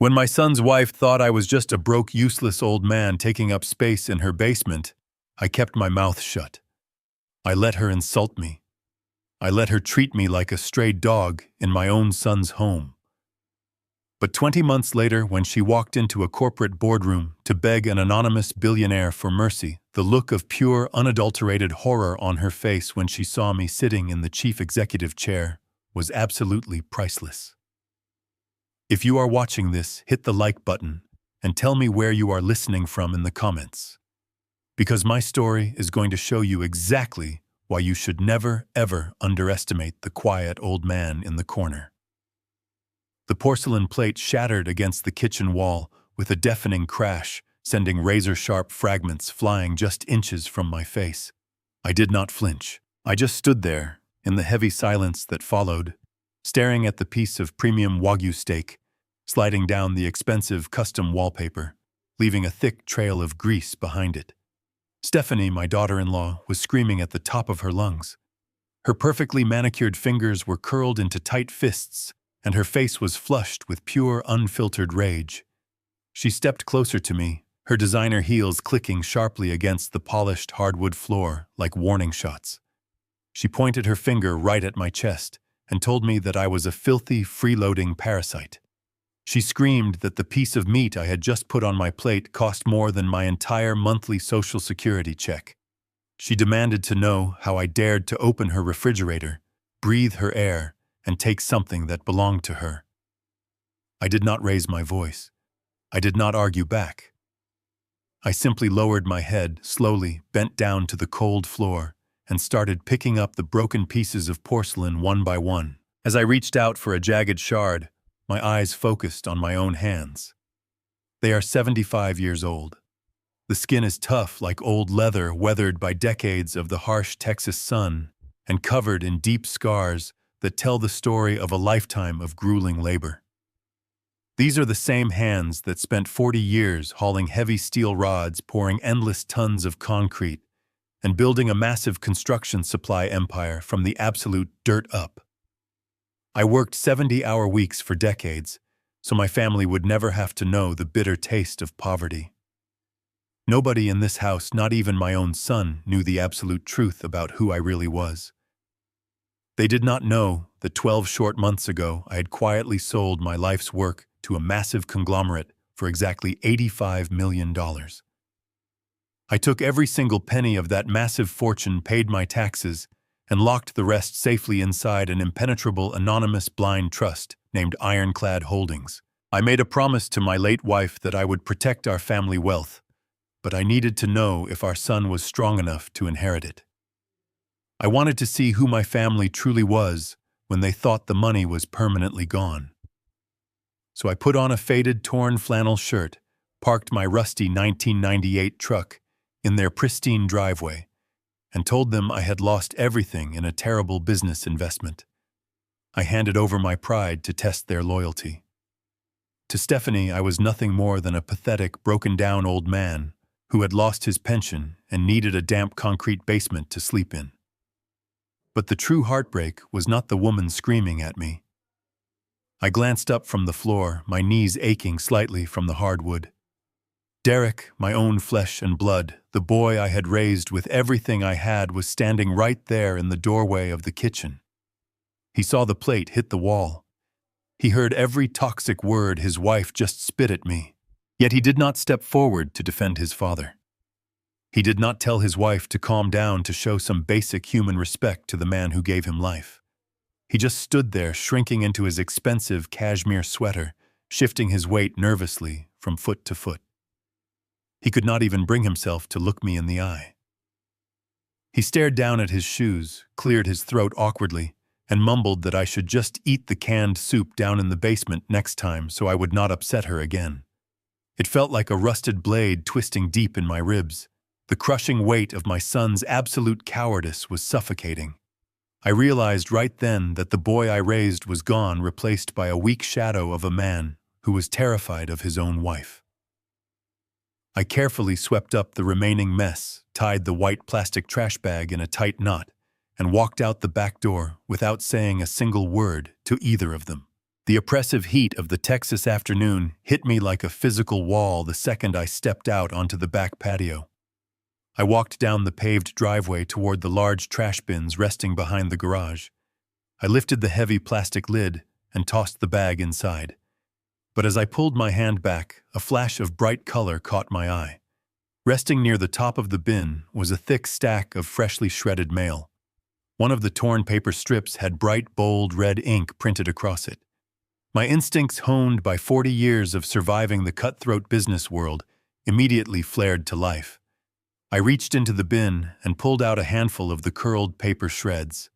When my son's wife thought I was just a broke, useless old man taking up space in her basement, I kept my mouth shut. I let her insult me. I let her treat me like a stray dog in my own son's home. But 20 months later, when she walked into a corporate boardroom to beg an anonymous billionaire for mercy, the look of pure, unadulterated horror on her face when she saw me sitting in the chief executive chair was absolutely priceless. If you are watching this, hit the like button and tell me where you are listening from in the comments. Because my story is going to show you exactly why you should never, ever underestimate the quiet old man in the corner. The porcelain plate shattered against the kitchen wall with a deafening crash, sending razor-sharp fragments flying just inches from my face. I did not flinch. I just stood there, in the heavy silence that followed, staring at the piece of premium Wagyu steak, sliding down the expensive custom wallpaper, leaving a thick trail of grease behind it. Stephanie, my daughter-in-law, was screaming at the top of her lungs. Her perfectly manicured fingers were curled into tight fists, and her face was flushed with pure, unfiltered rage. She stepped closer to me, her designer heels clicking sharply against the polished hardwood floor like warning shots. She pointed her finger right at my chest and told me that I was a filthy, freeloading parasite. She screamed that the piece of meat I had just put on my plate cost more than my entire monthly Social Security check. She demanded to know how I dared to open her refrigerator, breathe her air, and take something that belonged to her. I did not raise my voice. I did not argue back. I simply lowered my head, slowly bent down to the cold floor, and started picking up the broken pieces of porcelain one by one. As I reached out for a jagged shard, my eyes focused on my own hands. They are 75 years old. The skin is tough like old leather weathered by decades of the harsh Texas sun and covered in deep scars that tell the story of a lifetime of grueling labor. These are the same hands that spent 40 years hauling heavy steel rods, pouring endless tons of concrete, and building a massive construction supply empire from the absolute dirt up. I worked 70-hour weeks for decades, so my family would never have to know the bitter taste of poverty. Nobody in this house, not even my own son, knew the absolute truth about who I really was. They did not know that 12 short months ago I had quietly sold my life's work to a massive conglomerate for exactly $85 million. I took every single penny of that massive fortune, paid my taxes, and locked the rest safely inside an impenetrable anonymous blind trust named Ironclad Holdings. I made a promise to my late wife that I would protect our family wealth, but I needed to know if our son was strong enough to inherit it. I wanted to see who my family truly was when they thought the money was permanently gone. So I put on a faded, torn flannel shirt, parked my rusty 1998 truck in their pristine driveway, and told them I had lost everything in a terrible business investment. I handed over my pride to test their loyalty. To Stephanie, I was nothing more than a pathetic, broken-down old man who had lost his pension and needed a damp concrete basement to sleep in. But the true heartbreak was not the woman screaming at me. I glanced up from the floor, my knees aching slightly from the hardwood. Derek, my own flesh and blood, the boy I had raised with everything I had, was standing right there in the doorway of the kitchen. He saw the plate hit the wall. He heard every toxic word his wife just spit at me. Yet he did not step forward to defend his father. He did not tell his wife to calm down to show some basic human respect to the man who gave him life. He just stood there, shrinking into his expensive cashmere sweater, shifting his weight nervously from foot to foot. He could not even bring himself to look me in the eye. He stared down at his shoes, cleared his throat awkwardly, and mumbled that I should just eat the canned soup down in the basement next time so I would not upset her again. It felt like a rusted blade twisting deep in my ribs. The crushing weight of my son's absolute cowardice was suffocating. I realized right then that the boy I raised was gone, replaced by a weak shadow of a man who was terrified of his own wife. I carefully swept up the remaining mess, tied the white plastic trash bag in a tight knot, and walked out the back door without saying a single word to either of them. The oppressive heat of the Texas afternoon hit me like a physical wall the second I stepped out onto the back patio. I walked down the paved driveway toward the large trash bins resting behind the garage. I lifted the heavy plastic lid and tossed the bag inside. But as I pulled my hand back, a flash of bright color caught my eye. Resting near the top of the bin was a thick stack of freshly shredded mail. One of the torn paper strips had bright, bold red ink printed across it. My instincts, honed by 40 years of surviving the cutthroat business world, immediately flared to life. I reached into the bin and pulled out a handful of the curled paper shreds.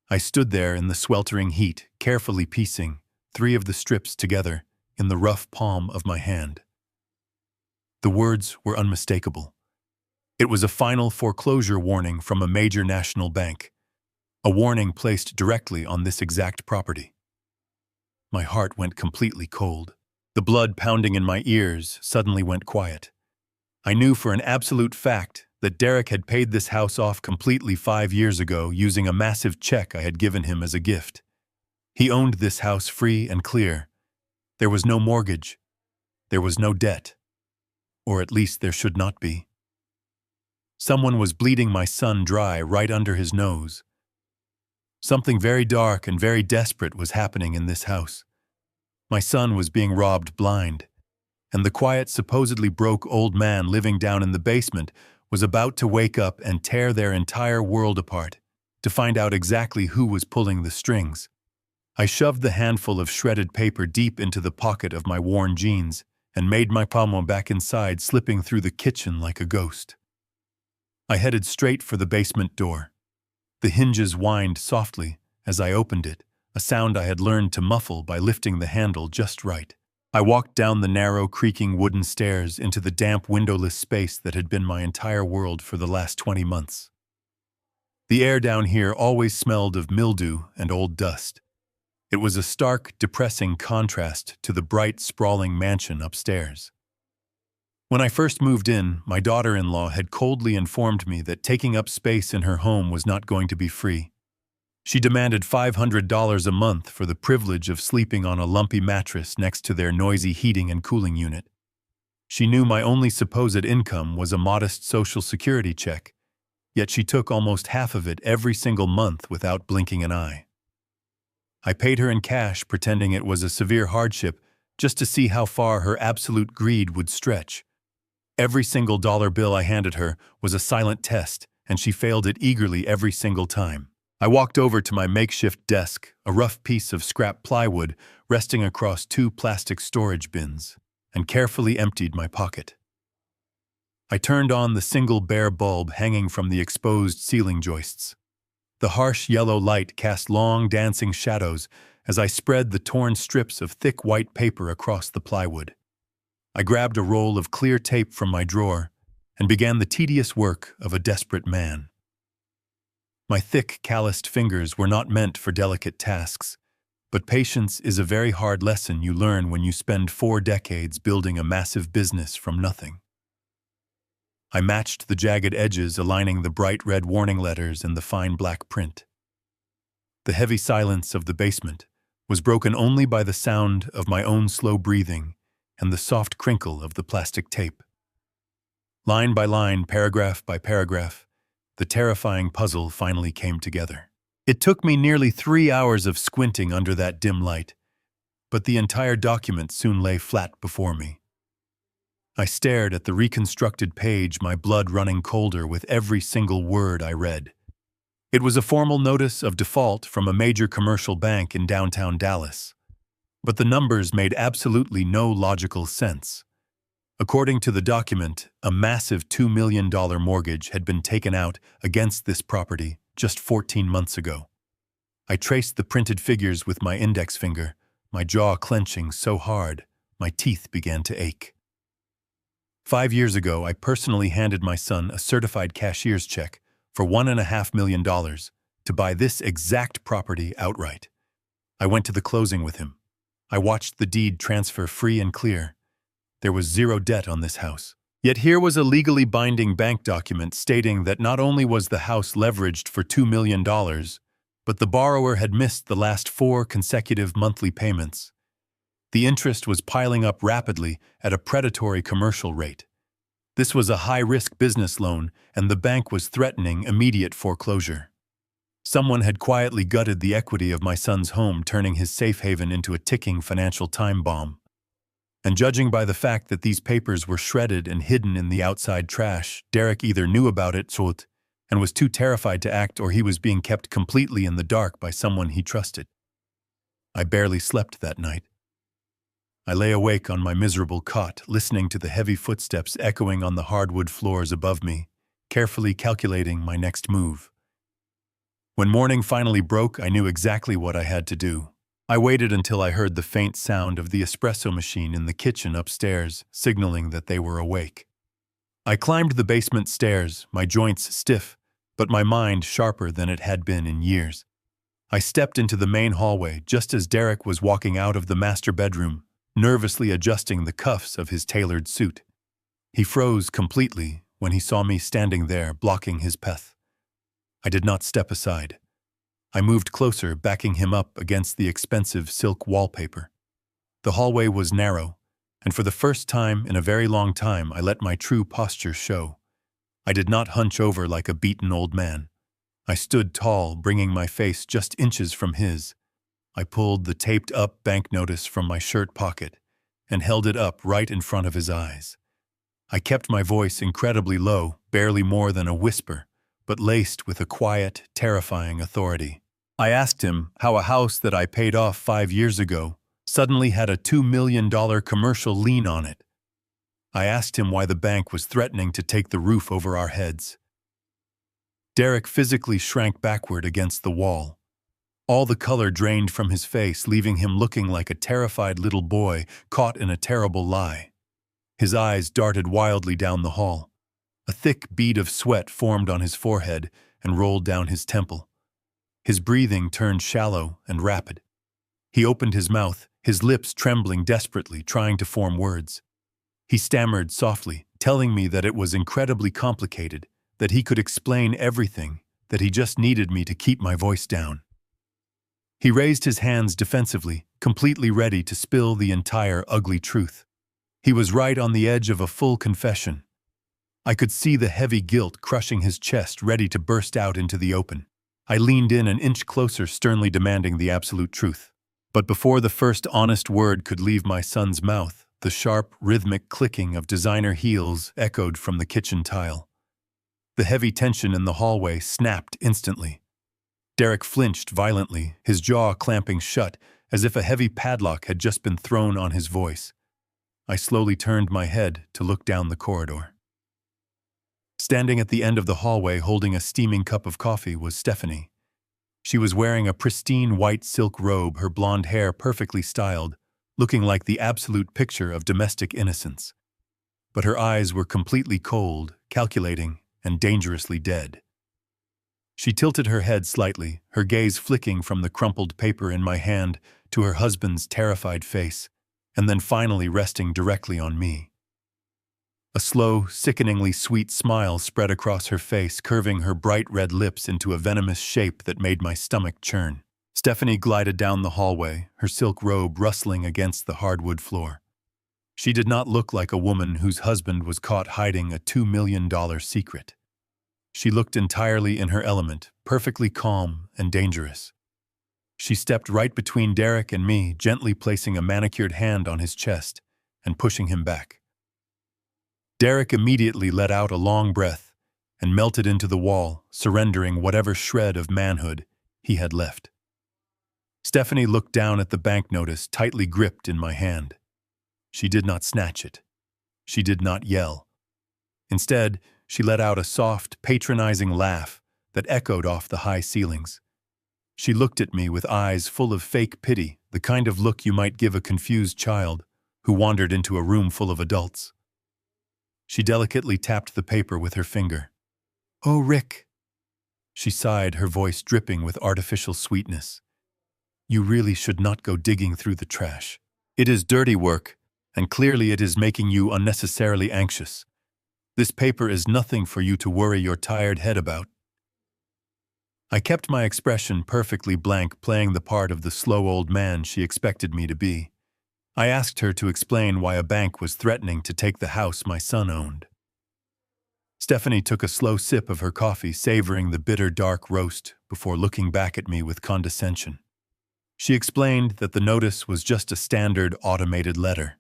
I stood there in the sweltering heat, carefully piecing 3 of the strips together in the rough palm of my hand. The words were unmistakable. It was a final foreclosure warning from a major national bank, a warning placed directly on this exact property. My heart went completely cold. The blood pounding in my ears suddenly went quiet. I knew for an absolute fact that Derek had paid this house off completely 5 years ago using a massive check I had given him as a gift. He owned this house free and clear. There was no mortgage. There was no debt. Or at least there should not be. Someone was bleeding my son dry right under his nose. Something very dark and very desperate was happening in this house. My son was being robbed blind, and the quiet, supposedly broke old man living down in the basement was about to wake up and tear their entire world apart to find out exactly who was pulling the strings. I shoved the handful of shredded paper deep into the pocket of my worn jeans and made my palmo back inside, slipping through the kitchen like a ghost. I headed straight for the basement door. The hinges whined softly as I opened it, a sound I had learned to muffle by lifting the handle just right. I walked down the narrow, creaking wooden stairs into the damp, windowless space that had been my entire world for the last 20 months. The air down here always smelled of mildew and old dust. It was a stark, depressing contrast to the bright, sprawling mansion upstairs. When I first moved in, my daughter-in-law had coldly informed me that taking up space in her home was not going to be free. She demanded $500 a month for the privilege of sleeping on a lumpy mattress next to their noisy heating and cooling unit. She knew my only supposed income was a modest Social Security check, yet she took almost half of it every single month without blinking an eye. I paid her in cash, pretending it was a severe hardship, just to see how far her absolute greed would stretch. Every single dollar bill I handed her was a silent test, and she failed it eagerly every single time. I walked over to my makeshift desk, a rough piece of scrap plywood resting across 2 plastic storage bins, and carefully emptied my pocket. I turned on the single bare bulb hanging from the exposed ceiling joists. The harsh yellow light cast long, dancing shadows as I spread the torn strips of thick white paper across the plywood. I grabbed a roll of clear tape from my drawer and began the tedious work of a desperate man. My thick, calloused fingers were not meant for delicate tasks, but patience is a very hard lesson you learn when you spend 4 decades building a massive business from nothing. I matched the jagged edges, aligning the bright red warning letters and the fine black print. The heavy silence of the basement was broken only by the sound of my own slow breathing and the soft crinkle of the plastic tape. Line by line, paragraph by paragraph, the terrifying puzzle finally came together. It took me nearly 3 hours of squinting under that dim light, but the entire document soon lay flat before me. I stared at the reconstructed page, my blood running colder with every single word I read. It was a formal notice of default from a major commercial bank in downtown Dallas, but the numbers made absolutely no logical sense. According to the document, a massive $2 million mortgage had been taken out against this property just 14 months ago. I traced the printed figures with my index finger, my jaw clenching so hard my teeth began to ache. 5 years ago, I personally handed my son a certified cashier's check for $1.5 million to buy this exact property outright. I went to the closing with him. I watched the deed transfer free and clear. There was zero debt on this house. Yet here was a legally binding bank document stating that not only was the house leveraged for $2 million, but the borrower had missed the last 4 consecutive monthly payments, The interest was piling up rapidly at a predatory commercial rate. This was a high-risk business loan, and the bank was threatening immediate foreclosure. Someone had quietly gutted the equity of my son's home, turning his safe haven into a ticking financial time bomb. And judging by the fact that these papers were shredded and hidden in the outside trash, Derek either knew about it and was too terrified to act, or he was being kept completely in the dark by someone he trusted. I barely slept that night. I lay awake on my miserable cot, listening to the heavy footsteps echoing on the hardwood floors above me, carefully calculating my next move. When morning finally broke, I knew exactly what I had to do. I waited until I heard the faint sound of the espresso machine in the kitchen upstairs, signaling that they were awake. I climbed the basement stairs, my joints stiff, but my mind sharper than it had been in years. I stepped into the main hallway just as Derek was walking out of the master bedroom, nervously adjusting the cuffs of his tailored suit. He froze completely when he saw me standing there, blocking his path. I did not step aside. I moved closer, backing him up against the expensive silk wallpaper. The hallway was narrow, and for the first time in a very long time, I let my true posture show. I did not hunch over like a beaten old man. I stood tall, bringing my face just inches from his. I pulled the taped-up bank notice from my shirt pocket and held it up right in front of his eyes. I kept my voice incredibly low, barely more than a whisper, but laced with a quiet, terrifying authority. I asked him how a house that I paid off 5 years ago suddenly had a $2 million commercial lien on it. I asked him why the bank was threatening to take the roof over our heads. Derek physically shrank backward against the wall. All the color drained from his face, leaving him looking like a terrified little boy caught in a terrible lie. His eyes darted wildly down the hall. A thick bead of sweat formed on his forehead and rolled down his temple. His breathing turned shallow and rapid. He opened his mouth, his lips trembling desperately, trying to form words. He stammered softly, telling me that it was incredibly complicated, that he could explain everything, that he just needed me to keep my voice down. He raised his hands defensively, completely ready to spill the entire ugly truth. He was right on the edge of a full confession. I could see the heavy guilt crushing his chest, ready to burst out into the open. I leaned in an inch closer, sternly demanding the absolute truth. But before the first honest word could leave my son's mouth, the sharp, rhythmic clicking of designer heels echoed from the kitchen tile. The heavy tension in the hallway snapped instantly. Derek flinched violently, his jaw clamping shut, as if a heavy padlock had just been thrown on his voice. I slowly turned my head to look down the corridor. Standing at the end of the hallway holding a steaming cup of coffee was Stephanie. She was wearing a pristine white silk robe, her blonde hair perfectly styled, looking like the absolute picture of domestic innocence. But her eyes were completely cold, calculating, and dangerously dead. She tilted her head slightly, her gaze flicking from the crumpled paper in my hand to her husband's terrified face, and then finally resting directly on me. A slow, sickeningly sweet smile spread across her face, curving her bright red lips into a venomous shape that made my stomach churn. Stephanie glided down the hallway, her silk robe rustling against the hardwood floor. She did not look like a woman whose husband was caught hiding a $2 million secret. She looked entirely in her element, perfectly calm and dangerous. She stepped right between Derek and me, gently placing a manicured hand on his chest and pushing him back. Derek immediately let out a long breath and melted into the wall, surrendering whatever shred of manhood he had left. Stephanie looked down at the bank notice tightly gripped in my hand. She did not snatch it. She did not yell. Instead, she let out a soft, patronizing laugh that echoed off the high ceilings. She looked at me with eyes full of fake pity, the kind of look you might give a confused child who wandered into a room full of adults. She delicately tapped the paper with her finger. "Oh, Rick," she sighed, her voice dripping with artificial sweetness. "You really should not go digging through the trash. It is dirty work, and clearly it is making you unnecessarily anxious. This paper is nothing for you to worry your tired head about." I kept my expression perfectly blank, playing the part of the slow old man she expected me to be. I asked her to explain why a bank was threatening to take the house my son owned. Stephanie took a slow sip of her coffee, savoring the bitter dark roast before looking back at me with condescension. She explained that the notice was just a standard automated letter.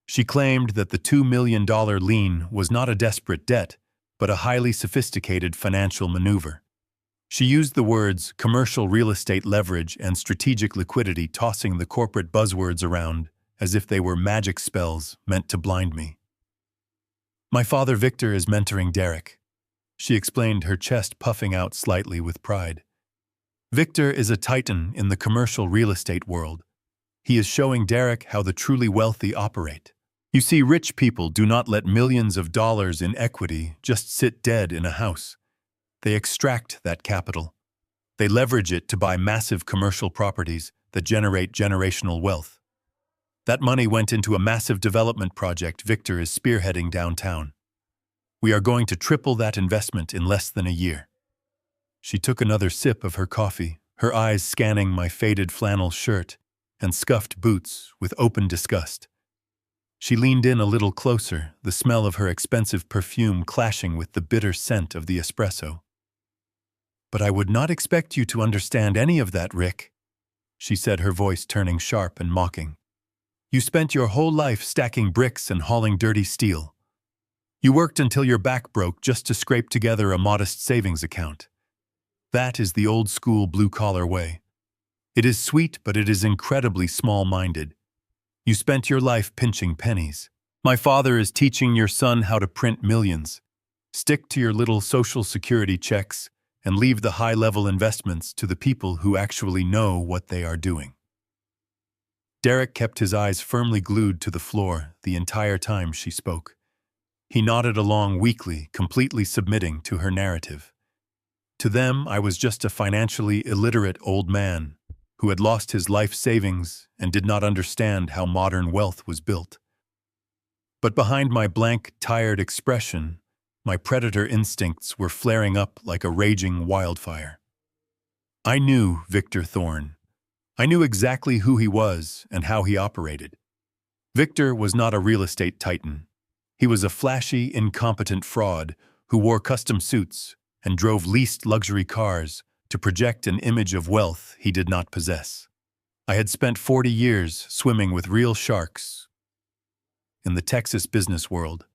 She claimed that the $2 million lien was not a desperate debt, but a highly sophisticated financial maneuver. She used the words commercial real estate leverage and strategic liquidity, tossing the corporate buzzwords around as if they were magic spells meant to blind me. My father Victor is mentoring Derek, she explained, her chest puffing out slightly with pride. Victor is a titan in the commercial real estate world. He is showing Derek how the truly wealthy operate. You see, rich people do not let millions of dollars in equity just sit dead in a house. They extract that capital. They leverage it to buy massive commercial properties that generate generational wealth. That money went into a massive development project Victor is spearheading downtown. We are going to triple that investment in less than a year. She took another sip of her coffee, her eyes scanning my faded flannel shirt and scuffed boots with open disgust. She leaned in a little closer, the smell of her expensive perfume clashing with the bitter scent of the espresso. "But I would not expect you to understand any of that, Rick," she said, her voice turning sharp and mocking. "You spent your whole life stacking bricks and hauling dirty steel. You worked until your back broke just to scrape together a modest savings account. That is the old-school blue-collar way. It is sweet, but it is incredibly small-minded. You spent your life pinching pennies. My father is teaching your son how to print millions. Stick to your little Social Security checks and leave the high-level investments to the people who actually know what they are doing." Derek kept his eyes firmly glued to the floor the entire time she spoke. He nodded along weakly, completely submitting to her narrative. To them, I was just a financially illiterate old man who had lost his life savings and did not understand how modern wealth was built. But behind my blank, tired expression, my predator instincts were flaring up like a raging wildfire. I knew Victor Thorne. I knew exactly who he was and how he operated. Victor was not a real estate titan. He was a flashy, incompetent fraud who wore custom suits and drove leased luxury cars to project an image of wealth he did not possess. I had spent 40 years swimming with real sharks in the Texas business world.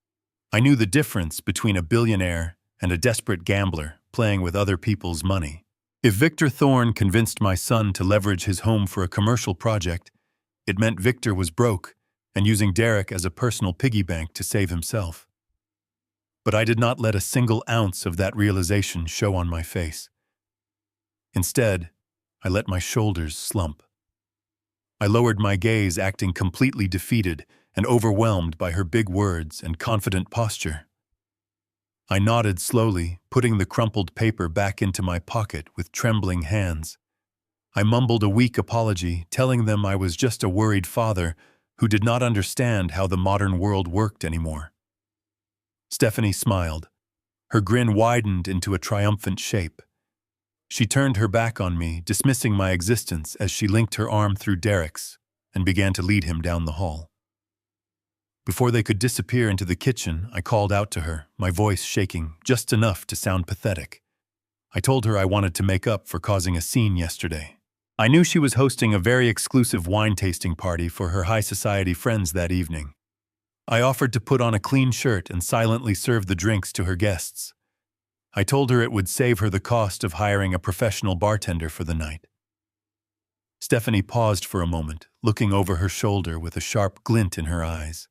I knew the difference between a billionaire and a desperate gambler playing with other people's money. If Victor Thorne convinced my son to leverage his home for a commercial project, it meant Victor was broke and using Derek as a personal piggy bank to save himself. But I did not let a single ounce of that realization show on my face. Instead, I let my shoulders slump. I lowered my gaze, acting completely defeated and overwhelmed by her big words and confident posture. I nodded slowly, putting the crumpled paper back into my pocket with trembling hands. I mumbled a weak apology, telling them I was just a worried father who did not understand how the modern world worked anymore. Stephanie smiled. Her grin widened into a triumphant shape. She turned her back on me, dismissing my existence as she linked her arm through Derek's and began to lead him down the hall. Before they could disappear into the kitchen, I called out to her, my voice shaking just enough to sound pathetic. I told her I wanted to make up for causing a scene yesterday. I knew she was hosting a very exclusive wine tasting party for her high society friends that evening. I offered to put on a clean shirt and silently serve the drinks to her guests. I told her it would save her the cost of hiring a professional bartender for the night. Stephanie paused for a moment, looking over her shoulder with a sharp glint in her eyes.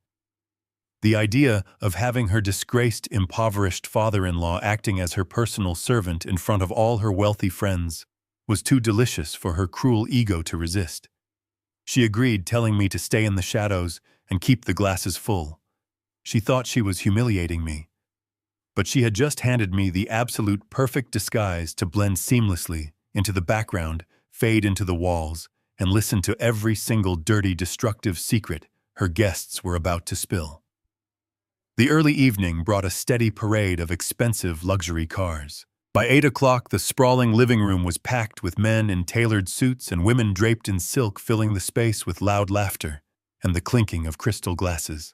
The idea of having her disgraced, impoverished father-in-law acting as her personal servant in front of all her wealthy friends was too delicious for her cruel ego to resist. She agreed, telling me to stay in the shadows and keep the glasses full. She thought she was humiliating me, but she had just handed me the absolute perfect disguise to blend seamlessly into the background, fade into the walls, and listen to every single dirty, destructive secret her guests were about to spill. The early evening brought a steady parade of expensive luxury cars. By 8 o'clock, the sprawling living room was packed with men in tailored suits and women draped in silk, filling the space with loud laughter and the clinking of crystal glasses.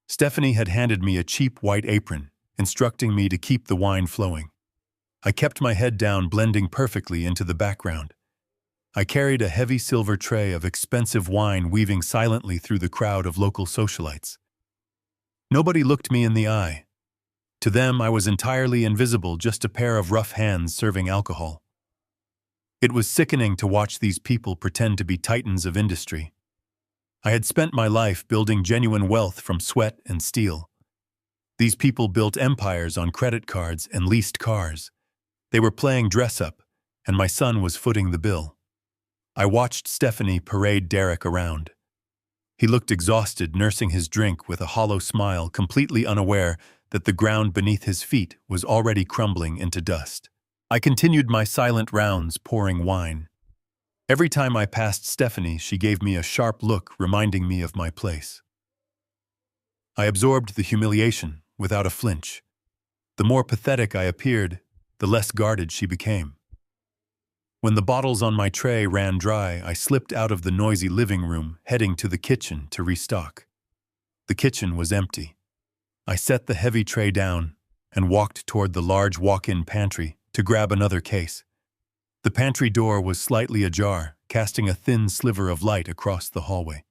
Stephanie had handed me a cheap white apron, instructing me to keep the wine flowing. I kept my head down, blending perfectly into the background. I carried a heavy silver tray of expensive wine, weaving silently through the crowd of local socialites. Nobody looked me in the eye. To them, I was entirely invisible, just a pair of rough hands serving alcohol. It was sickening to watch these people pretend to be titans of industry. I had spent my life building genuine wealth from sweat and steel. These people built empires on credit cards and leased cars. They were playing dress-up, and my son was footing the bill. I watched Stephanie parade Derek around. He looked exhausted, nursing his drink with a hollow smile, completely unaware that the ground beneath his feet was already crumbling into dust. I continued my silent rounds, pouring wine. Every time I passed Stephanie, she gave me a sharp look, reminding me of my place. I absorbed the humiliation without a flinch. The more pathetic I appeared, the less guarded she became. When the bottles on my tray ran dry, I slipped out of the noisy living room, heading to the kitchen to restock. The kitchen was empty. I set the heavy tray down and walked toward the large walk-in pantry to grab another case. The pantry door was slightly ajar, casting a thin sliver of light across the hallway.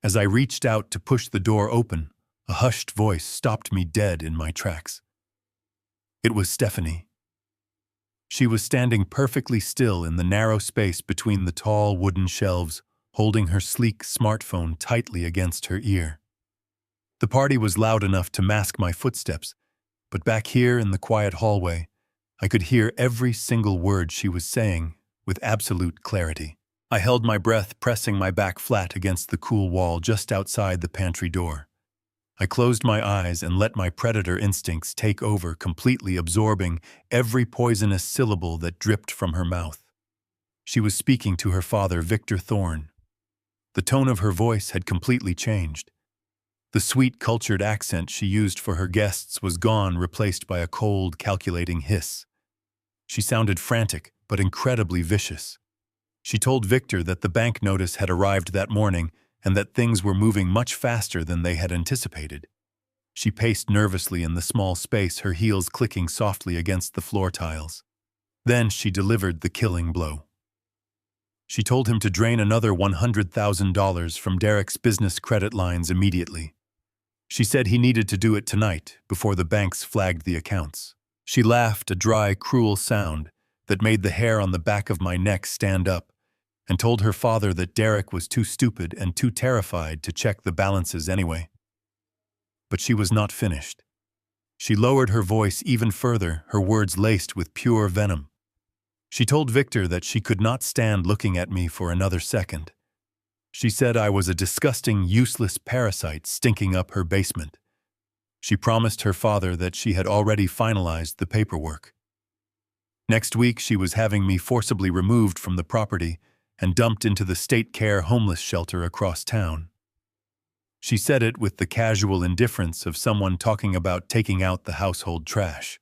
As I reached out to push the door open, a hushed voice stopped me dead in my tracks. It was Stephanie. She was standing perfectly still in the narrow space between the tall wooden shelves, holding her sleek smartphone tightly against her ear. The party was loud enough to mask my footsteps, but back here in the quiet hallway, I could hear every single word she was saying with absolute clarity. I held my breath, pressing my back flat against the cool wall just outside the pantry door. I closed my eyes and let my predator instincts take over, completely absorbing every poisonous syllable that dripped from her mouth. She was speaking to her father, Victor Thorne. The tone of her voice had completely changed. The sweet, cultured accent she used for her guests was gone, replaced by a cold, calculating hiss. She sounded frantic, but incredibly vicious. She told Victor that the bank notice had arrived that morning and that things were moving much faster than they had anticipated. She paced nervously in the small space, her heels clicking softly against the floor tiles. Then she delivered the killing blow. She told him to drain another $100,000 from Derek's business credit lines immediately. She said he needed to do it tonight, before the banks flagged the accounts. She laughed, a dry, cruel sound that made the hair on the back of my neck stand up, and told her father that Derek was too stupid and too terrified to check the balances anyway. But she was not finished. She lowered her voice even further, her words laced with pure venom. She told Victor that she could not stand looking at me for another second. She said I was a disgusting, useless parasite stinking up her basement. She promised her father that she had already finalized the paperwork. Next week, she was having me forcibly removed from the property and dumped into the state care homeless shelter across town. She said it with the casual indifference of someone talking about taking out the household trash.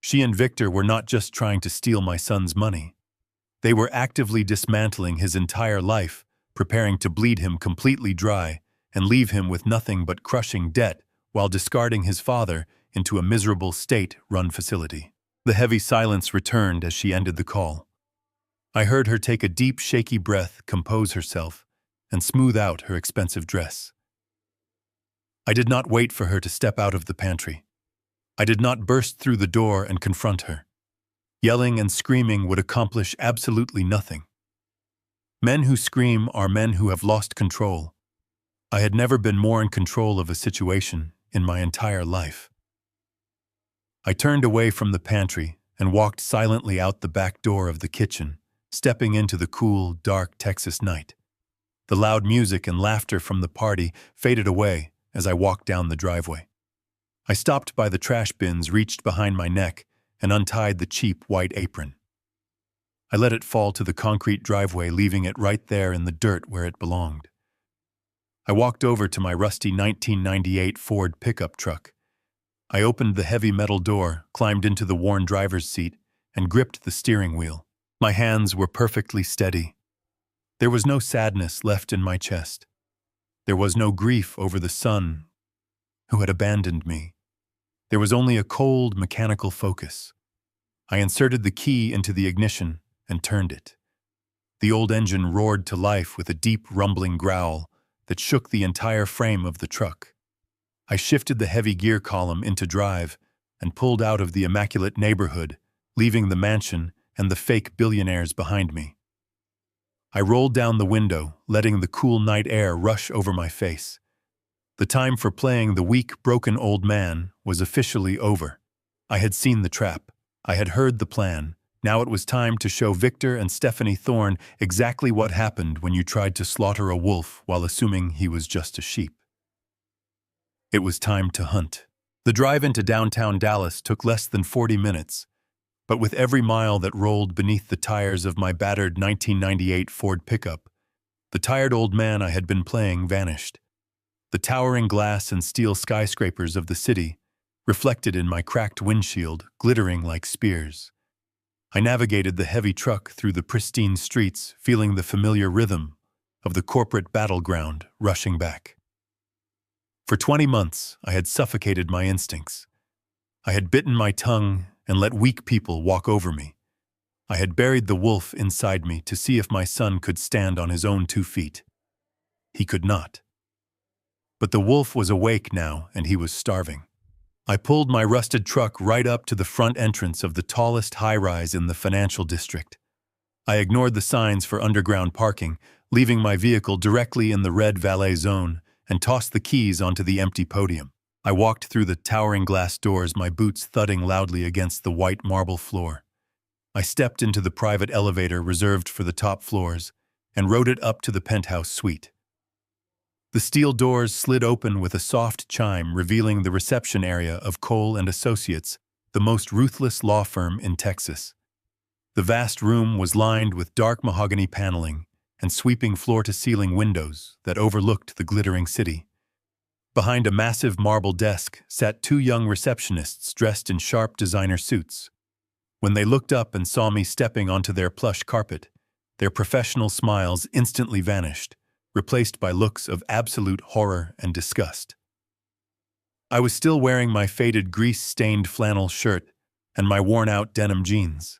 She and Victor were not just trying to steal my son's money. They were actively dismantling his entire life, preparing to bleed him completely dry and leave him with nothing but crushing debt while discarding his father into a miserable state-run facility. The heavy silence returned as she ended the call. I heard her take a deep, shaky breath, compose herself, and smooth out her expensive dress. I did not wait for her to step out of the pantry. I did not burst through the door and confront her. Yelling and screaming would accomplish absolutely nothing. Men who scream are men who have lost control. I had never been more in control of a situation in my entire life. I turned away from the pantry and walked silently out the back door of the kitchen, stepping into the cool, dark Texas night. The loud music and laughter from the party faded away as I walked down the driveway. I stopped by the trash bins, reached behind my neck, and untied the cheap white apron. I let it fall to the concrete driveway, leaving it right there in the dirt where it belonged. I walked over to my rusty 1998 Ford pickup truck. I opened the heavy metal door, climbed into the worn driver's seat, and gripped the steering wheel. My hands were perfectly steady. There was no sadness left in my chest. There was no grief over the son who had abandoned me. There was only a cold, mechanical focus. I inserted the key into the ignition and turned it. The old engine roared to life with a deep, rumbling growl that shook the entire frame of the truck. I shifted the heavy gear column into drive and pulled out of the immaculate neighborhood, leaving the mansion and the fake billionaires behind me. I rolled down the window, letting the cool night air rush over my face. The time for playing the weak, broken old man was officially over. I had seen the trap. I had heard the plan. Now it was time to show Victor and Stephanie Thorne exactly what happened when you tried to slaughter a wolf while assuming he was just a sheep. It was time to hunt. The drive into downtown Dallas took less than 40 minutes, but with every mile that rolled beneath the tires of my battered 1998 Ford pickup, the tired old man I had been playing vanished. The towering glass and steel skyscrapers of the city, reflected in my cracked windshield, glittering like spears. I navigated the heavy truck through the pristine streets, feeling the familiar rhythm of the corporate battleground rushing back. For 20 months, I had suffocated my instincts. I had bitten my tongue and let weak people walk over me. I had buried the wolf inside me to see if my son could stand on his own 2 feet. He could not. But the wolf was awake now, and he was starving. I pulled my rusted truck right up to the front entrance of the tallest high-rise in the financial district. I ignored the signs for underground parking, leaving my vehicle directly in the red valet zone, and tossed the keys onto the empty podium. I walked through the towering glass doors, my boots thudding loudly against the white marble floor. I stepped into the private elevator reserved for the top floors and rode it up to the penthouse suite. The steel doors slid open with a soft chime, revealing the reception area of Cole & Associates, the most ruthless law firm in Texas. The vast room was lined with dark mahogany paneling and sweeping floor-to-ceiling windows that overlooked the glittering city. Behind a massive marble desk sat 2 young receptionists dressed in sharp designer suits. When they looked up and saw me stepping onto their plush carpet, their professional smiles instantly vanished, replaced by looks of absolute horror and disgust. I was still wearing my faded grease-stained flannel shirt and my worn-out denim jeans.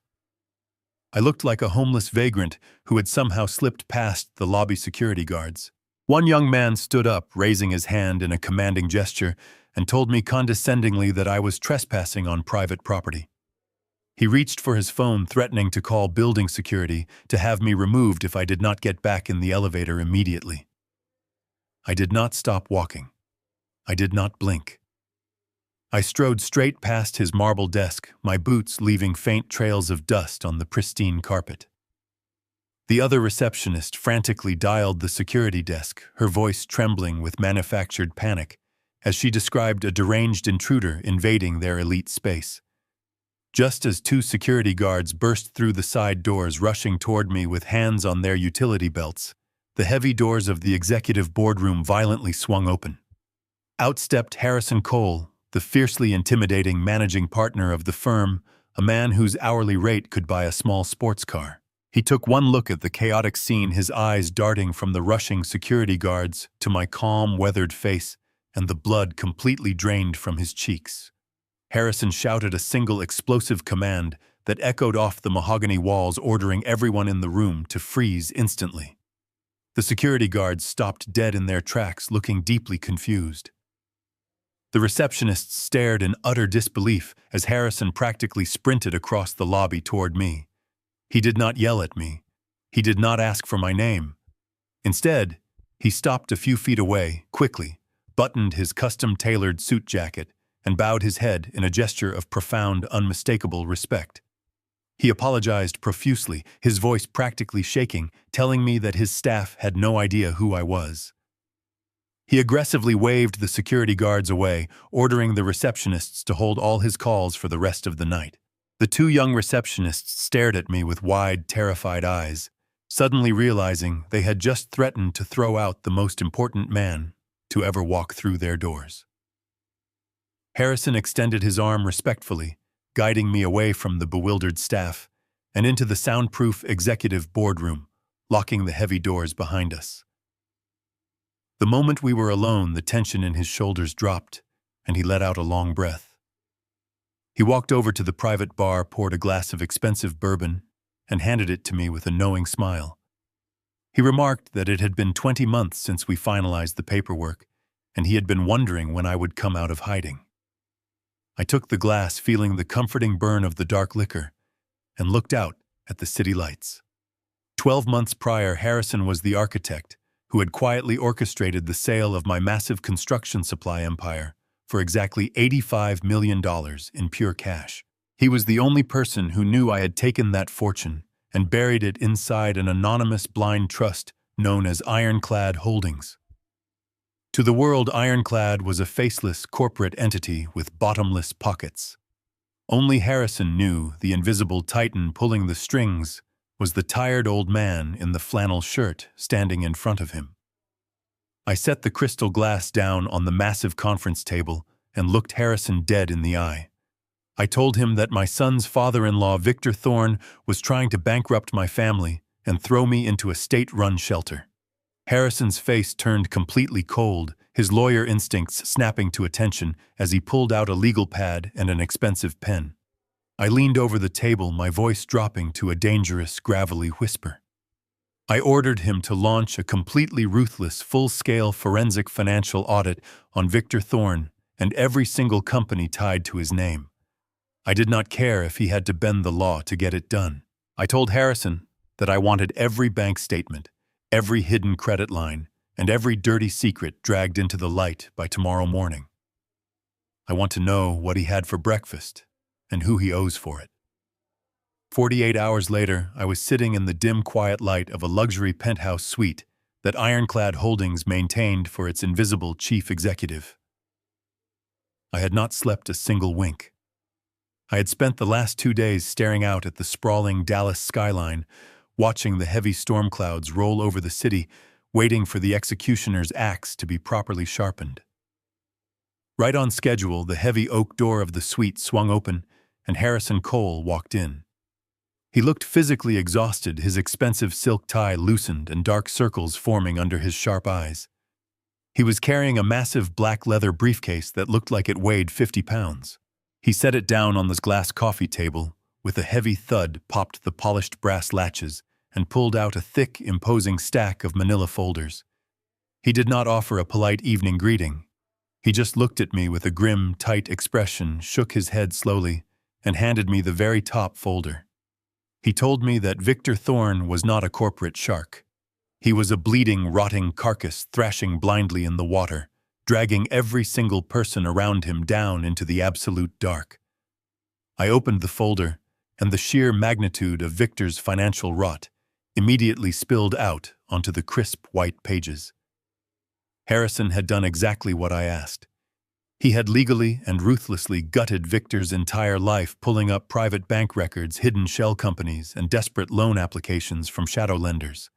I looked like a homeless vagrant who had somehow slipped past the lobby security guards. One young man stood up, raising his hand in a commanding gesture, and told me condescendingly that I was trespassing on private property. He reached for his phone, threatening to call building security to have me removed if I did not get back in the elevator immediately. I did not stop walking. I did not blink. I strode straight past his marble desk, my boots leaving faint trails of dust on the pristine carpet. The other receptionist frantically dialed the security desk, her voice trembling with manufactured panic, as she described a deranged intruder invading their elite space. Just as 2 security guards burst through the side doors, rushing toward me with hands on their utility belts, the heavy doors of the executive boardroom violently swung open. Out stepped Harrison Cole, the fiercely intimidating managing partner of the firm, a man whose hourly rate could buy a small sports car. He took one look at the chaotic scene, his eyes darting from the rushing security guards to my calm, weathered face, and the blood completely drained from his cheeks. Harrison shouted a single explosive command that echoed off the mahogany walls, ordering everyone in the room to freeze instantly. The security guards stopped dead in their tracks, looking deeply confused. The receptionists stared in utter disbelief as Harrison practically sprinted across the lobby toward me. He did not yell at me. He did not ask for my name. Instead, he stopped a few feet away, quickly, buttoned his custom-tailored suit jacket, and bowed his head in a gesture of profound, unmistakable respect. He apologized profusely, his voice practically shaking, telling me that his staff had no idea who I was. He aggressively waved the security guards away, ordering the receptionists to hold all his calls for the rest of the night. The 2 young receptionists stared at me with wide, terrified eyes, suddenly realizing they had just threatened to throw out the most important man to ever walk through their doors. Harrison extended his arm respectfully, guiding me away from the bewildered staff and into the soundproof executive boardroom, locking the heavy doors behind us. The moment we were alone, the tension in his shoulders dropped, and he let out a long breath. He walked over to the private bar, poured a glass of expensive bourbon, and handed it to me with a knowing smile. He remarked that it had been 20 months since we finalized the paperwork, and he had been wondering when I would come out of hiding. I took the glass, feeling the comforting burn of the dark liquor, and looked out at the city lights. 12 months prior, Harrison was the architect who had quietly orchestrated the sale of my massive construction supply empire for exactly $85 million in pure cash. He was the only person who knew I had taken that fortune and buried it inside an anonymous blind trust known as Ironclad Holdings. To the world, Ironclad was a faceless corporate entity with bottomless pockets. Only Harrison knew the invisible titan pulling the strings was the tired old man in the flannel shirt standing in front of him. I set the crystal glass down on the massive conference table and looked Harrison dead in the eye. I told him that my son's father-in-law, Victor Thorne, was trying to bankrupt my family and throw me into a state-run shelter. Harrison's face turned completely cold, his lawyer instincts snapping to attention as he pulled out a legal pad and an expensive pen. I leaned over the table, my voice dropping to a dangerous, gravelly whisper. I ordered him to launch a completely ruthless, full-scale forensic financial audit on Victor Thorne and every single company tied to his name. I did not care if he had to bend the law to get it done. I told Harrison that I wanted every bank statement, every hidden credit line, and every dirty secret dragged into the light by tomorrow morning. I want to know what he had for breakfast and who he owes for it. 48 hours later, I was sitting in the dim, quiet light of a luxury penthouse suite that Ironclad Holdings maintained for its invisible chief executive. I had not slept a single wink. I had spent the last 2 days staring out at the sprawling Dallas skyline, watching the heavy storm clouds roll over the city, waiting for the executioner's axe to be properly sharpened. Right on schedule, the heavy oak door of the suite swung open, and Harrison Cole walked in. He looked physically exhausted, his expensive silk tie loosened and dark circles forming under his sharp eyes. He was carrying a massive black leather briefcase that looked like it weighed 50 pounds. He set it down on the glass coffee table. With a heavy thud, popped the polished brass latches and pulled out a thick, imposing stack of manila folders. He did not offer a polite evening greeting. He just looked at me with a grim, tight expression, shook his head slowly, and handed me the very top folder. He told me that Victor Thorne was not a corporate shark. He was a bleeding, rotting carcass thrashing blindly in the water, dragging every single person around him down into the absolute dark. I opened the folder, and the sheer magnitude of Victor's financial rot immediately spilled out onto the crisp white pages. Harrison had done exactly what I asked. He had legally and ruthlessly gutted Victor's entire life, pulling up private bank records, hidden shell companies, and desperate loan applications from shadow lenders.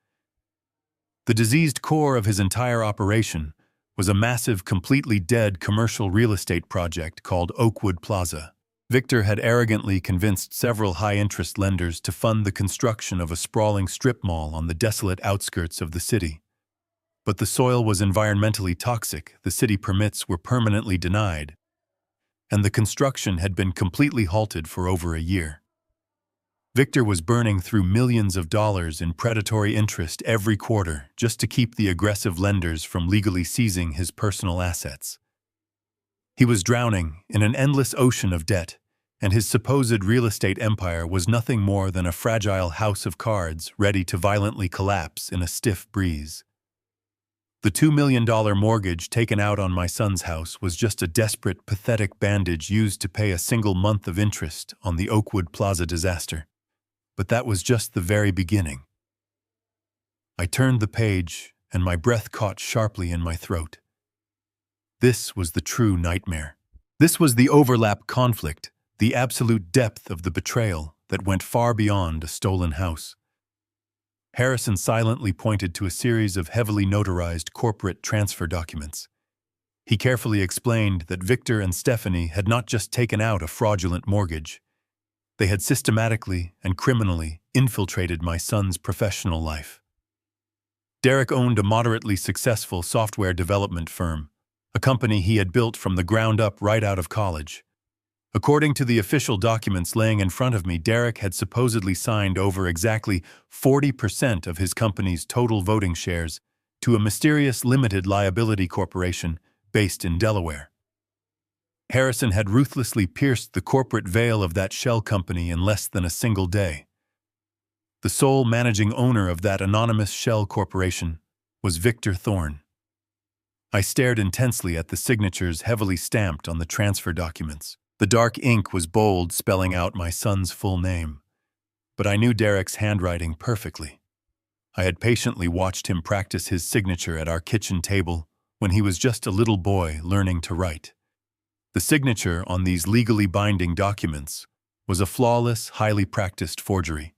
The diseased core of his entire operation was a massive, completely dead commercial real estate project called Oakwood Plaza. Victor had arrogantly convinced several high-interest lenders to fund the construction of a sprawling strip mall on the desolate outskirts of the city. But the soil was environmentally toxic, the city permits were permanently denied, and the construction had been completely halted for over a year. Victor was burning through millions of dollars in predatory interest every quarter just to keep the aggressive lenders from legally seizing his personal assets. He was drowning in an endless ocean of debt, and his supposed real estate empire was nothing more than a fragile house of cards ready to violently collapse in a stiff breeze. The $2 million mortgage taken out on my son's house was just a desperate, pathetic bandage used to pay a single month of interest on the Oakwood Plaza disaster. But that was just the very beginning. I turned the page, and my breath caught sharply in my throat. This was the true nightmare. This was the overlap conflict, the absolute depth of the betrayal that went far beyond a stolen house. Harrison silently pointed to a series of heavily notarized corporate transfer documents. He carefully explained that Victor and Stephanie had not just taken out a fraudulent mortgage. They had systematically and criminally infiltrated my son's professional life. Derek owned a moderately successful software development firm, a company he had built from the ground up right out of college. According to the official documents laying in front of me, Derek had supposedly signed over exactly 40% of his company's total voting shares to a mysterious limited liability corporation based in Delaware. Harrison had ruthlessly pierced the corporate veil of that shell company in less than a single day. The sole managing owner of that anonymous shell corporation was Victor Thorne. I stared intensely at the signatures heavily stamped on the transfer documents. The dark ink was bold, spelling out my son's full name. But I knew Derek's handwriting perfectly. I had patiently watched him practice his signature at our kitchen table when he was just a little boy learning to write. The signature on these legally binding documents was a flawless, highly practiced forgery.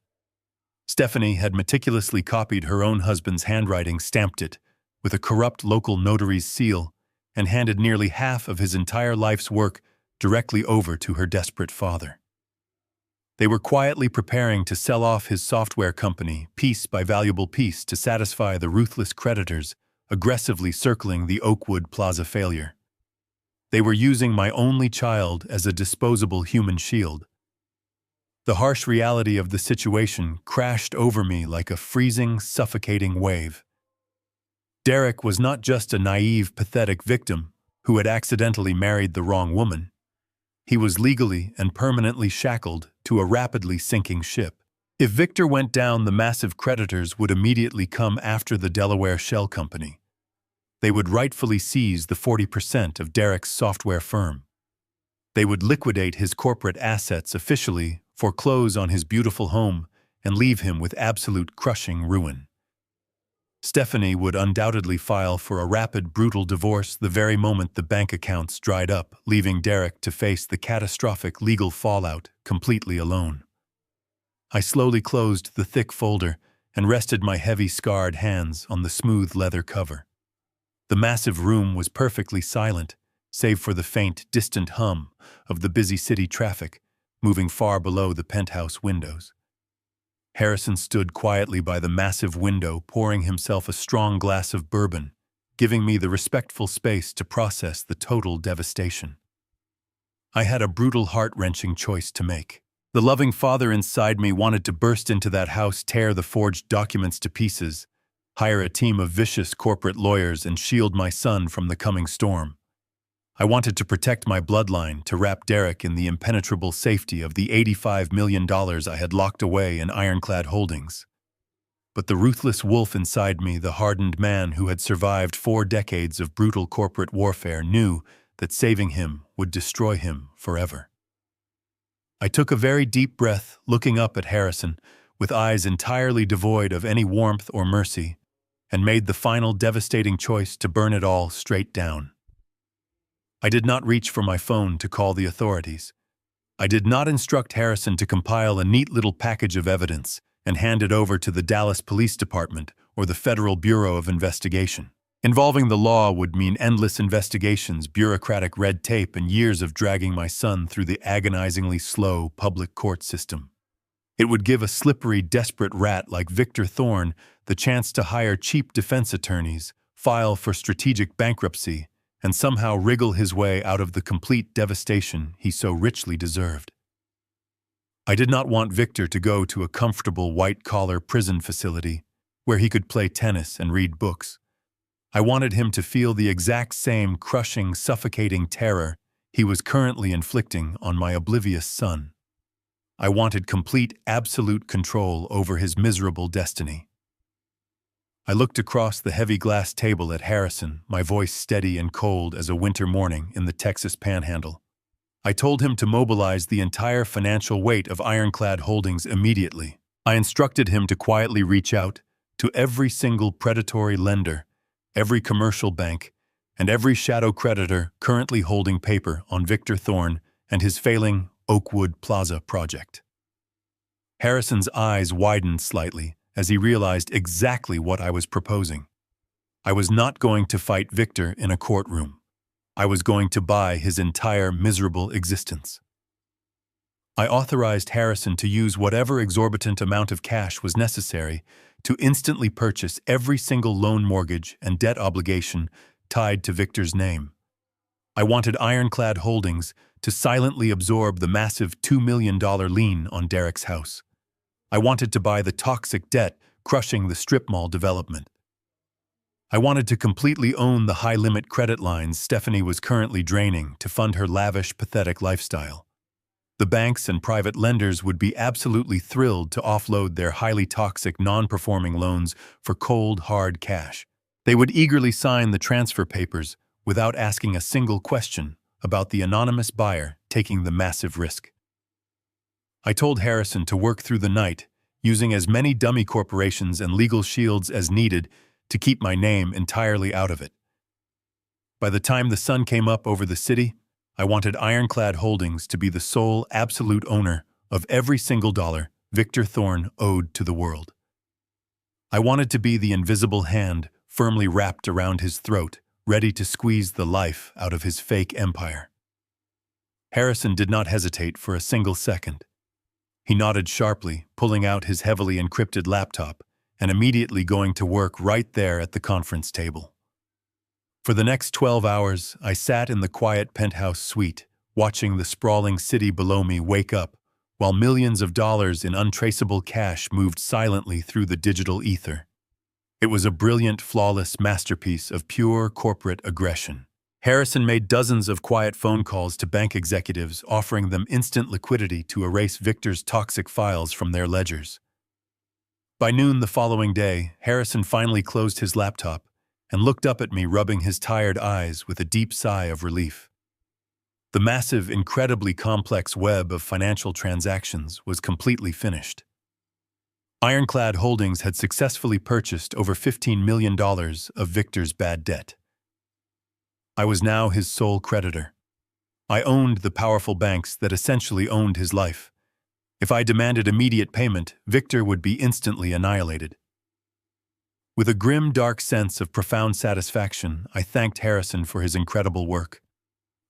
Stephanie had meticulously copied her own husband's handwriting, stamped it with a corrupt local notary's seal, and handed nearly half of his entire life's work directly over to her desperate father. They were quietly preparing to sell off his software company, piece by valuable piece, to satisfy the ruthless creditors aggressively circling the Oakwood Plaza failure. They were using my only child as a disposable human shield. The harsh reality of the situation crashed over me like a freezing, suffocating wave. Derek was not just a naive, pathetic victim who had accidentally married the wrong woman. He was legally and permanently shackled to a rapidly sinking ship. If Victor went down, the massive creditors would immediately come after the Delaware shell company. They would rightfully seize the 40% of Derek's software firm. They would liquidate his corporate assets officially, foreclose on his beautiful home, and leave him with absolute crushing ruin. Stephanie would undoubtedly file for a rapid, brutal divorce the very moment the bank accounts dried up, leaving Derek to face the catastrophic legal fallout completely alone. I slowly closed the thick folder and rested my heavy, scarred hands on the smooth leather cover. The massive room was perfectly silent, save for the faint, distant hum of the busy city traffic moving far below the penthouse windows. Harrison stood quietly by the massive window, pouring himself a strong glass of bourbon, giving me the respectful space to process the total devastation. I had a brutal, heart-wrenching choice to make. The loving father inside me wanted to burst into that house, tear the forged documents to pieces, hire a team of vicious corporate lawyers, and shield my son from the coming storm. I wanted to protect my bloodline, to wrap Derek in the impenetrable safety of the $85 million I had locked away in ironclad holdings. But the ruthless wolf inside me, the hardened man who had survived 4 decades of brutal corporate warfare, knew that saving him would destroy him forever. I took a very deep breath, looking up at Harrison, with eyes entirely devoid of any warmth or mercy, and made the final devastating choice to burn it all straight down. I did not reach for my phone to call the authorities. I did not instruct Harrison to compile a neat little package of evidence and hand it over to the Dallas Police Department or the Federal Bureau of Investigation. Involving the law would mean endless investigations, bureaucratic red tape, and years of dragging my son through the agonizingly slow public court system. It would give a slippery, desperate rat like Victor Thorne the chance to hire cheap defense attorneys, file for strategic bankruptcy, and somehow wriggle his way out of the complete devastation he so richly deserved. I did not want Victor to go to a comfortable white-collar prison facility where he could play tennis and read books. I wanted him to feel the exact same crushing, suffocating terror he was currently inflicting on my oblivious son. I wanted complete, absolute control over his miserable destiny. I looked across the heavy glass table at Harrison, my voice steady and cold as a winter morning in the Texas Panhandle. I told him to mobilize the entire financial weight of Ironclad Holdings immediately. I instructed him to quietly reach out to every single predatory lender, every commercial bank, and every shadow creditor currently holding paper on Victor Thorne and his failing Oakwood Plaza project. Harrison's eyes widened slightly as he realized exactly what I was proposing. I was not going to fight Victor in a courtroom. I was going to buy his entire miserable existence. I authorized Harrison to use whatever exorbitant amount of cash was necessary to instantly purchase every single loan mortgage and debt obligation tied to Victor's name. I wanted Ironclad Holdings to silently absorb the massive $2 million lien on Derek's house. I wanted to buy the toxic debt crushing the strip mall development. I wanted to completely own the high-limit credit lines Stephanie was currently draining to fund her lavish, pathetic lifestyle. The banks and private lenders would be absolutely thrilled to offload their highly toxic, non-performing loans for cold, hard cash. They would eagerly sign the transfer papers without asking a single question about the anonymous buyer taking the massive risk. I told Harrison to work through the night, using as many dummy corporations and legal shields as needed to keep my name entirely out of it. By the time the sun came up over the city, I wanted Ironclad Holdings to be the sole absolute owner of every single dollar Victor Thorne owed to the world. I wanted to be the invisible hand firmly wrapped around his throat, ready to squeeze the life out of his fake empire. Harrison did not hesitate for a single second. He nodded sharply, pulling out his heavily encrypted laptop and immediately going to work right there at the conference table. For the next 12 hours, I sat in the quiet penthouse suite, watching the sprawling city below me wake up, while millions of dollars in untraceable cash moved silently through the digital ether. It was a brilliant, flawless masterpiece of pure corporate aggression. Harrison made dozens of quiet phone calls to bank executives, offering them instant liquidity to erase Victor's toxic files from their ledgers. By noon the following day, Harrison finally closed his laptop and looked up at me, rubbing his tired eyes with a deep sigh of relief. The massive, incredibly complex web of financial transactions was completely finished. Ironclad Holdings had successfully purchased over $15 million of Victor's bad debt. I was now his sole creditor. I owned the powerful banks that essentially owned his life. If I demanded immediate payment, Victor would be instantly annihilated. With a grim, dark sense of profound satisfaction, I thanked Harrison for his incredible work.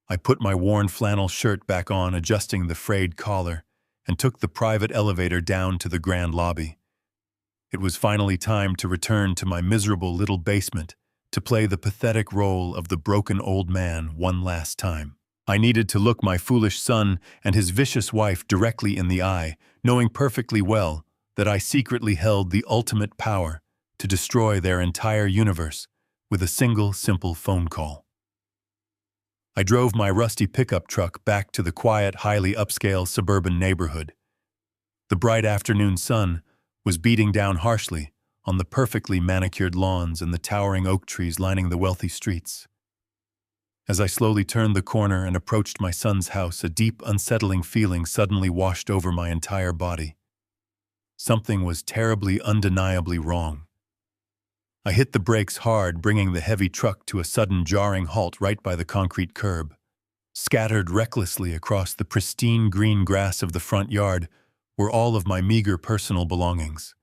I put my worn flannel shirt back on, adjusting the frayed collar, and took the private elevator down to the grand lobby. It was finally time to return to my miserable little basement to play the pathetic role of the broken old man one last time. I needed to look my foolish son and his vicious wife directly in the eye, knowing perfectly well that I secretly held the ultimate power to destroy their entire universe with a single simple phone call. I drove my rusty pickup truck back to the quiet, highly upscale suburban neighborhood. The bright afternoon sun was beating down harshly on the perfectly manicured lawns and the towering oak trees lining the wealthy streets. As I slowly turned the corner and approached my son's house, a deep, unsettling feeling suddenly washed over my entire body. Something was terribly, undeniably wrong. I hit the brakes hard, bringing the heavy truck to a sudden jarring halt right by the concrete curb. Scattered recklessly across the pristine green grass of the front yard were all of my meager personal belongings.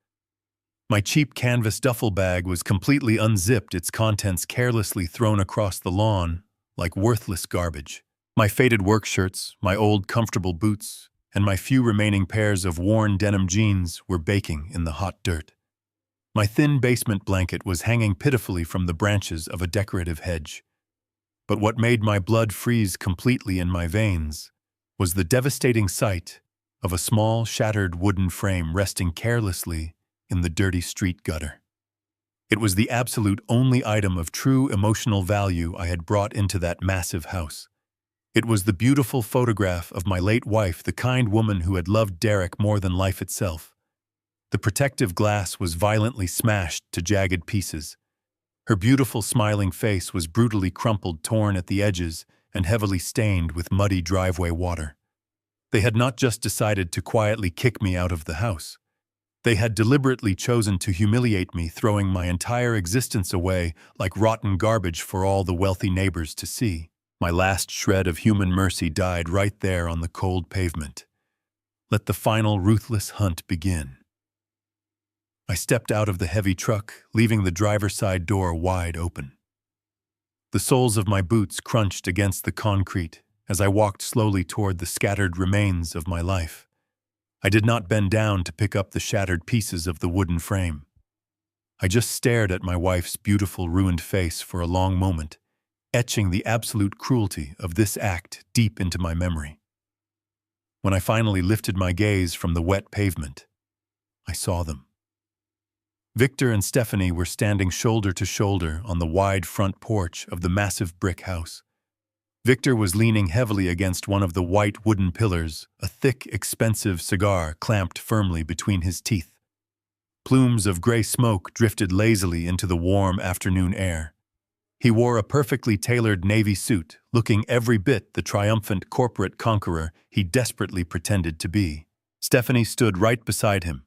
My cheap canvas duffel bag was completely unzipped, its contents carelessly thrown across the lawn like worthless garbage. My faded work shirts, my old comfortable boots, and my few remaining pairs of worn denim jeans were baking in the hot dirt. My thin basement blanket was hanging pitifully from the branches of a decorative hedge. But what made my blood freeze completely in my veins was the devastating sight of a small, shattered wooden frame resting carelessly in the dirty street gutter. It was the absolute only item of true emotional value I had brought into that massive house. It was the beautiful photograph of my late wife, the kind woman who had loved Derek more than life itself. The protective glass was violently smashed to jagged pieces. Her beautiful smiling face was brutally crumpled, torn at the edges, and heavily stained with muddy driveway water. They had not just decided to quietly kick me out of the house. They had deliberately chosen to humiliate me, throwing my entire existence away like rotten garbage for all the wealthy neighbors to see. My last shred of human mercy died right there on the cold pavement. Let the final ruthless hunt begin. I stepped out of the heavy truck, leaving the driver's side door wide open. The soles of my boots crunched against the concrete as I walked slowly toward the scattered remains of my life. I did not bend down to pick up the shattered pieces of the wooden frame. I just stared at my wife's beautiful, ruined face for a long moment, etching the absolute cruelty of this act deep into my memory. When I finally lifted my gaze from the wet pavement, I saw them. Victor and Stephanie were standing shoulder to shoulder on the wide front porch of the massive brick house. Victor was leaning heavily against one of the white wooden pillars, a thick, expensive cigar clamped firmly between his teeth. Plumes of gray smoke drifted lazily into the warm afternoon air. He wore a perfectly tailored navy suit, looking every bit the triumphant corporate conqueror he desperately pretended to be. Stephanie stood right beside him,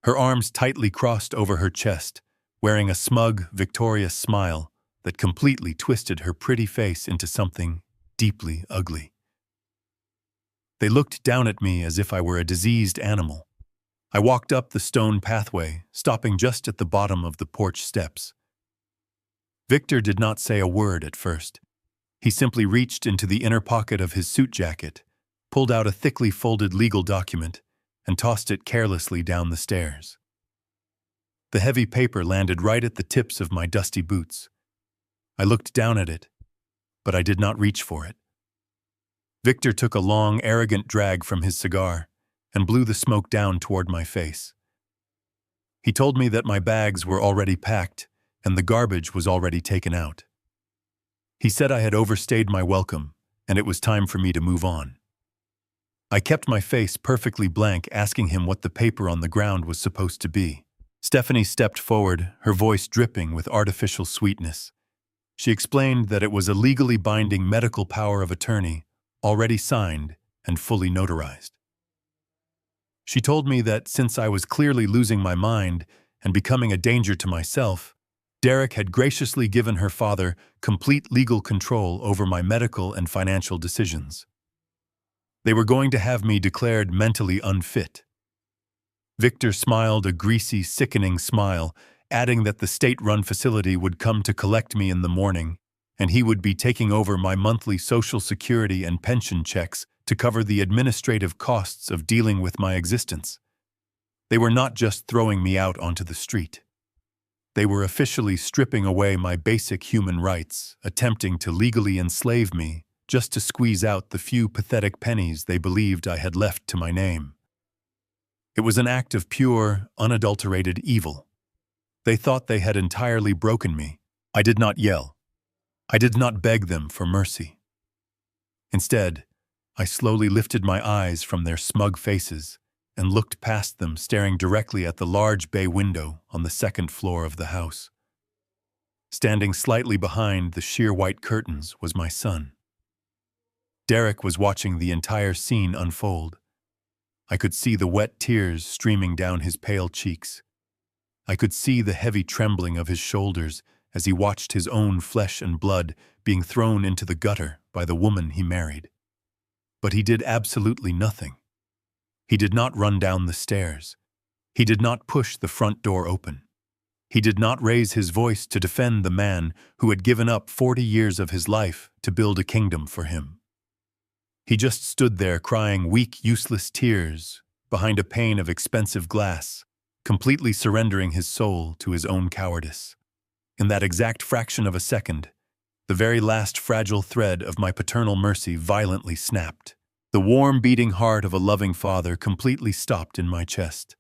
her arms tightly crossed over her chest, wearing a smug, victorious smile that completely twisted her pretty face into something deeply ugly. They looked down at me as if I were a diseased animal. I walked up the stone pathway, stopping just at the bottom of the porch steps. Victor did not say a word at first. He simply reached into the inner pocket of his suit jacket, pulled out a thickly folded legal document, and tossed it carelessly down the stairs. The heavy paper landed right at the tips of my dusty boots. I looked down at it, but I did not reach for it. Victor took a long, arrogant drag from his cigar and blew the smoke down toward my face. He told me that my bags were already packed and the garbage was already taken out. He said I had overstayed my welcome and it was time for me to move on. I kept my face perfectly blank, asking him what the paper on the ground was supposed to be. Stephanie stepped forward, her voice dripping with artificial sweetness. She explained that it was a legally binding medical power of attorney, already signed and fully notarized. She told me that since I was clearly losing my mind and becoming a danger to myself, Derek had graciously given her father complete legal control over my medical and financial decisions. They were going to have me declared mentally unfit. Victor smiled a greasy, sickening smile, adding that the state-run facility would come to collect me in the morning, and he would be taking over my monthly Social Security and pension checks to cover the administrative costs of dealing with my existence. They were not just throwing me out onto the street. They were officially stripping away my basic human rights, attempting to legally enslave me just to squeeze out the few pathetic pennies they believed I had left to my name. It was an act of pure, unadulterated evil. They thought they had entirely broken me. I did not yell. I did not beg them for mercy. Instead, I slowly lifted my eyes from their smug faces and looked past them, staring directly at the large bay window on the second floor of the house. Standing slightly behind the sheer white curtains was my son. Derek was watching the entire scene unfold. I could see the wet tears streaming down his pale cheeks. I could see the heavy trembling of his shoulders as he watched his own flesh and blood being thrown into the gutter by the woman he married. But he did absolutely nothing. He did not run down the stairs. He did not push the front door open. He did not raise his voice to defend the man who had given up 40 years of his life to build a kingdom for him. He just stood there crying weak, useless tears behind a pane of expensive glass, completely surrendering his soul to his own cowardice. In that exact fraction of a second, the very last fragile thread of my paternal mercy violently snapped. The warm, beating heart of a loving father completely stopped in my chest.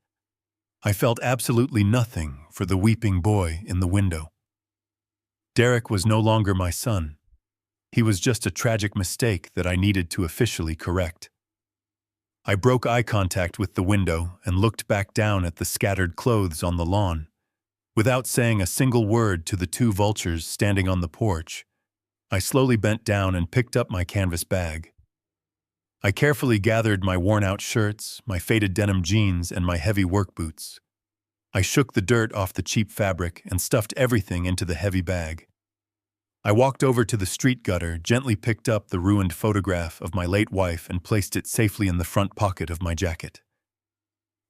I felt absolutely nothing for the weeping boy in the window. Derek was no longer my son. He was just a tragic mistake that I needed to officially correct. I broke eye contact with the window and looked back down at the scattered clothes on the lawn. Without saying a single word to the two vultures standing on the porch, I slowly bent down and picked up my canvas bag. I carefully gathered my worn-out shirts, my faded denim jeans, and my heavy work boots. I shook the dirt off the cheap fabric and stuffed everything into the heavy bag. I walked over to the street gutter, gently picked up the ruined photograph of my late wife and placed it safely in the front pocket of my jacket.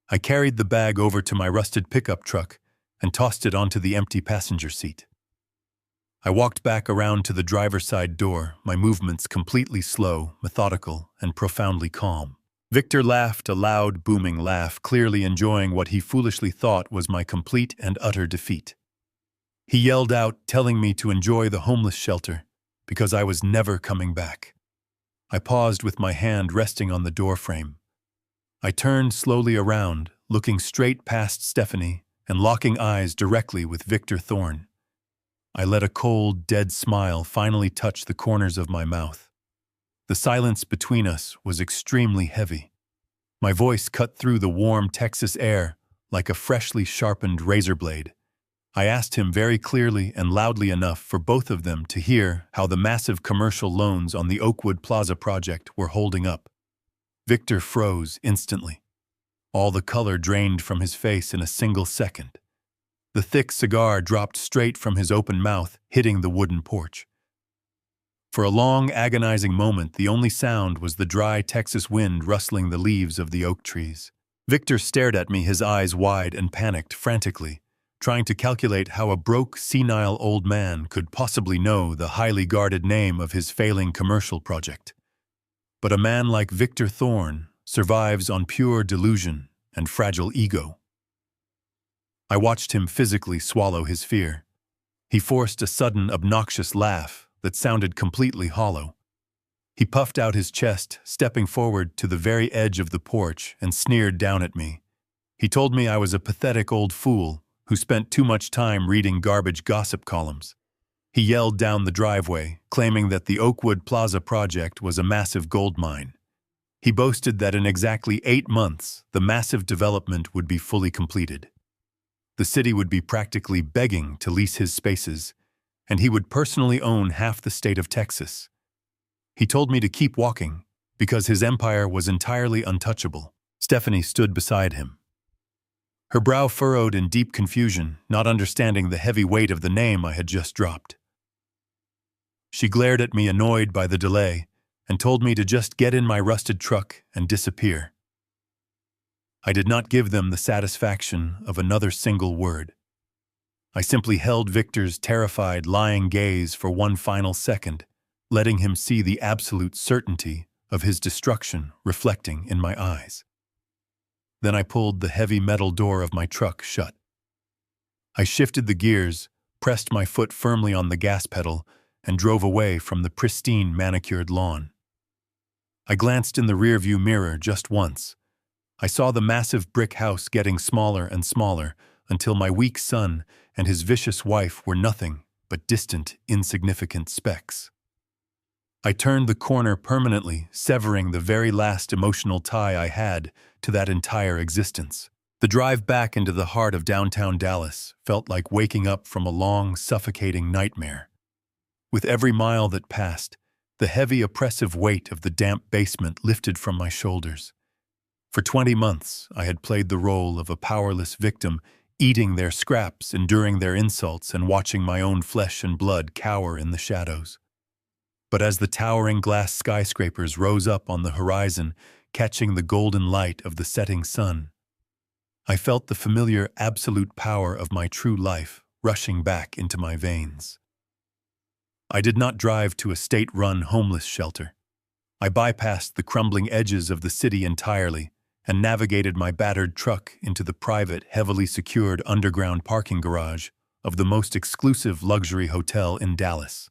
I carried the bag over to my rusted pickup truck and tossed it onto the empty passenger seat. I walked back around to the driver's side door, my movements completely slow, methodical, and profoundly calm. Victor laughed a loud, booming laugh, clearly enjoying what he foolishly thought was my complete and utter defeat. He yelled out, telling me to enjoy the homeless shelter, because I was never coming back. I paused with my hand resting on the doorframe. I turned slowly around, looking straight past Stephanie and locking eyes directly with Victor Thorne. I let a cold, dead smile finally touch the corners of my mouth. The silence between us was extremely heavy. My voice cut through the warm Texas air like a freshly sharpened razor blade. I asked him very clearly and loudly enough for both of them to hear how the massive commercial loans on the Oakwood Plaza project were holding up. Victor froze instantly. All the color drained from his face in a single second. The thick cigar dropped straight from his open mouth, hitting the wooden porch. For a long, agonizing moment, the only sound was the dry Texas wind rustling the leaves of the oak trees. Victor stared at me, his eyes wide and panicked frantically, trying to calculate how a broke, senile old man could possibly know the highly guarded name of his failing commercial project. But a man like Victor Thorne survives on pure delusion and fragile ego. I watched him physically swallow his fear. He forced a sudden, obnoxious laugh that sounded completely hollow. He puffed out his chest, stepping forward to the very edge of the porch and sneered down at me. He told me I was a pathetic old fool who spent too much time reading garbage gossip columns. He yelled down the driveway, claiming that the Oakwood Plaza project was a massive gold mine. He boasted that in exactly 8 months, the massive development would be fully completed. The city would be practically begging to lease his spaces, and he would personally own half the state of Texas. He told me to keep walking, because his empire was entirely untouchable. Stephanie stood beside him. Her brow furrowed in deep confusion, not understanding the heavy weight of the name I had just dropped. She glared at me, annoyed by the delay, and told me to just get in my rusted truck and disappear. I did not give them the satisfaction of another single word. I simply held Victor's terrified, lying gaze for one final second, letting him see the absolute certainty of his destruction reflecting in my eyes. Then I pulled the heavy metal door of my truck shut. I shifted the gears, pressed my foot firmly on the gas pedal, and drove away from the pristine, manicured lawn. I glanced in the rearview mirror just once. I saw the massive brick house getting smaller and smaller until my weak son and his vicious wife were nothing but distant, insignificant specks. I turned the corner permanently, severing the very last emotional tie I had to that entire existence. The drive back into the heart of downtown Dallas felt like waking up from a long, suffocating nightmare. With every mile that passed, the heavy, oppressive weight of the damp basement lifted from my shoulders. For 20 months, I had played the role of a powerless victim, eating their scraps, enduring their insults, and watching my own flesh and blood cower in the shadows. But as the towering glass skyscrapers rose up on the horizon, catching the golden light of the setting sun, I felt the familiar absolute power of my true life rushing back into my veins. I did not drive to a state-run homeless shelter. I bypassed the crumbling edges of the city entirely and navigated my battered truck into the private, heavily secured underground parking garage of the most exclusive luxury hotel in Dallas.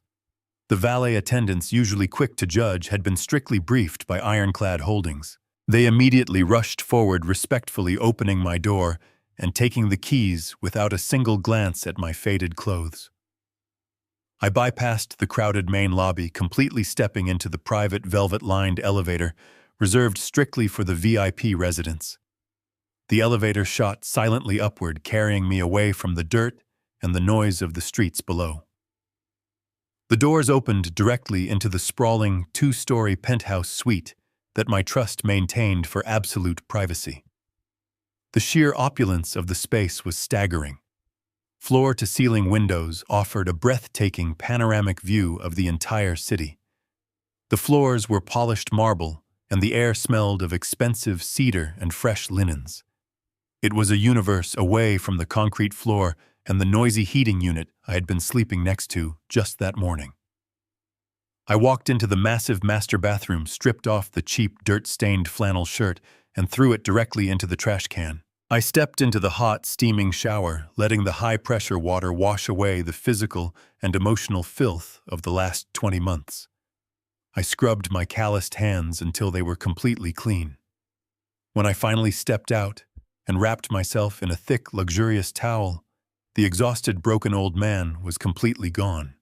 The valet attendants, usually quick to judge, had been strictly briefed by Ironclad Holdings. They immediately rushed forward, respectfully opening my door and taking the keys without a single glance at my faded clothes. I bypassed the crowded main lobby, completely stepping into the private velvet-lined elevator reserved strictly for the VIP residents. The elevator shot silently upward, carrying me away from the dirt and the noise of the streets below. The doors opened directly into the sprawling 2-story penthouse suite that my trust maintained for absolute privacy. The sheer opulence of the space was staggering. Floor-to-ceiling windows offered a breathtaking panoramic view of the entire city. The floors were polished marble, and the air smelled of expensive cedar and fresh linens. It was a universe away from the concrete floor and the noisy heating unit I had been sleeping next to just that morning. I walked into the massive master bathroom, stripped off the cheap, dirt-stained flannel shirt, and threw it directly into the trash can. I stepped into the hot, steaming shower, letting the high-pressure water wash away the physical and emotional filth of the last 20 months. I scrubbed my calloused hands until they were completely clean. When I finally stepped out and wrapped myself in a thick, luxurious towel, the exhausted, broken old man was completely gone.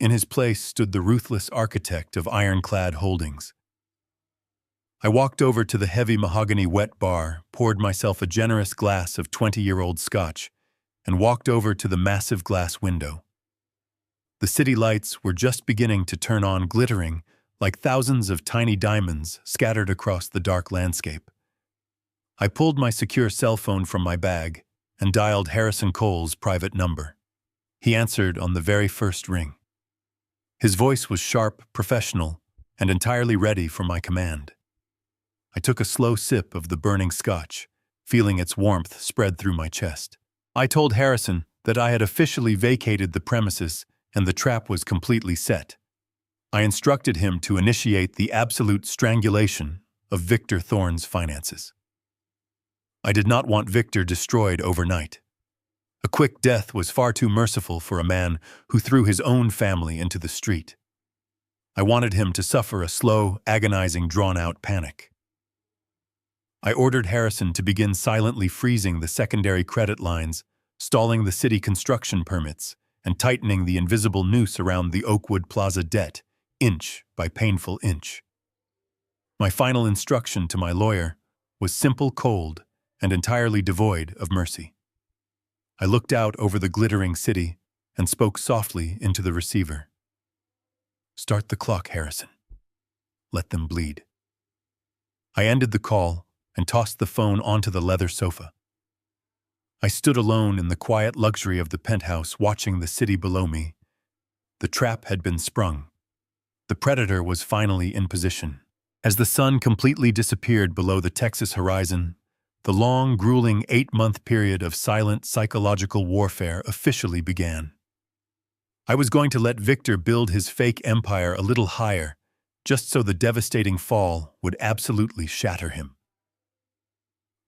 In his place stood the ruthless architect of ironclad holdings. I walked over to the heavy mahogany wet bar, poured myself a generous glass of 20-year-old scotch, and walked over to the massive glass window. The city lights were just beginning to turn on, glittering like thousands of tiny diamonds scattered across the dark landscape. I pulled my secure cell phone from my bag and dialed Harrison Cole's private number. He answered on the very first ring. His voice was sharp, professional, and entirely ready for my command. I took a slow sip of the burning scotch, feeling its warmth spread through my chest. I told Harrison that I had officially vacated the premises and the trap was completely set. I instructed him to initiate the absolute strangulation of Victor Thorne's finances. I did not want Victor destroyed overnight. A quick death was far too merciful for a man who threw his own family into the street. I wanted him to suffer a slow, agonizing, drawn-out panic. I ordered Harrison to begin silently freezing the secondary credit lines, stalling the city construction permits, and tightening the invisible noose around the Oakwood Plaza debt, inch by painful inch. My final instruction to my lawyer was simple, cold, and entirely devoid of mercy. I looked out over the glittering city and spoke softly into the receiver. "Start the clock, Harrison. Let them bleed." I ended the call and tossed the phone onto the leather sofa. I stood alone in the quiet luxury of the penthouse, watching the city below me. The trap had been sprung. The predator was finally in position. As the sun completely disappeared below the Texas horizon, the long, grueling 8-month period of silent psychological warfare officially began. I was going to let Victor build his fake empire a little higher, just so the devastating fall would absolutely shatter him.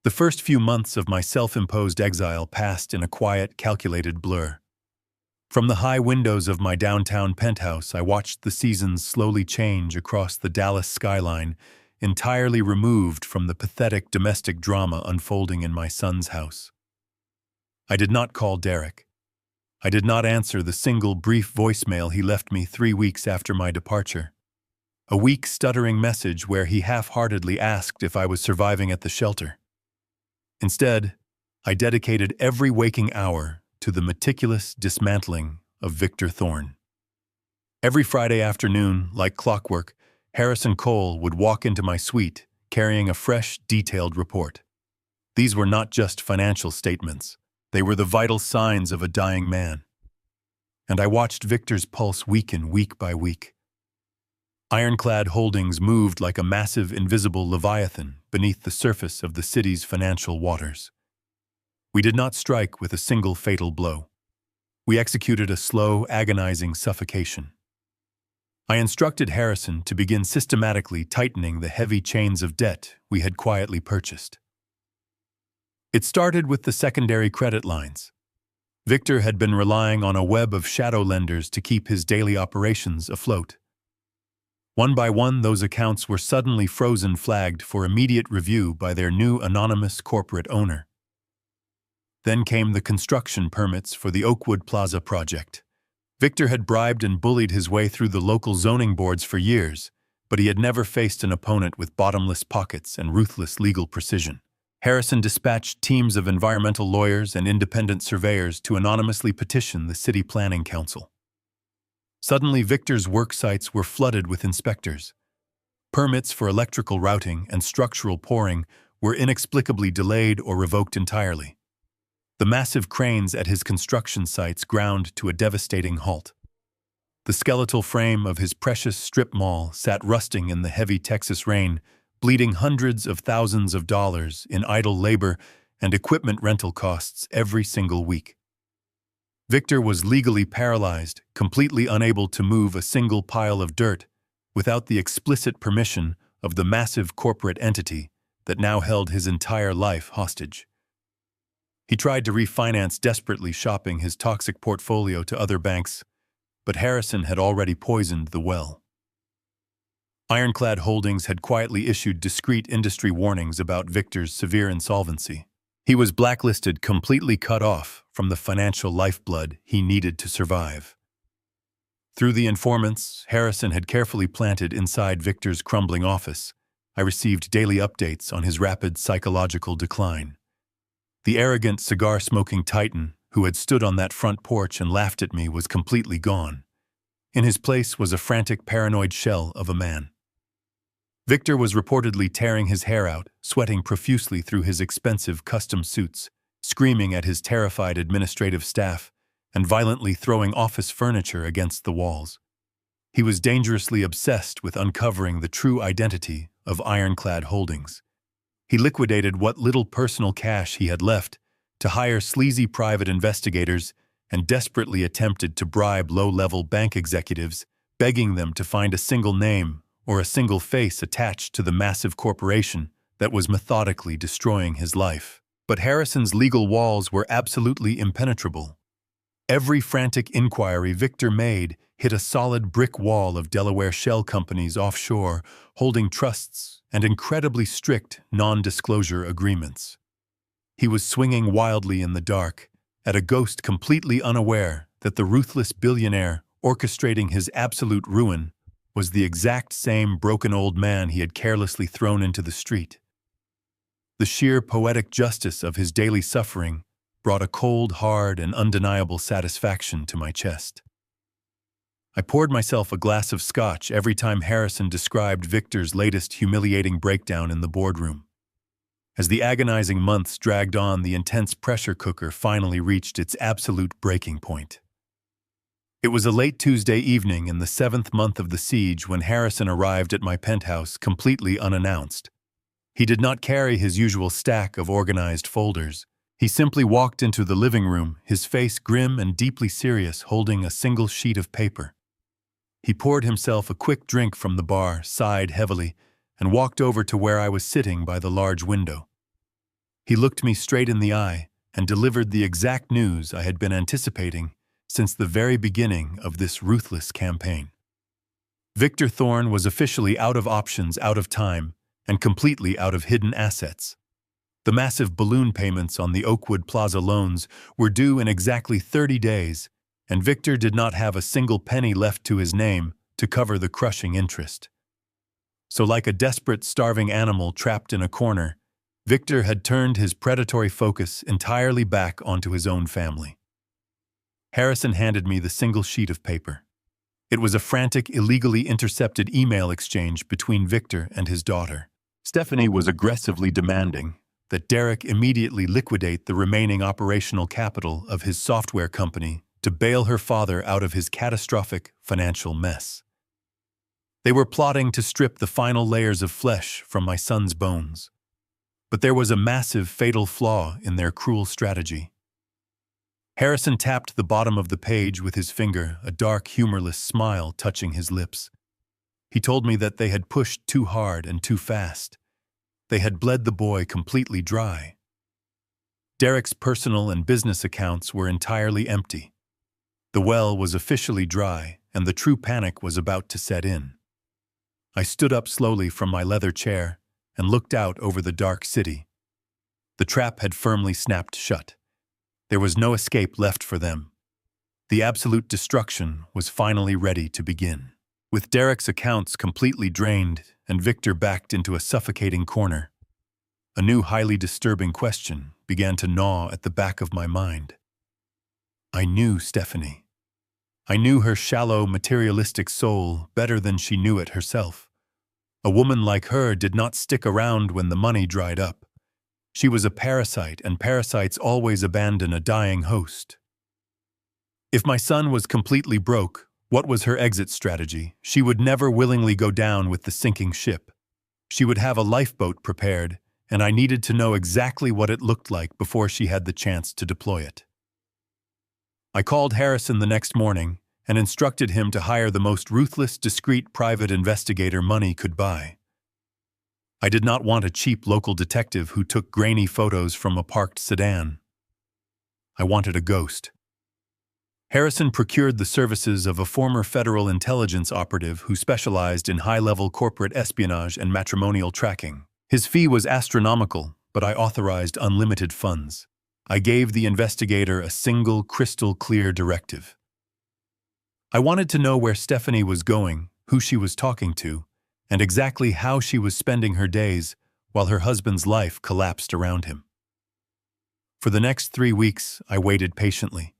The first few months of my self-imposed exile passed in a quiet, calculated blur. From the high windows of my downtown penthouse, I watched the seasons slowly change across the Dallas skyline, entirely removed from the pathetic domestic drama unfolding in my son's house. I did not call Derek. I did not answer the single brief voicemail he left me 3 weeks after my departure. A weak, stuttering message where he half-heartedly asked if I was surviving at the shelter. Instead, I dedicated every waking hour to the meticulous dismantling of Victor Thorne. Every Friday afternoon, like clockwork, Harrison Cole would walk into my suite carrying a fresh, detailed report. These were not just financial statements. They were the vital signs of a dying man. And I watched Victor's pulse weaken week by week. Ironclad holdings moved like a massive, invisible leviathan beneath the surface of the city's financial waters. We did not strike with a single fatal blow. We executed a slow, agonizing suffocation. I instructed Harrison to begin systematically tightening the heavy chains of debt we had quietly purchased. It started with the secondary credit lines. Victor had been relying on a web of shadow lenders to keep his daily operations afloat. One by one, those accounts were suddenly frozen, flagged for immediate review by their new anonymous corporate owner. Then came the construction permits for the Oakwood Plaza project. Victor had bribed and bullied his way through the local zoning boards for years, but he had never faced an opponent with bottomless pockets and ruthless legal precision. Harrison dispatched teams of environmental lawyers and independent surveyors to anonymously petition the City Planning Council. Suddenly, Victor's work sites were flooded with inspectors. Permits for electrical routing and structural pouring were inexplicably delayed or revoked entirely. The massive cranes at his construction sites ground to a devastating halt. The skeletal frame of his precious strip mall sat rusting in the heavy Texas rain, bleeding hundreds of thousands of dollars in idle labor and equipment rental costs every single week. Victor was legally paralyzed, completely unable to move a single pile of dirt without the explicit permission of the massive corporate entity that now held his entire life hostage. He tried to refinance, desperately shopping his toxic portfolio to other banks, but Harrison had already poisoned the well. Ironclad Holdings had quietly issued discreet industry warnings about Victor's severe insolvency. He was blacklisted, completely cut off from the financial lifeblood he needed to survive. Through the informants Harrison had carefully planted inside Victor's crumbling office, I received daily updates on his rapid psychological decline. The arrogant, cigar-smoking titan who had stood on that front porch and laughed at me was completely gone. In his place was a frantic, paranoid shell of a man. Victor was reportedly tearing his hair out, sweating profusely through his expensive custom suits, screaming at his terrified administrative staff, and violently throwing office furniture against the walls. He was dangerously obsessed with uncovering the true identity of Ironclad Holdings. He liquidated what little personal cash he had left to hire sleazy private investigators and desperately attempted to bribe low-level bank executives, begging them to find a single name or a single face attached to the massive corporation that was methodically destroying his life. But Harrison's legal walls were absolutely impenetrable. Every frantic inquiry Victor made hit a solid brick wall of Delaware shell companies offshore, holding trusts and incredibly strict non-disclosure agreements. He was swinging wildly in the dark, at a ghost completely unaware that the ruthless billionaire orchestrating his absolute ruin was the exact same broken old man he had carelessly thrown into the street. The sheer poetic justice of his daily suffering brought a cold, hard, and undeniable satisfaction to my chest. I poured myself a glass of scotch every time Harrison described Victor's latest humiliating breakdown in the boardroom. As the agonizing months dragged on, the intense pressure cooker finally reached its absolute breaking point. It was a late Tuesday evening in the 7th month of the siege when Harrison arrived at my penthouse completely unannounced. He did not carry his usual stack of organized folders. He simply walked into the living room, his face grim and deeply serious, holding a single sheet of paper. He poured himself a quick drink from the bar, sighed heavily, and walked over to where I was sitting by the large window. He looked me straight in the eye and delivered the exact news I had been anticipating since the very beginning of this ruthless campaign. Victor Thorne was officially out of options, out of time, and completely out of hidden assets. The massive balloon payments on the Oakwood Plaza loans were due in exactly 30 days, and Victor did not have a single penny left to his name to cover the crushing interest. So like a desperate, starving animal trapped in a corner, Victor had turned his predatory focus entirely back onto his own family. Harrison handed me the single sheet of paper. It was a frantic, illegally intercepted email exchange between Victor and his daughter. Stephanie was aggressively demanding that Derek immediately liquidate the remaining operational capital of his software company to bail her father out of his catastrophic financial mess. They were plotting to strip the final layers of flesh from my son's bones. But there was a massive, fatal flaw in their cruel strategy. Harrison tapped the bottom of the page with his finger, a dark, humorless smile touching his lips. He told me that they had pushed too hard and too fast. They had bled the boy completely dry. Derek's personal and business accounts were entirely empty. The well was officially dry, and the true panic was about to set in. I stood up slowly from my leather chair and looked out over the dark city. The trap had firmly snapped shut. There was no escape left for them. The absolute destruction was finally ready to begin. With Derek's accounts completely drained and Victor backed into a suffocating corner, a new highly disturbing question began to gnaw at the back of my mind. I knew Stephanie. I knew her shallow, materialistic soul better than she knew it herself. A woman like her did not stick around when the money dried up. She was a parasite, and parasites always abandon a dying host. If my son was completely broke, what was her exit strategy? She would never willingly go down with the sinking ship. She would have a lifeboat prepared, and I needed to know exactly what it looked like before she had the chance to deploy it. I called Harrison the next morning and instructed him to hire the most ruthless, discreet private investigator money could buy. I did not want a cheap local detective who took grainy photos from a parked sedan. I wanted a ghost. Harrison procured the services of a former federal intelligence operative who specialized in high-level corporate espionage and matrimonial tracking. His fee was astronomical, but I authorized unlimited funds. I gave the investigator a single crystal-clear directive. I wanted to know where Stephanie was going, who she was talking to, and exactly how she was spending her days while her husband's life collapsed around him. For the next 3 weeks, I waited patiently.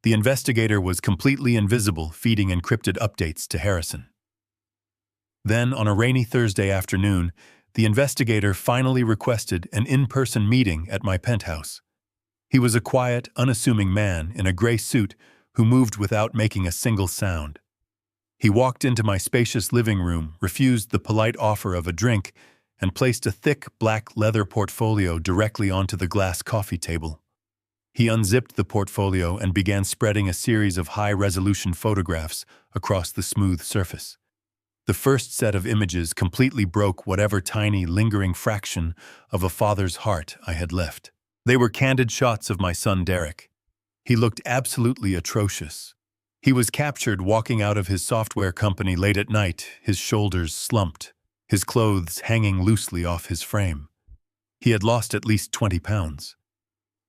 The investigator was completely invisible, feeding encrypted updates to Harrison. Then, on a rainy Thursday afternoon, the investigator finally requested an in-person meeting at my penthouse. He was a quiet, unassuming man in a gray suit who moved without making a single sound. He walked into my spacious living room, refused the polite offer of a drink, and placed a thick black leather portfolio directly onto the glass coffee table. He unzipped the portfolio and began spreading a series of high-resolution photographs across the smooth surface. The first set of images completely broke whatever tiny, lingering fraction of a father's heart I had left. They were candid shots of my son Derek. He looked absolutely atrocious. He was captured walking out of his software company late at night, his shoulders slumped, his clothes hanging loosely off his frame. He had lost at least 20 pounds.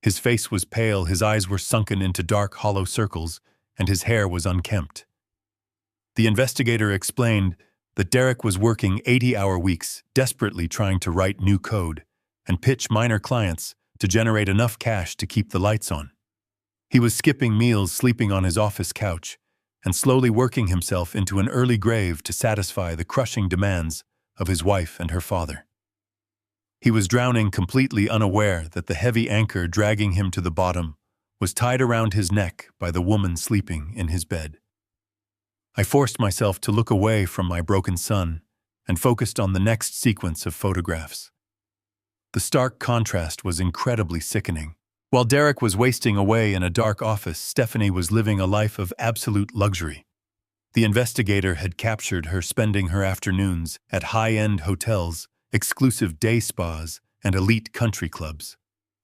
His face was pale, his eyes were sunken into dark, hollow circles, and his hair was unkempt. The investigator explained that Derek was working 80-hour weeks, desperately trying to write new code and pitch minor clients to generate enough cash to keep the lights on. He was skipping meals, sleeping on his office couch, and slowly working himself into an early grave to satisfy the crushing demands of his wife and her father. He was drowning, completely unaware that the heavy anchor dragging him to the bottom was tied around his neck by the woman sleeping in his bed. I forced myself to look away from my broken son and focused on the next sequence of photographs. The stark contrast was incredibly sickening. While Derek was wasting away in a dark office, Stephanie was living a life of absolute luxury. The investigator had captured her spending her afternoons at high-end hotels, exclusive day spas, and elite country clubs.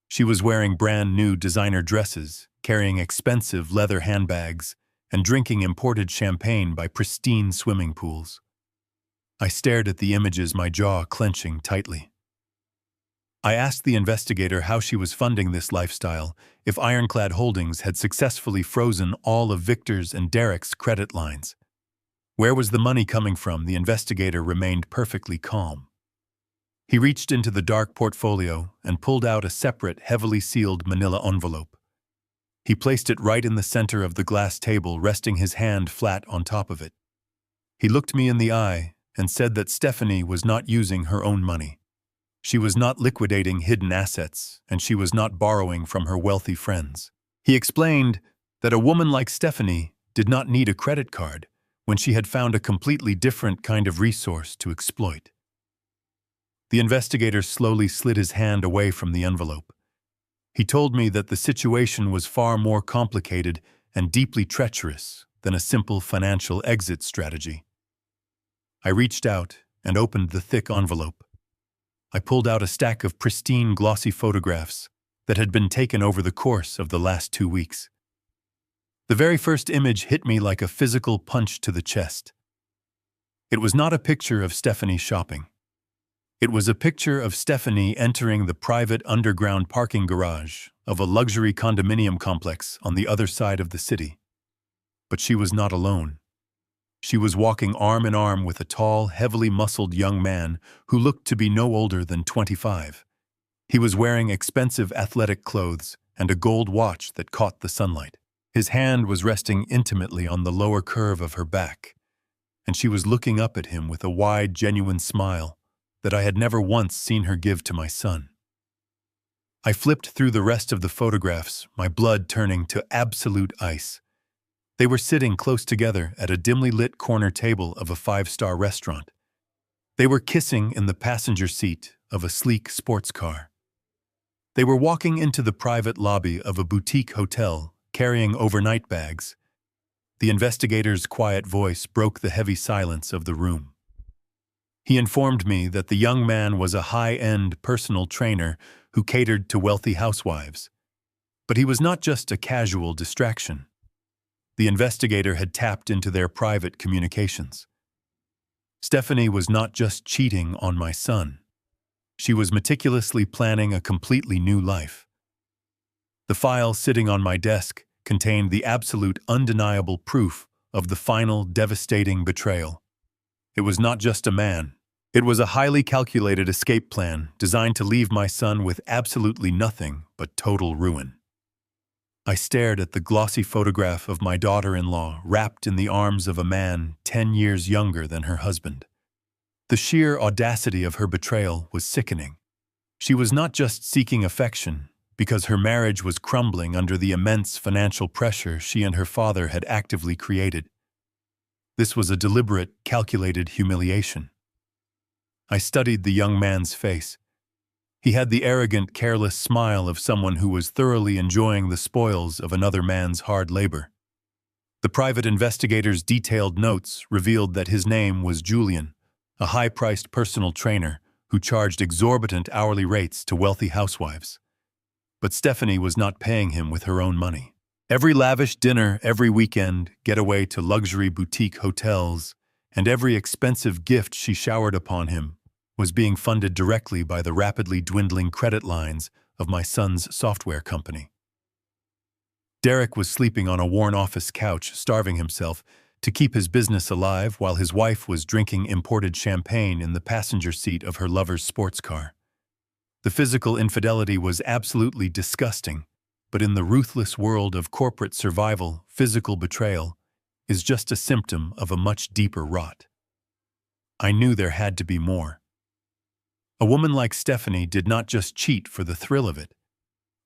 She was wearing brand-new designer dresses, carrying expensive leather handbags, and drinking imported champagne by pristine swimming pools. I stared at the images, my jaw clenching tightly. I asked the investigator how she was funding this lifestyle, if Ironclad Holdings had successfully frozen all of Victor's and Derek's credit lines. Where was the money coming from? The investigator remained perfectly calm. He reached into the dark portfolio and pulled out a separate, heavily sealed manila envelope. He placed it right in the center of the glass table, resting his hand flat on top of it. He looked me in the eye and said that Stephanie was not using her own money. She was not liquidating hidden assets, and she was not borrowing from her wealthy friends. He explained that a woman like Stephanie did not need a credit card when she had found a completely different kind of resource to exploit. The investigator slowly slid his hand away from the envelope. He told me that the situation was far more complicated and deeply treacherous than a simple financial exit strategy. I reached out and opened the thick envelope. I pulled out a stack of pristine, glossy photographs that had been taken over the course of the last 2 weeks. The very first image hit me like a physical punch to the chest. It was not a picture of Stephanie shopping. It was a picture of Stephanie entering the private underground parking garage of a luxury condominium complex on the other side of the city. But she was not alone. She was walking arm in arm with a tall, heavily muscled young man who looked to be no older than 25. He was wearing expensive athletic clothes and a gold watch that caught the sunlight. His hand was resting intimately on the lower curve of her back, and she was looking up at him with a wide, genuine smile that I had never once seen her give to my son. I flipped through the rest of the photographs, my blood turning to absolute ice. They were sitting close together at a dimly lit corner table of a 5-star restaurant. They were kissing in the passenger seat of a sleek sports car. They were walking into the private lobby of a boutique hotel, carrying overnight bags. The investigator's quiet voice broke the heavy silence of the room. He informed me that the young man was a high-end personal trainer who catered to wealthy housewives. But he was not just a casual distraction. The investigator had tapped into their private communications. Stephanie was not just cheating on my son. She was meticulously planning a completely new life. The file sitting on my desk contained the absolute undeniable proof of the final devastating betrayal. It was not just a man. It was a highly calculated escape plan designed to leave my son with absolutely nothing but total ruin. I stared at the glossy photograph of my daughter-in-law wrapped in the arms of a man 10 years younger than her husband. The sheer audacity of her betrayal was sickening. She was not just seeking affection, because her marriage was crumbling under the immense financial pressure she and her father had actively created. This was a deliberate, calculated humiliation. I studied the young man's face. He had the arrogant, careless smile of someone who was thoroughly enjoying the spoils of another man's hard labor. The private investigator's detailed notes revealed that his name was Julian, a high-priced personal trainer who charged exorbitant hourly rates to wealthy housewives. But Stephanie was not paying him with her own money. Every lavish dinner, every weekend, getaway to luxury boutique hotels, and every expensive gift she showered upon him was being funded directly by the rapidly dwindling credit lines of my son's software company. Derek was sleeping on a worn office couch, starving himself to keep his business alive while his wife was drinking imported champagne in the passenger seat of her lover's sports car. The physical infidelity was absolutely disgusting, but in the ruthless world of corporate survival, physical betrayal is just a symptom of a much deeper rot. I knew there had to be more. A woman like Stephanie did not just cheat for the thrill of it.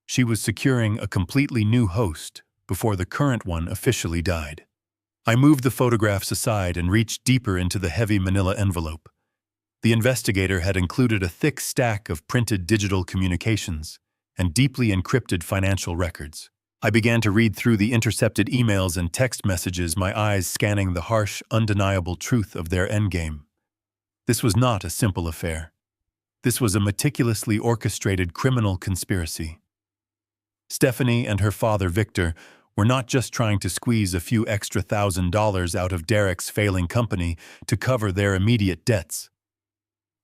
She was securing a completely new host before the current one officially died. I moved the photographs aside and reached deeper into the heavy manila envelope. The investigator had included a thick stack of printed digital communications and deeply encrypted financial records. I began to read through the intercepted emails and text messages, my eyes scanning the harsh, undeniable truth of their endgame. This was not a simple affair. This was a meticulously orchestrated criminal conspiracy. Stephanie and her father, Victor, were not just trying to squeeze a few extra $1,000s out of Derek's failing company to cover their immediate debts.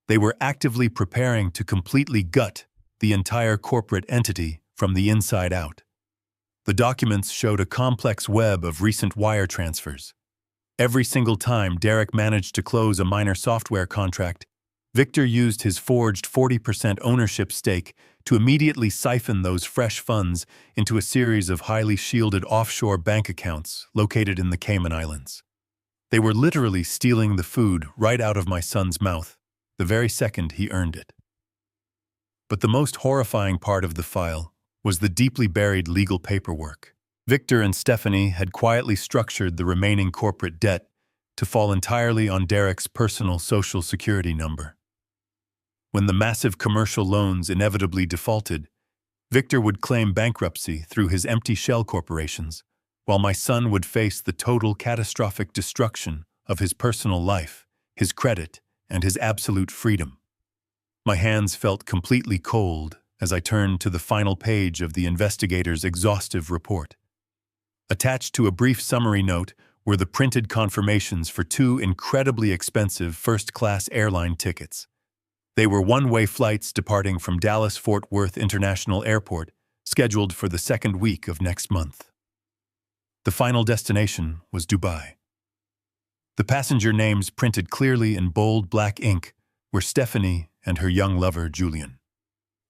They were actively preparing to completely gut the entire corporate entity from the inside out. The documents showed a complex web of recent wire transfers. Every single time Derek managed to close a minor software contract, Victor used his forged 40% ownership stake to immediately siphon those fresh funds into a series of highly shielded offshore bank accounts located in the Cayman Islands. They were literally stealing the food right out of my son's mouth, the very second he earned it. But the most horrifying part of the file was the deeply buried legal paperwork. Victor and Stephanie had quietly structured the remaining corporate debt to fall entirely on Derek's personal Social Security number. When the massive commercial loans inevitably defaulted, Victor would claim bankruptcy through his empty shell corporations, while my son would face the total catastrophic destruction of his personal life, his credit, and his absolute freedom. My hands felt completely cold as I turned to the final page of the investigator's exhaustive report. Attached to a brief summary note were the printed confirmations for 2 incredibly expensive first-class airline tickets. They were one-way flights departing from Dallas-Fort Worth International Airport, scheduled for the second week of next month. The final destination was Dubai. The passenger names printed clearly in bold black ink were Stephanie and her young lover, Julian.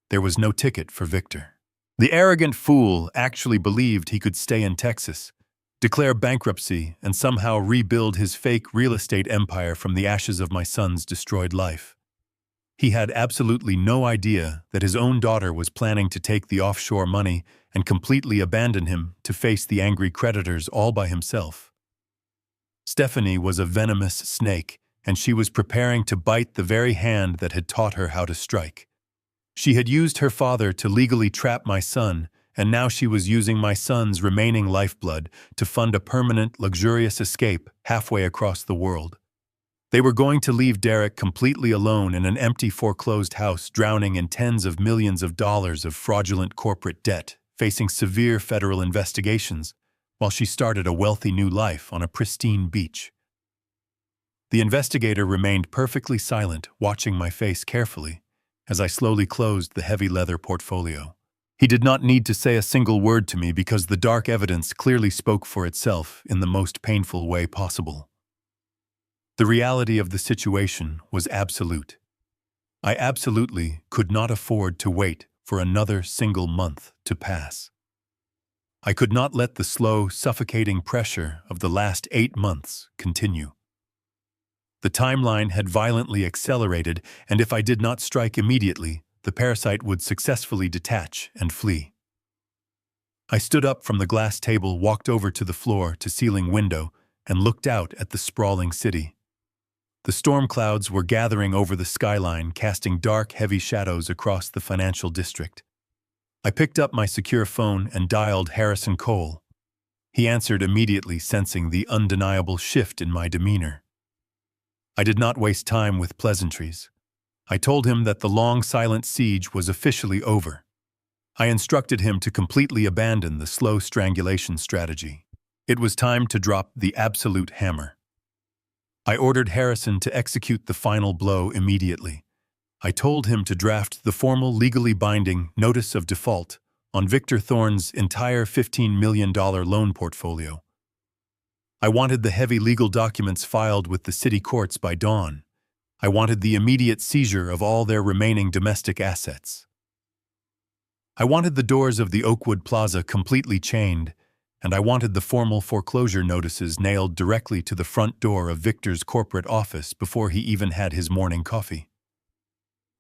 There was no ticket for Victor. The arrogant fool actually believed he could stay in Texas, declare bankruptcy, and somehow rebuild his fake real estate empire from the ashes of my son's destroyed life. He had absolutely no idea that his own daughter was planning to take the offshore money and completely abandon him to face the angry creditors all by himself. Stephanie was a venomous snake, and she was preparing to bite the very hand that had taught her how to strike. She had used her father to legally trap my son, and now she was using my son's remaining lifeblood to fund a permanent, luxurious escape halfway across the world. They were going to leave Derek completely alone in an empty, foreclosed house, drowning in tens of millions of dollars of fraudulent corporate debt, facing severe federal investigations, while she started a wealthy new life on a pristine beach. The investigator remained perfectly silent, watching my face carefully as I slowly closed the heavy leather portfolio. He did not need to say a single word to me because the dark evidence clearly spoke for itself in the most painful way possible. The reality of the situation was absolute. I absolutely could not afford to wait for another single month to pass. I could not let the slow, suffocating pressure of the last 8 months continue. The timeline had violently accelerated, and if I did not strike immediately, the parasite would successfully detach and flee. I stood up from the glass table, walked over to the floor-to-ceiling window, and looked out at the sprawling city. The storm clouds were gathering over the skyline, casting dark, heavy shadows across the financial district. I picked up my secure phone and dialed Harrison Cole. He answered immediately, sensing the undeniable shift in my demeanor. I did not waste time with pleasantries. I told him that the long, silent siege was officially over. I instructed him to completely abandon the slow strangulation strategy. It was time to drop the absolute hammer. I ordered Harrison to execute the final blow immediately. I told him to draft the formal, legally binding notice of default on Victor Thorne's entire $15 million loan portfolio. I wanted the heavy legal documents filed with the city courts by dawn. I wanted the immediate seizure of all their remaining domestic assets. I wanted the doors of the Oakwood Plaza completely chained, and I wanted the formal foreclosure notices nailed directly to the front door of Victor's corporate office before he even had his morning coffee.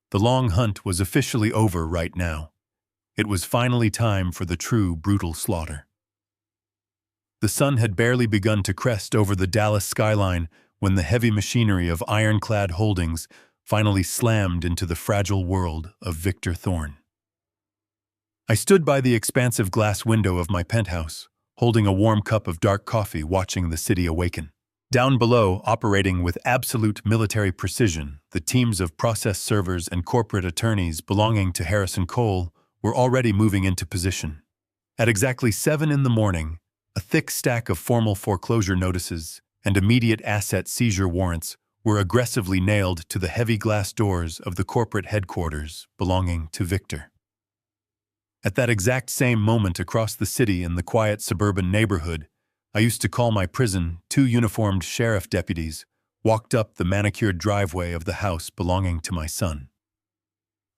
The long hunt was officially over right now. It was finally time for the true, brutal slaughter. The sun had barely begun to crest over the Dallas skyline when the heavy machinery of Ironclad Holdings finally slammed into the fragile world of Victor Thorne. I stood by the expansive glass window of my penthouse, holding a warm cup of dark coffee, watching the city awaken. Down below, operating with absolute military precision, the teams of process servers and corporate attorneys belonging to Harrison Cole were already moving into position. At exactly 7 in the morning, a thick stack of formal foreclosure notices and immediate asset seizure warrants were aggressively nailed to the heavy glass doors of the corporate headquarters belonging to Victor. At that exact same moment, across the city in the quiet suburban neighborhood I used to call my prison, 2 uniformed sheriff deputies walked up the manicured driveway of the house belonging to my son.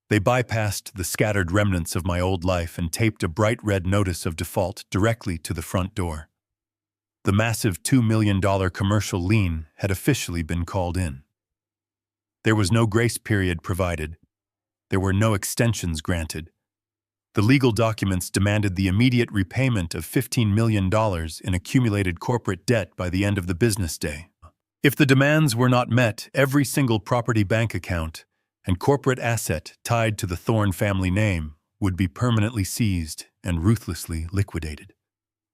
They bypassed the scattered remnants of my old life and taped a bright red notice of default directly to the front door. The massive $2 million commercial lien had officially been called in. There was no grace period provided. There were no extensions granted. The legal documents demanded the immediate repayment of $15 million in accumulated corporate debt by the end of the business day. If the demands were not met, every single property, bank account, and corporate asset tied to the Thorne family name would be permanently seized and ruthlessly liquidated.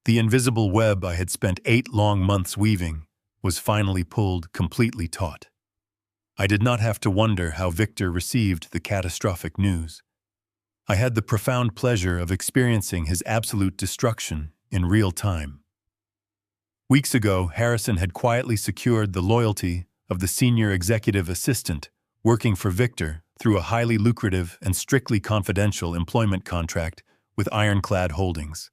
The invisible web I had spent 8 long months weaving was finally pulled completely taut. I did not have to wonder how Victor received the catastrophic news. I had the profound pleasure of experiencing his absolute destruction in real time. Weeks ago, Harrison had quietly secured the loyalty of the senior executive assistant working for Victor through a highly lucrative and strictly confidential employment contract with Ironclad Holdings.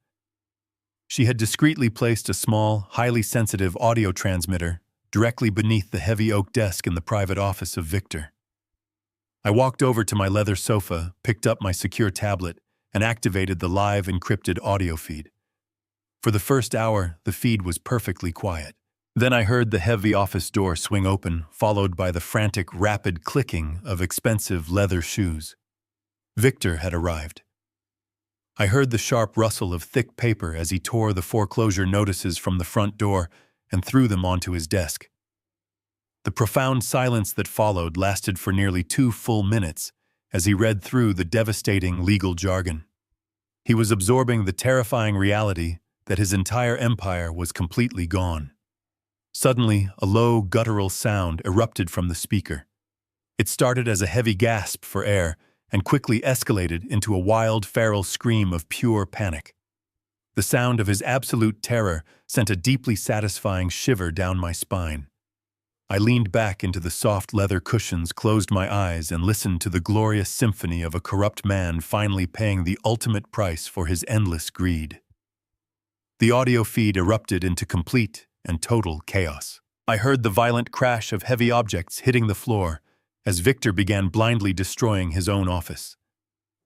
She had discreetly placed a small, highly sensitive audio transmitter directly beneath the heavy oak desk in the private office of Victor. I walked over to my leather sofa, picked up my secure tablet, and activated the live encrypted audio feed. For the first hour, the feed was perfectly quiet. Then I heard the heavy office door swing open, followed by the frantic, rapid clicking of expensive leather shoes. Victor had arrived. I heard the sharp rustle of thick paper as he tore the foreclosure notices from the front door and threw them onto his desk. The profound silence that followed lasted for nearly 2 full minutes as he read through the devastating legal jargon. He was absorbing the terrifying reality that his entire empire was completely gone. Suddenly, a low, guttural sound erupted from the speaker. It started as a heavy gasp for air and quickly escalated into a wild, feral scream of pure panic. The sound of his absolute terror sent a deeply satisfying shiver down my spine. I leaned back into the soft leather cushions, closed my eyes, and listened to the glorious symphony of a corrupt man finally paying the ultimate price for his endless greed. The audio feed erupted into complete and total chaos. I heard the violent crash of heavy objects hitting the floor as Victor began blindly destroying his own office.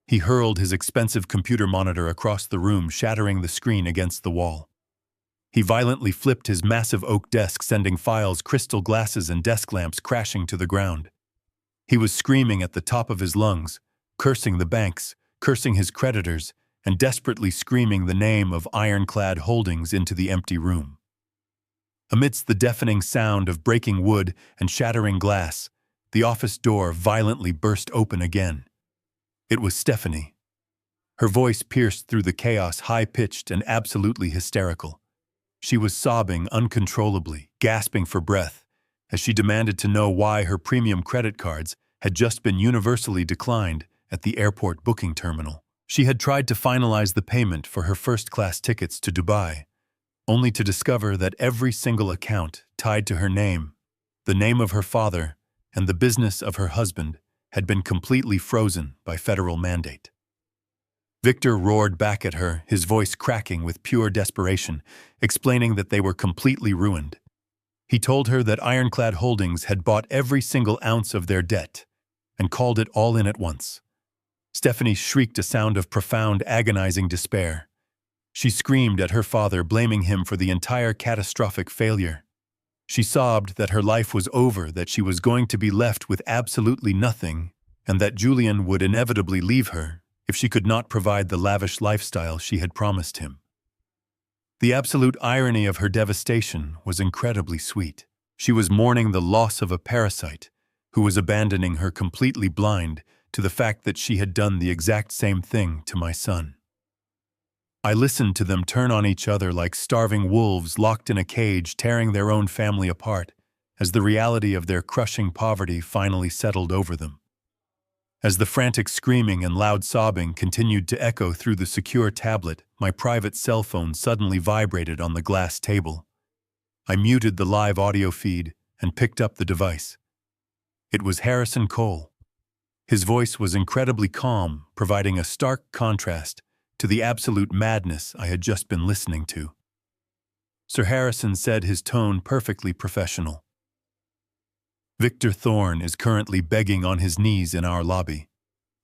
He hurled his expensive computer monitor across the room, shattering the screen against the wall. He violently flipped his massive oak desk, sending files, crystal glasses, and desk lamps crashing to the ground. He was screaming at the top of his lungs, cursing the banks, cursing his creditors, and desperately screaming the name of Ironclad Holdings into the empty room. Amidst the deafening sound of breaking wood and shattering glass, the office door violently burst open again. It was Stephanie. Her voice pierced through the chaos, high-pitched and absolutely hysterical. She was sobbing uncontrollably, gasping for breath, as she demanded to know why her premium credit cards had just been universally declined at the airport booking terminal. She had tried to finalize the payment for her first-class tickets to Dubai, only to discover that every single account tied to her name, the name of her father, and the business of her husband had been completely frozen by federal mandate. Victor roared back at her, his voice cracking with pure desperation, explaining that they were completely ruined. He told her that Ironclad Holdings had bought every single ounce of their debt and called it all in at once. Stephanie shrieked a sound of profound, agonizing despair. She screamed at her father, blaming him for the entire catastrophic failure. She sobbed that her life was over, that she was going to be left with absolutely nothing, and that Julian would inevitably leave her if she could not provide the lavish lifestyle she had promised him. The absolute irony of her devastation was incredibly sweet. She was mourning the loss of a parasite who was abandoning her, completely blind to the fact that she had done the exact same thing to my son. I listened to them turn on each other like starving wolves locked in a cage, tearing their own family apart, as the reality of their crushing poverty finally settled over them. As the frantic screaming and loud sobbing continued to echo through the secure tablet, my private cell phone suddenly vibrated on the glass table. I muted the live audio feed and picked up the device. It was Harrison Cole. His voice was incredibly calm, providing a stark contrast to the absolute madness I had just been listening to. Sir Harrison said, his tone perfectly professional. Victor Thorne is currently begging on his knees in our lobby.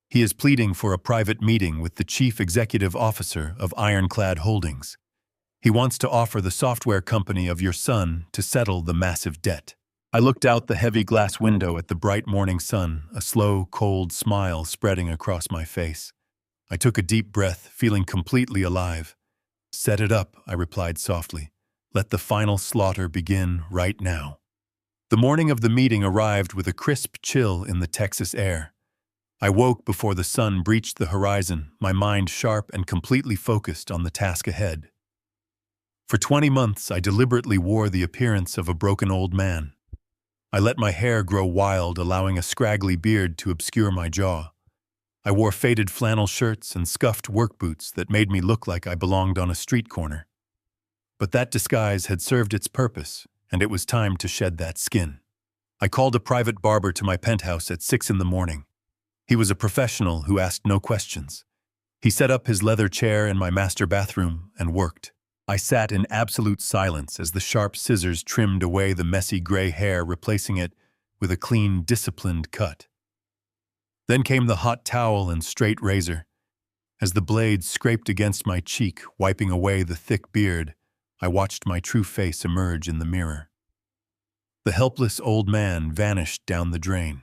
He is pleading for a private meeting with the chief executive officer of Ironclad Holdings. He wants to offer the software company of your son to settle the massive debt. I looked out the heavy glass window at the bright morning sun, a slow, cold smile spreading across my face. I took a deep breath, feeling completely alive. "Set it up," I replied softly. "Let the final slaughter begin right now." The morning of the meeting arrived with a crisp chill in the Texas air. I woke before the sun breached the horizon, my mind sharp and completely focused on the task ahead. For 20 months, I deliberately wore the appearance of a broken old man. I let my hair grow wild, allowing a scraggly beard to obscure my jaw. I wore faded flannel shirts and scuffed work boots that made me look like I belonged on a street corner. But that disguise had served its purpose, and it was time to shed that skin. I called a private barber to my penthouse at 6 in the morning. He was a professional who asked no questions. He set up his leather chair in my master bathroom and worked. I sat in absolute silence as the sharp scissors trimmed away the messy gray hair, replacing it with a clean, disciplined cut. Then came the hot towel and straight razor. As the blade scraped against my cheek, wiping away the thick beard, I watched my true face emerge in the mirror. The helpless old man vanished down the drain.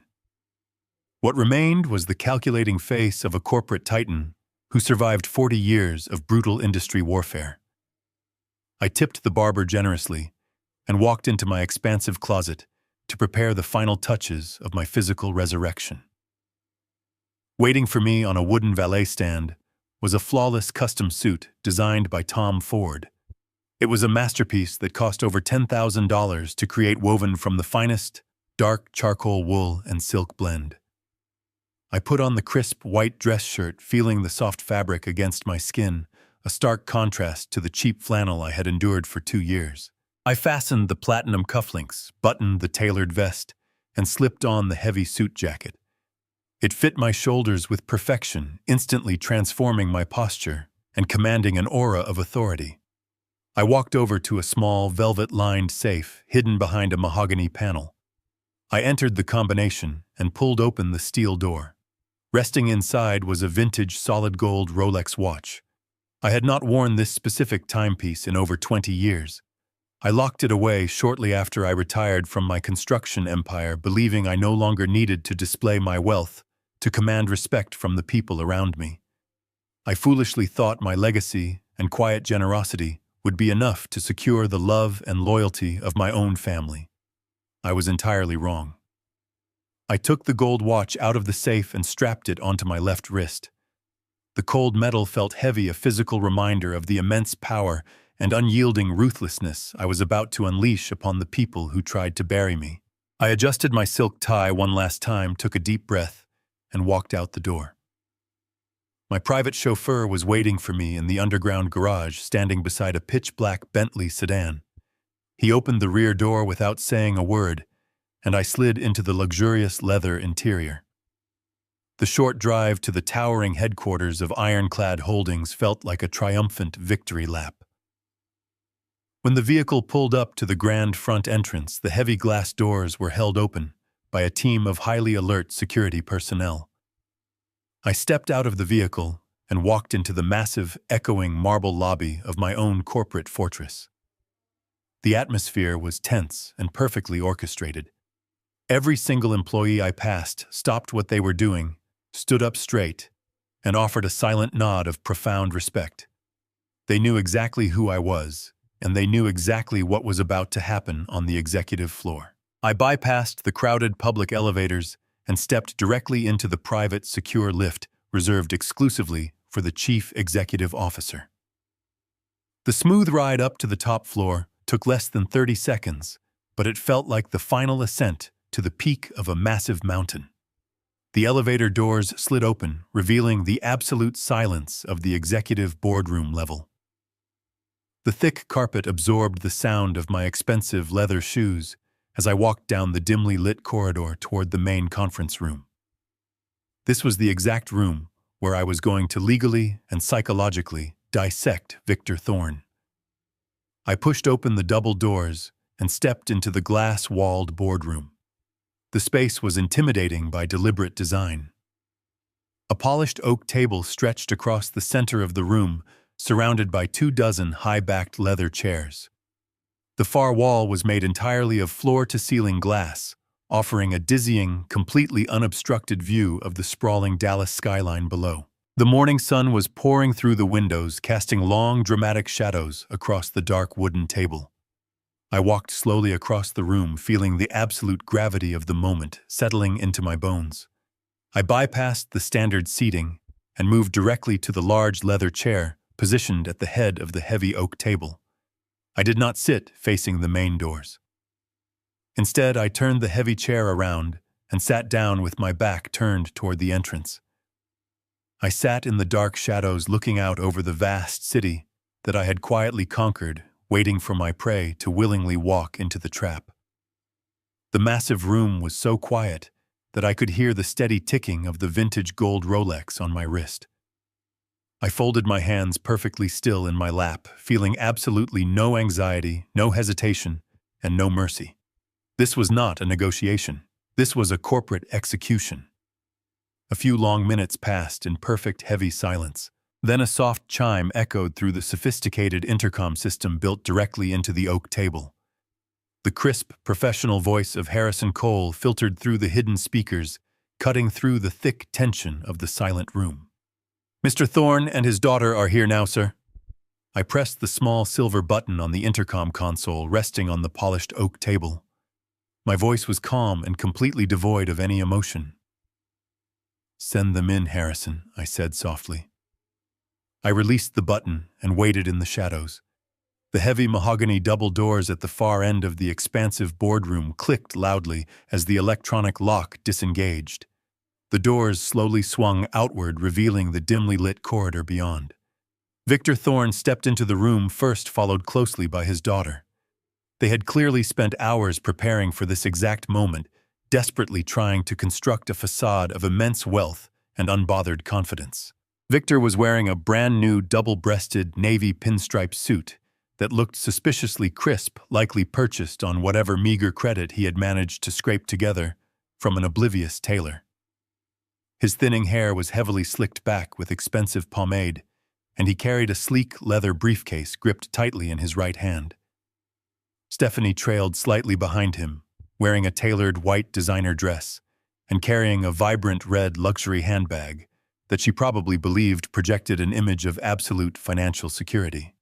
What remained was the calculating face of a corporate titan who survived 40 years of brutal industry warfare. I tipped the barber generously and walked into my expansive closet to prepare the final touches of my physical resurrection. Waiting for me on a wooden valet stand was a flawless custom suit designed by Tom Ford. It was a masterpiece that cost over $10,000 to create, woven from the finest, dark charcoal wool and silk blend. I put on the crisp white dress shirt, feeling the soft fabric against my skin, a stark contrast to the cheap flannel I had endured for 2 years. I fastened the platinum cufflinks, buttoned the tailored vest, and slipped on the heavy suit jacket. It fit my shoulders with perfection, instantly transforming my posture and commanding an aura of authority. I walked over to a small, velvet-lined safe hidden behind a mahogany panel. I entered the combination and pulled open the steel door. Resting inside was a vintage solid gold Rolex watch. I had not worn this specific timepiece in over 20 years. I locked it away shortly after I retired from my construction empire, believing I no longer needed to display my wealth to command respect from the people around me. I foolishly thought my legacy and quiet generosity would be enough to secure the love and loyalty of my own family. I was entirely wrong. I took the gold watch out of the safe and strapped it onto my left wrist. The cold metal felt heavy, a physical reminder of the immense power and unyielding ruthlessness I was about to unleash upon the people who tried to bury me. I adjusted my silk tie one last time, took a deep breath, and walked out the door. My private chauffeur was waiting for me in the underground garage, standing beside a pitch-black Bentley sedan. He opened the rear door without saying a word, and I slid into the luxurious leather interior. The short drive to the towering headquarters of Ironclad Holdings felt like a triumphant victory lap. When the vehicle pulled up to the grand front entrance, the heavy glass doors were held open by a team of highly alert security personnel. I stepped out of the vehicle and walked into the massive, echoing marble lobby of my own corporate fortress. The atmosphere was tense and perfectly orchestrated. Every single employee I passed stopped what they were doing, stood up straight, and offered a silent nod of profound respect. They knew exactly who I was, and they knew exactly what was about to happen on the executive floor. I bypassed the crowded public elevators and stepped directly into the private, secure lift reserved exclusively for the chief executive officer. The smooth ride up to the top floor took less than 30 seconds, but it felt like the final ascent to the peak of a massive mountain. The elevator doors slid open, revealing the absolute silence of the executive boardroom level. The thick carpet absorbed the sound of my expensive leather shoes as I walked down the dimly lit corridor toward the main conference room. This was the exact room where I was going to legally and psychologically dissect Victor Thorne. I pushed open the double doors and stepped into the glass-walled boardroom. The space was intimidating by deliberate design. A polished oak table stretched across the center of the room, surrounded by 24 high-backed leather chairs. The far wall was made entirely of floor-to-ceiling glass, offering a dizzying, completely unobstructed view of the sprawling Dallas skyline below. The morning sun was pouring through the windows, casting long, dramatic shadows across the dark wooden table. I walked slowly across the room, feeling the absolute gravity of the moment settling into my bones. I bypassed the standard seating and moved directly to the large leather chair positioned at the head of the heavy oak table. I did not sit facing the main doors. Instead, I turned the heavy chair around and sat down with my back turned toward the entrance. I sat in the dark shadows, looking out over the vast city that I had quietly conquered, waiting for my prey to willingly walk into the trap. The massive room was so quiet that I could hear the steady ticking of the vintage gold Rolex on my wrist. I folded my hands perfectly still in my lap, feeling absolutely no anxiety, no hesitation, and no mercy. This was not a negotiation. This was a corporate execution. A few long minutes passed in perfect, heavy silence. Then a soft chime echoed through the sophisticated intercom system built directly into the oak table. The crisp, professional voice of Harrison Cole filtered through the hidden speakers, cutting through the thick tension of the silent room. "Mr. Thorne and his daughter are here now, sir." I pressed the small silver button on the intercom console resting on the polished oak table. My voice was calm and completely devoid of any emotion. "Send them in, Harrison," I said softly. I released the button and waited in the shadows. The heavy mahogany double doors at the far end of the expansive boardroom clicked loudly as the electronic lock disengaged. The doors slowly swung outward, revealing the dimly lit corridor beyond. Victor Thorne stepped into the room first, followed closely by his daughter. They had clearly spent hours preparing for this exact moment, desperately trying to construct a facade of immense wealth and unbothered confidence. Victor was wearing a brand-new double-breasted navy pinstripe suit that looked suspiciously crisp, likely purchased on whatever meager credit he had managed to scrape together from an oblivious tailor. His thinning hair was heavily slicked back with expensive pomade, and he carried a sleek leather briefcase gripped tightly in his right hand. Stephanie trailed slightly behind him, wearing a tailored white designer dress and carrying a vibrant red luxury handbag that she probably believed projected an image of absolute financial security.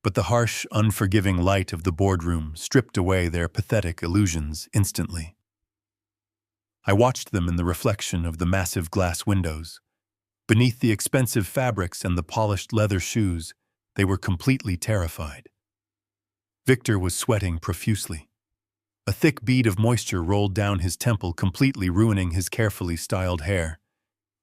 But the harsh, unforgiving light of the boardroom stripped away their pathetic illusions instantly. I watched them in the reflection of the massive glass windows. Beneath the expensive fabrics and the polished leather shoes, they were completely terrified. Victor was sweating profusely. A thick bead of moisture rolled down his temple, completely ruining his carefully styled hair.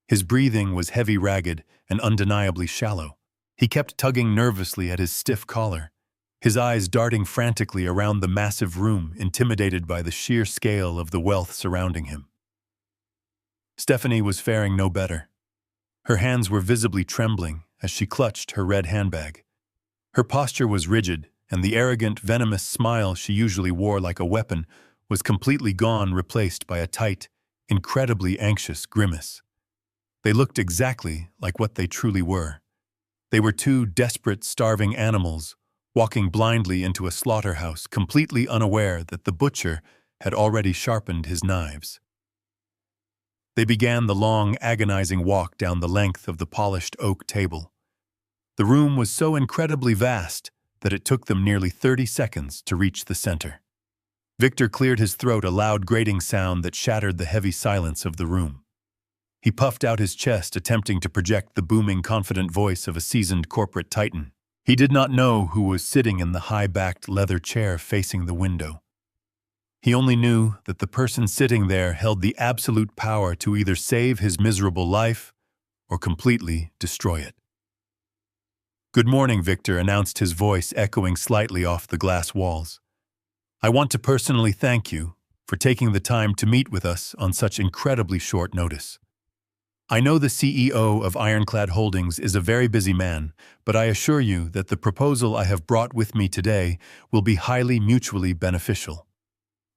His breathing was heavy, ragged, and undeniably shallow. He kept tugging nervously at his stiff collar, his eyes darting frantically around the massive room, intimidated by the sheer scale of the wealth surrounding him. Stephanie was faring no better. Her hands were visibly trembling as she clutched her red handbag. Her posture was rigid, and the arrogant, venomous smile she usually wore like a weapon was completely gone, replaced by a tight, incredibly anxious grimace. They looked exactly like what they truly were. They were two desperate, starving animals walking blindly into a slaughterhouse, completely unaware that the butcher had already sharpened his knives. They began the long, agonizing walk down the length of the polished oak table. The room was so incredibly vast that it took them nearly 30 seconds to reach the center. Victor cleared his throat, a loud grating sound that shattered the heavy silence of the room. He puffed out his chest, attempting to project the booming, confident voice of a seasoned corporate titan. He did not know who was sitting in the high-backed leather chair facing the window. He only knew that the person sitting there held the absolute power to either save his miserable life or completely destroy it. "Good morning," Victor announced, his voice echoing slightly off the glass walls. "I want to personally thank you for taking the time to meet with us on such incredibly short notice. I know the CEO of Ironclad Holdings is a very busy man, but I assure you that the proposal I have brought with me today will be highly mutually beneficial.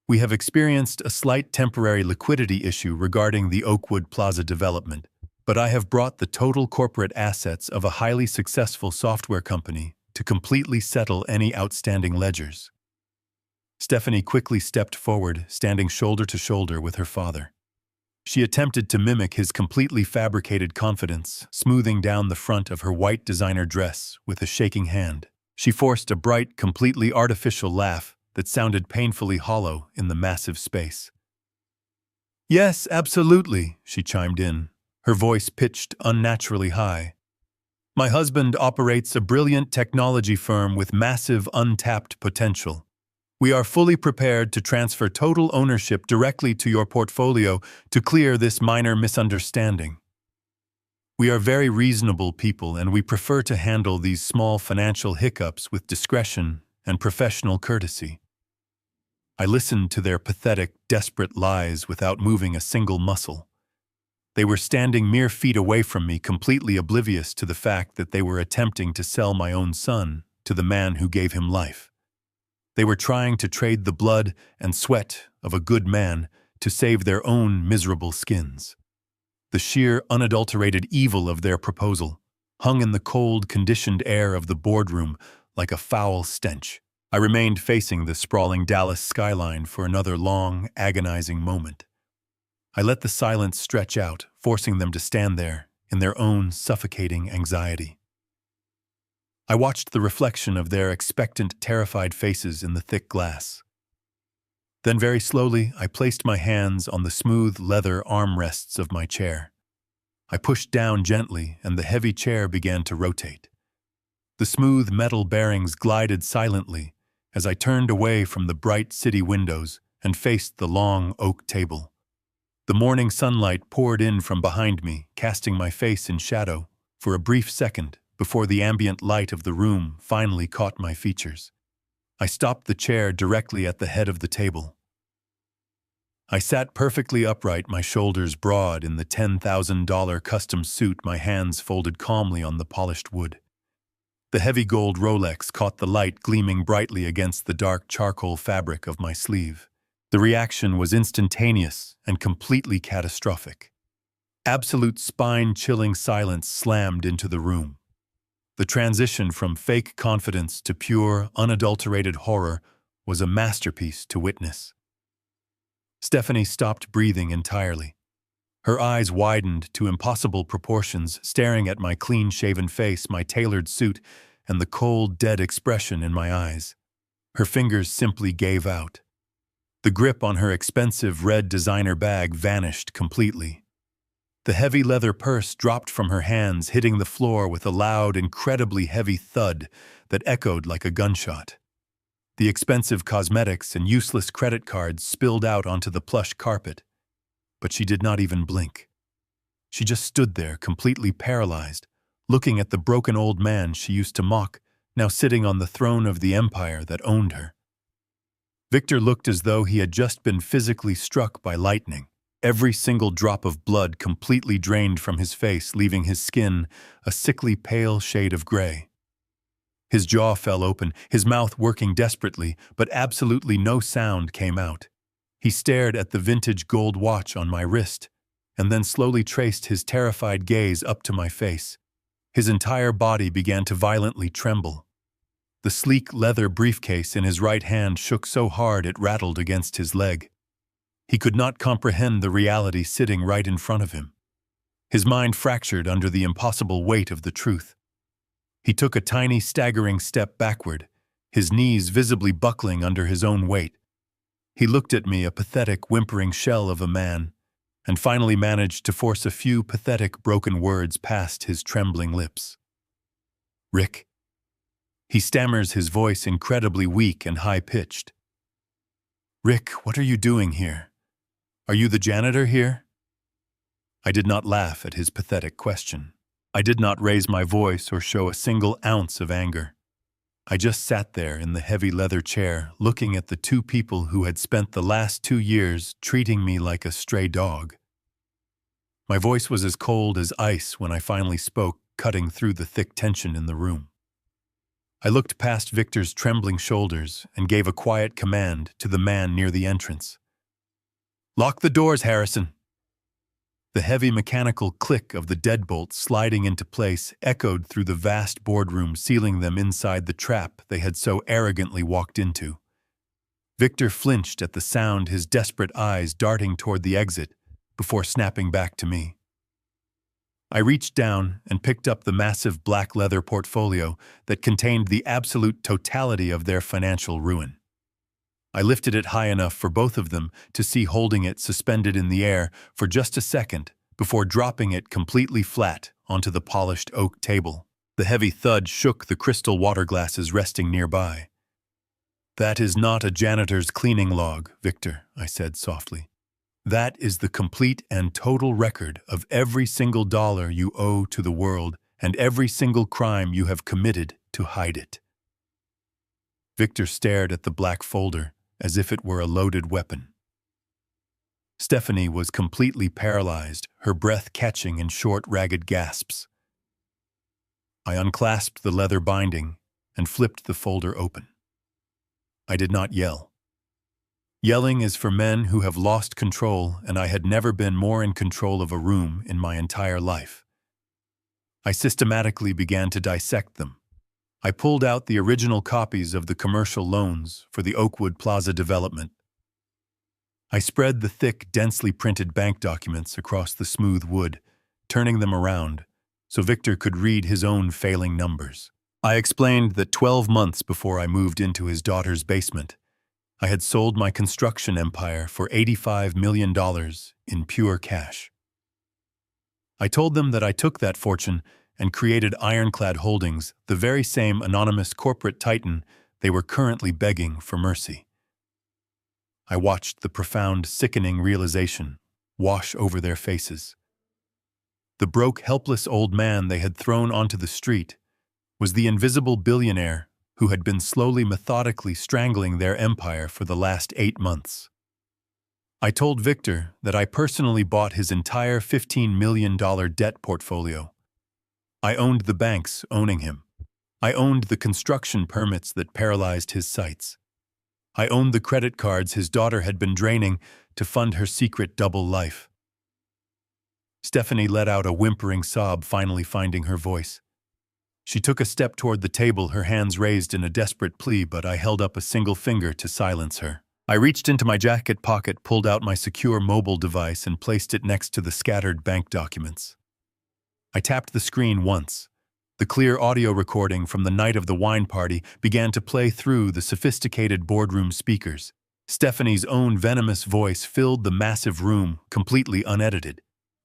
We have experienced a slight temporary liquidity issue regarding the Oakwood Plaza development, but I have brought the total corporate assets of a highly successful software company to completely settle any outstanding ledgers." Stephanie quickly stepped forward, standing shoulder to shoulder with her father. She attempted to mimic his completely fabricated confidence, smoothing down the front of her white designer dress with a shaking hand. She forced a bright, completely artificial laugh that sounded painfully hollow in the massive space. "Yes, absolutely," she chimed in, her voice pitched unnaturally high. "My husband operates a brilliant technology firm with massive untapped potential. We are fully prepared to transfer total ownership directly to your portfolio to clear this minor misunderstanding. We are very reasonable people, and we prefer to handle these small financial hiccups with discretion and professional courtesy." I listened to their pathetic, desperate lies without moving a single muscle. They were standing mere feet away from me, completely oblivious to the fact that they were attempting to sell my own son to the man who gave him life. They were trying to trade the blood and sweat of a good man to save their own miserable skins. The sheer, unadulterated evil of their proposal hung in the cold, conditioned air of the boardroom like a foul stench. I remained facing the sprawling Dallas skyline for another long, agonizing moment. I let the silence stretch out, forcing them to stand there in their own suffocating anxiety. I watched the reflection of their expectant, terrified faces in the thick glass. Then very slowly, I placed my hands on the smooth leather armrests of my chair. I pushed down gently, and the heavy chair began to rotate. The smooth metal bearings glided silently as I turned away from the bright city windows and faced the long oak table. The morning sunlight poured in from behind me, casting my face in shadow for a brief second before the ambient light of the room finally caught my features. I stopped the chair directly at the head of the table. I sat perfectly upright, my shoulders broad in the $10,000 custom suit, my hands folded calmly on the polished wood. The heavy gold Rolex caught the light gleaming brightly against the dark charcoal fabric of my sleeve. The reaction was instantaneous and completely catastrophic. Absolute spine-chilling silence slammed into the room. The transition from fake confidence to pure, unadulterated horror was a masterpiece to witness. Stephanie stopped breathing entirely. Her eyes widened to impossible proportions, staring at my clean-shaven face, my tailored suit, and the cold, dead expression in my eyes. Her fingers simply gave out. The grip on her expensive red designer bag vanished completely. The heavy leather purse dropped from her hands, hitting the floor with a loud, incredibly heavy thud that echoed like a gunshot. The expensive cosmetics and useless credit cards spilled out onto the plush carpet. But she did not even blink. She just stood there, completely paralyzed, looking at the broken old man she used to mock, now sitting on the throne of the empire that owned her. Victor looked as though he had just been physically struck by lightning. Every single drop of blood completely drained from his face, leaving his skin a sickly pale shade of gray. His jaw fell open, his mouth working desperately, but absolutely no sound came out. He stared at the vintage gold watch on my wrist, and then slowly traced his terrified gaze up to my face. His entire body began to violently tremble. The sleek leather briefcase in his right hand shook so hard it rattled against his leg. He could not comprehend the reality sitting right in front of him. His mind fractured under the impossible weight of the truth. He took a tiny, staggering step backward, his knees visibly buckling under his own weight. He looked at me, a pathetic, whimpering shell of a man, and finally managed to force a few pathetic, broken words past his trembling lips. "Rick." He stammers, his voice incredibly weak and high-pitched. "Rick, what are you doing here? Are you the janitor here?" I did not laugh at his pathetic question. I did not raise my voice or show a single ounce of anger. I just sat there in the heavy leather chair, looking at the two people who had spent the last 2 years treating me like a stray dog. My voice was as cold as ice when I finally spoke, cutting through the thick tension in the room. I looked past Victor's trembling shoulders and gave a quiet command to the man near the entrance. "Lock the doors, Harrison." The heavy mechanical click of the deadbolt sliding into place echoed through the vast boardroom, sealing them inside the trap they had so arrogantly walked into. Victor flinched at the sound, his desperate eyes darting toward the exit before snapping back to me. I reached down and picked up the massive black leather portfolio that contained the absolute totality of their financial ruin. I lifted it high enough for both of them to see, holding it suspended in the air for just a second before dropping it completely flat onto the polished oak table. The heavy thud shook the crystal water glasses resting nearby. "That is not a janitor's cleaning log, Victor," I said softly. "That is the complete and total record of every single dollar you owe to the world and every single crime you have committed to hide it." Victor stared at the black folder as if it were a loaded weapon. Stephanie was completely paralyzed, her breath catching in short, ragged gasps. I unclasped the leather binding and flipped the folder open. I did not yell. Yelling is for men who have lost control, and I had never been more in control of a room in my entire life. I systematically began to dissect them. I pulled out the original copies of the commercial loans for the Oakwood Plaza development. I spread the thick, densely printed bank documents across the smooth wood, turning them around so Victor could read his own failing numbers. I explained that 12 months before I moved into his daughter's basement, I had sold my construction empire for $85 million in pure cash. I told them that I took that fortune and created Ironclad Holdings, the very same anonymous corporate titan they were currently begging for mercy. I watched the profound, sickening realization wash over their faces. The broke, helpless old man they had thrown onto the street was the invisible billionaire who had been slowly, methodically strangling their empire for the last 8 months. I told Victor that I personally bought his entire $15 million debt portfolio. I owned the banks owning him. I owned the construction permits that paralyzed his sights. I owned the credit cards his daughter had been draining to fund her secret double life. Stephanie let out a whimpering sob, finally finding her voice. She took a step toward the table, her hands raised in a desperate plea, but I held up a single finger to silence her. I reached into my jacket pocket, pulled out my secure mobile device, and placed it next to the scattered bank documents. I tapped the screen once. The clear audio recording from the night of the wine party began to play through the sophisticated boardroom speakers. Stephanie's own venomous voice filled the massive room, completely unedited.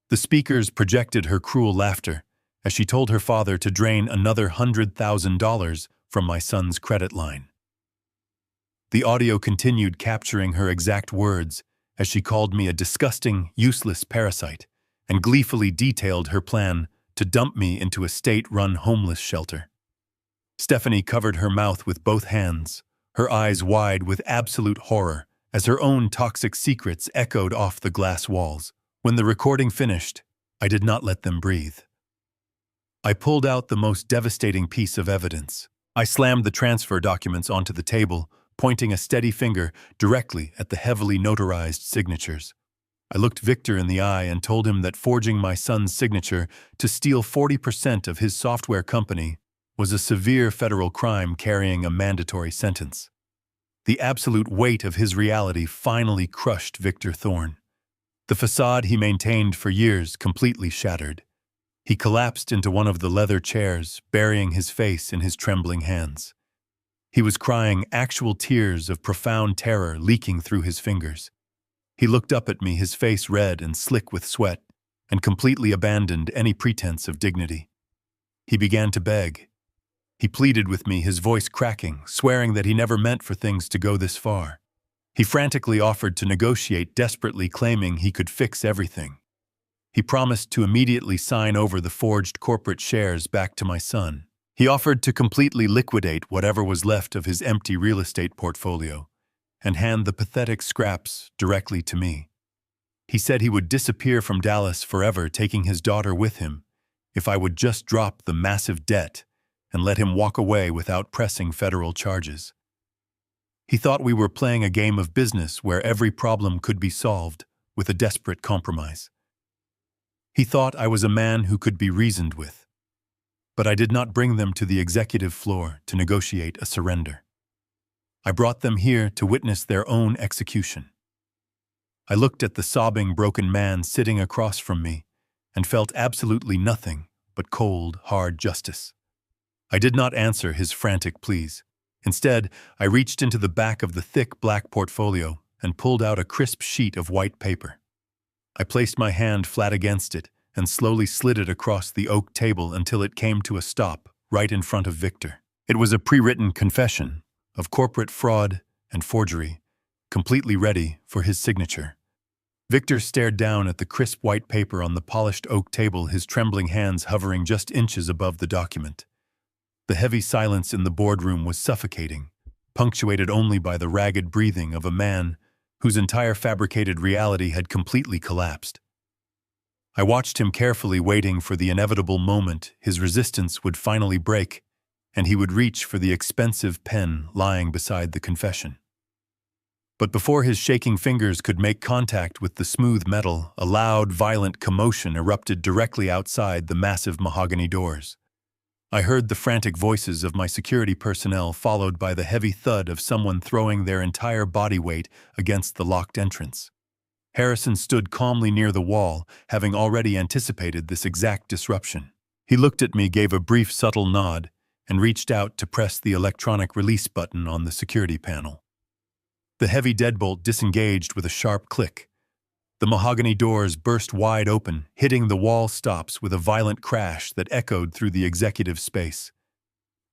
The speakers projected her cruel laughter as she told her father to drain another $100,000 from my son's credit line. The audio continued, capturing her exact words as she called me a disgusting, useless parasite and gleefully detailed her plan to dump me into a state-run homeless shelter. Stephanie covered her mouth with both hands, her eyes wide with absolute horror as her own toxic secrets echoed off the glass walls. When the recording finished, I did not let them breathe. I pulled out the most devastating piece of evidence. I slammed the transfer documents onto the table, pointing a steady finger directly at the heavily notarized signatures. I looked Victor in the eye and told him that forging my son's signature to steal 40% of his software company was a severe federal crime carrying a mandatory sentence. The absolute weight of his reality finally crushed Victor Thorne. The facade he maintained for years completely shattered. He collapsed into one of the leather chairs, burying his face in his trembling hands. He was crying, actual tears of profound terror leaking through his fingers. He looked up at me, his face red and slick with sweat, and completely abandoned any pretense of dignity. He began to beg. He pleaded with me, his voice cracking, swearing that he never meant for things to go this far. He frantically offered to negotiate, desperately claiming he could fix everything. He promised to immediately sign over the forged corporate shares back to my son. He offered to completely liquidate whatever was left of his empty real estate portfolio and hand the pathetic scraps directly to me. He said he would disappear from Dallas forever, taking his daughter with him, if I would just drop the massive debt and let him walk away without pressing federal charges. He thought we were playing a game of business where every problem could be solved with a desperate compromise. He thought I was a man who could be reasoned with. But I did not bring them to the executive floor to negotiate a surrender. I brought them here to witness their own execution. I looked at the sobbing, broken man sitting across from me and felt absolutely nothing but cold, hard justice. I did not answer his frantic pleas. Instead, I reached into the back of the thick black portfolio and pulled out a crisp sheet of white paper. I placed my hand flat against it and slowly slid it across the oak table until it came to a stop right in front of Victor. It was a pre-written confession of corporate fraud and forgery, completely ready for his signature. Victor stared down at the crisp white paper on the polished oak table, his trembling hands hovering just inches above the document. The heavy silence in the boardroom was suffocating, punctuated only by the ragged breathing of a man whose entire fabricated reality had completely collapsed. I watched him carefully, waiting for the inevitable moment his resistance would finally break and he would reach for the expensive pen lying beside the confession. But before his shaking fingers could make contact with the smooth metal, a loud, violent commotion erupted directly outside the massive mahogany doors. I heard the frantic voices of my security personnel, followed by the heavy thud of someone throwing their entire body weight against the locked entrance. Harrison stood calmly near the wall, having already anticipated this exact disruption. He looked at me, gave a brief, subtle nod, and reached out to press the electronic release button on the security panel. The heavy deadbolt disengaged with a sharp click. The mahogany doors burst wide open, hitting the wall stops with a violent crash that echoed through the executive space.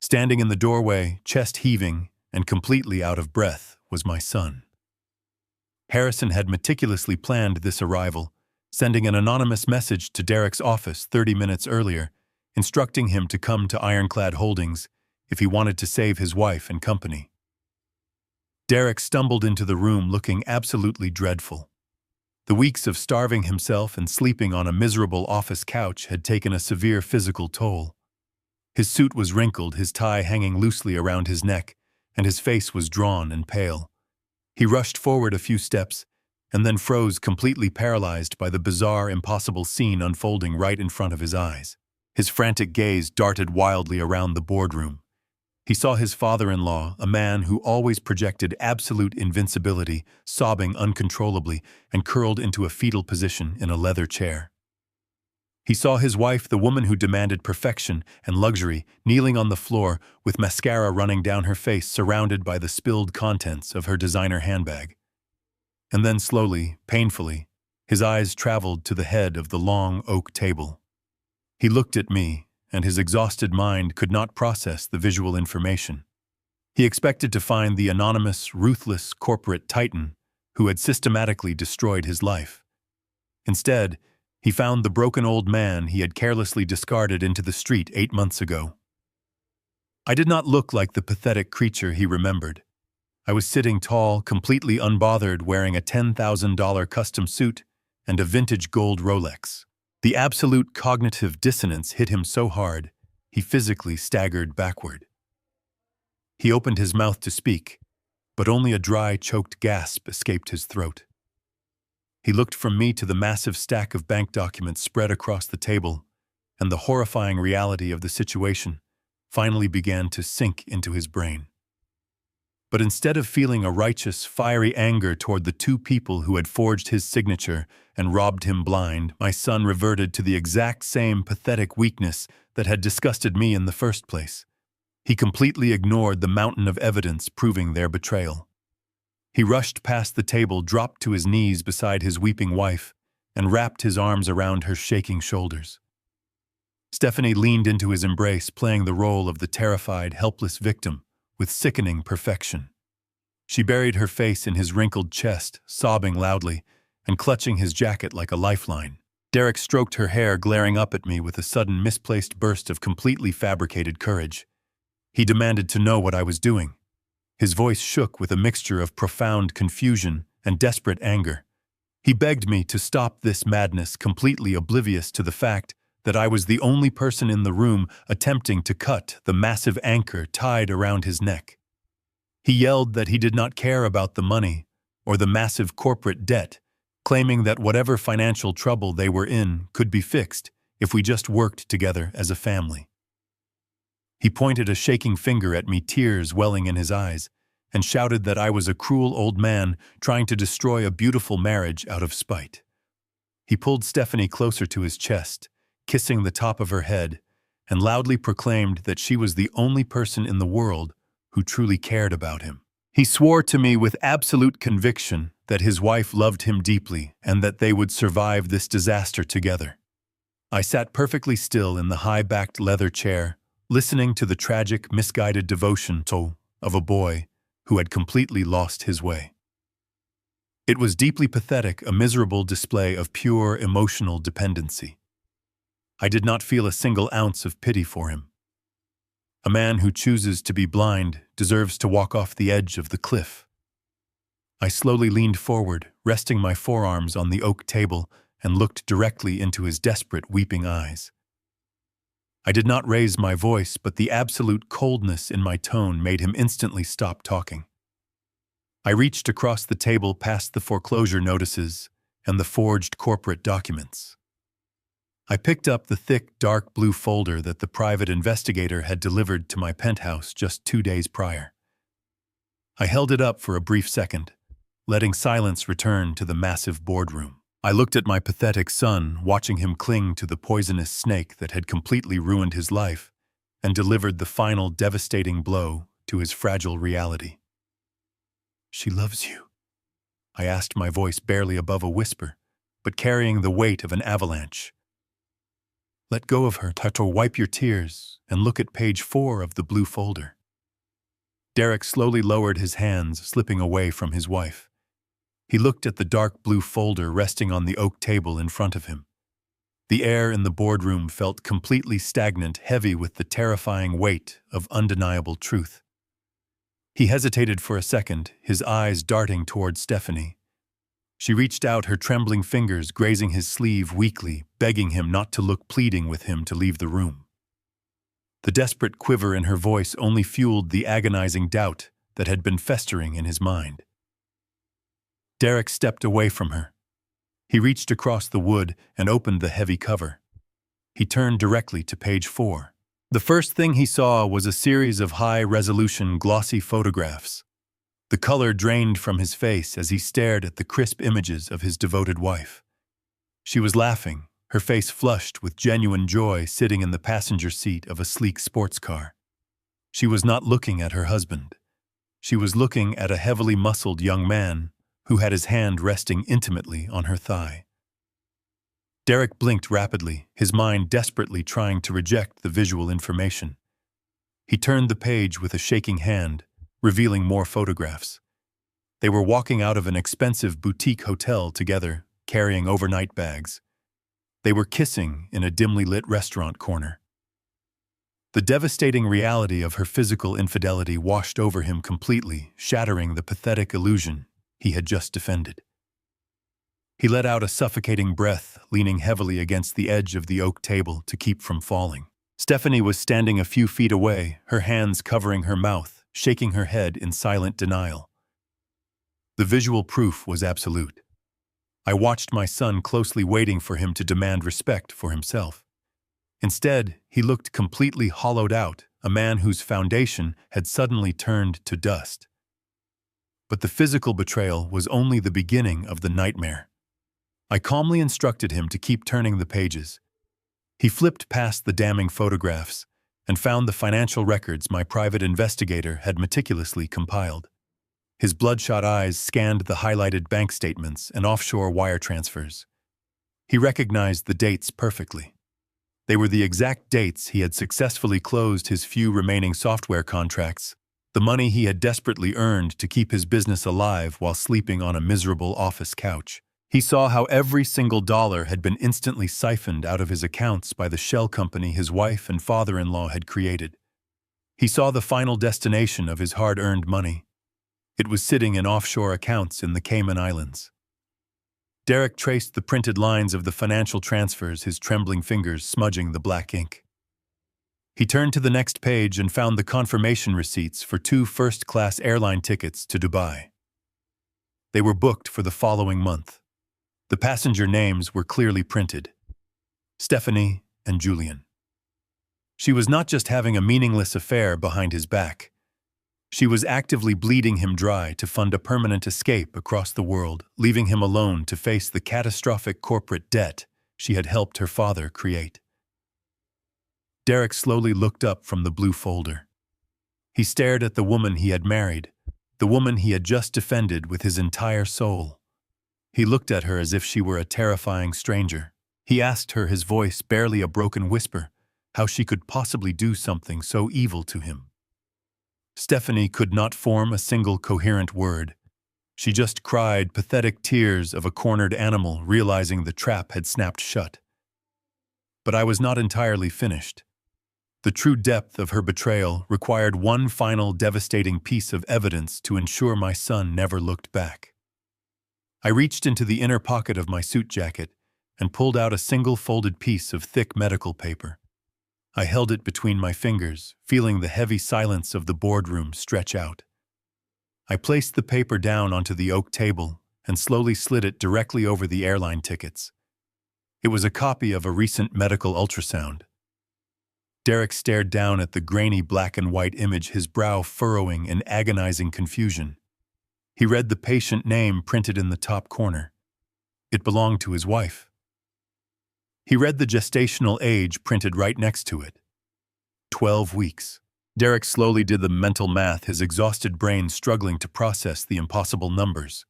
Standing in the doorway, chest heaving and completely out of breath, was my son. Harrison had meticulously planned this arrival, sending an anonymous message to Derek's office 30 minutes earlier, instructing him to come to Ironclad Holdings if he wanted to save his wife and company. Derek stumbled into the room looking absolutely dreadful. The weeks of starving himself and sleeping on a miserable office couch had taken a severe physical toll. His suit was wrinkled, his tie hanging loosely around his neck, and his face was drawn and pale. He rushed forward a few steps and then froze, completely paralyzed by the bizarre, impossible scene unfolding right in front of his eyes. His frantic gaze darted wildly around the boardroom. He saw his father-in-law, a man who always projected absolute invincibility, sobbing uncontrollably and curled into a fetal position in a leather chair. He saw his wife, the woman who demanded perfection and luxury, kneeling on the floor with mascara running down her face, surrounded by the spilled contents of her designer handbag. And then slowly, painfully, his eyes traveled to the head of the long oak table. He looked at me, and his exhausted mind could not process the visual information. He expected to find the anonymous, ruthless corporate titan who had systematically destroyed his life. Instead, he found the broken old man he had carelessly discarded into the street 8 months ago. I did not look like the pathetic creature he remembered. I was sitting tall, completely unbothered, wearing a $10,000 custom suit and a vintage gold Rolex. The absolute cognitive dissonance hit him so hard, he physically staggered backward. He opened his mouth to speak, but only a dry, choked gasp escaped his throat. He looked from me to the massive stack of bank documents spread across the table, and the horrifying reality of the situation finally began to sink into his brain. But instead of feeling a righteous, fiery anger toward the two people who had forged his signature and robbed him blind, my son reverted to the exact same pathetic weakness that had disgusted me in the first place. He completely ignored the mountain of evidence proving their betrayal. He rushed past the table, dropped to his knees beside his weeping wife, and wrapped his arms around her shaking shoulders. Stephanie leaned into his embrace, playing the role of the terrified, helpless victim with sickening perfection. She buried her face in his wrinkled chest, sobbing loudly and clutching his jacket like a lifeline. Derek stroked her hair, glaring up at me with a sudden misplaced burst of completely fabricated courage. He demanded to know what I was doing. His voice shook with a mixture of profound confusion and desperate anger. He begged me to stop this madness, completely oblivious to the fact that I was the only person in the room attempting to cut the massive anchor tied around his neck. He yelled that he did not care about the money or the massive corporate debt, claiming that whatever financial trouble they were in could be fixed if we just worked together as a family. He pointed a shaking finger at me, tears welling in his eyes, and shouted that I was a cruel old man trying to destroy a beautiful marriage out of spite. He pulled Stephanie closer to his chest, kissing the top of her head, and loudly proclaimed that she was the only person in the world who truly cared about him. He swore to me with absolute conviction that his wife loved him deeply and that they would survive this disaster together. I sat perfectly still in the high-backed leather chair, listening to the tragic, misguided devotion of a boy who had completely lost his way. It was deeply pathetic, a miserable display of pure emotional dependency. I did not feel a single ounce of pity for him. A man who chooses to be blind deserves to walk off the edge of the cliff. I slowly leaned forward, resting my forearms on the oak table, and looked directly into his desperate, weeping eyes. I did not raise my voice, but the absolute coldness in my tone made him instantly stop talking. I reached across the table past the foreclosure notices and the forged corporate documents. I picked up the thick, dark blue folder that the private investigator had delivered to my penthouse just 2 days prior. I held it up for a brief second, letting silence return to the massive boardroom. I looked at my pathetic son, watching him cling to the poisonous snake that had completely ruined his life and delivered the final devastating blow to his fragile reality. "She loves you," I asked, my voice barely above a whisper, but carrying the weight of an avalanche. "Let go of her, Tato, wipe your tears, and look at page 4 of the blue folder." Derek slowly lowered his hands, slipping away from his wife. He looked at the dark blue folder resting on the oak table in front of him. The air in the boardroom felt completely stagnant, heavy with the terrifying weight of undeniable truth. He hesitated for a second, his eyes darting toward Stephanie. She reached out, her trembling fingers grazing his sleeve weakly, begging him not to look, pleading with him to leave the room. The desperate quiver in her voice only fueled the agonizing doubt that had been festering in his mind. Derek stepped away from her. He reached across the wood and opened the heavy cover. He turned directly to page 4. The first thing he saw was a series of high-resolution, glossy photographs. The color drained from his face as he stared at the crisp images of his devoted wife. She was laughing, her face flushed with genuine joy, sitting in the passenger seat of a sleek sports car. She was not looking at her husband. She was looking at a heavily muscled young man who had his hand resting intimately on her thigh. Derek blinked rapidly, his mind desperately trying to reject the visual information. He turned the page with a shaking hand, revealing more photographs. They were walking out of an expensive boutique hotel together, carrying overnight bags. They were kissing in a dimly lit restaurant corner. The devastating reality of her physical infidelity washed over him completely, shattering the pathetic illusion he had just defended. He let out a suffocating breath, leaning heavily against the edge of the oak table to keep from falling. Stephanie was standing a few feet away, her hands covering her mouth, shaking her head in silent denial. The visual proof was absolute. I watched my son closely, waiting for him to demand respect for himself. Instead, he looked completely hollowed out, a man whose foundation had suddenly turned to dust. But the physical betrayal was only the beginning of the nightmare. I calmly instructed him to keep turning the pages. He flipped past the damning photographs and found the financial records my private investigator had meticulously compiled. His bloodshot eyes scanned the highlighted bank statements and offshore wire transfers. He recognized the dates perfectly. They were the exact dates he had successfully closed his few remaining software contracts, the money he had desperately earned to keep his business alive while sleeping on a miserable office couch. He saw how every single dollar had been instantly siphoned out of his accounts by the shell company his wife and father-in-law had created. He saw the final destination of his hard-earned money. It was sitting in offshore accounts in the Cayman Islands. Derek traced the printed lines of the financial transfers, his trembling fingers smudging the black ink. He turned to the next page and found the confirmation receipts for 2 first-class airline tickets to Dubai. They were booked for the following month. The passenger names were clearly printed: Stephanie and Julian. She was not just having a meaningless affair behind his back. She was actively bleeding him dry to fund a permanent escape across the world, leaving him alone to face the catastrophic corporate debt she had helped her father create. Derek slowly looked up from the blue folder. He stared at the woman he had married, the woman he had just defended with his entire soul. He looked at her as if she were a terrifying stranger. He asked her, his voice barely a broken whisper, how she could possibly do something so evil to him. Stephanie could not form a single coherent word. She just cried pathetic tears of a cornered animal, realizing the trap had snapped shut. But I was not entirely finished. The true depth of her betrayal required one final devastating piece of evidence to ensure my son never looked back. I reached into the inner pocket of my suit jacket and pulled out a single folded piece of thick medical paper. I held it between my fingers, feeling the heavy silence of the boardroom stretch out. I placed the paper down onto the oak table and slowly slid it directly over the airline tickets. It was a copy of a recent medical ultrasound. Derek stared down at the grainy black and white image, his brow furrowing in agonizing confusion. He read the patient name printed in the top corner. It belonged to his wife. He read the gestational age printed right next to it. 12 weeks. Derek slowly did the mental math, his exhausted brain struggling to process the impossible numbers.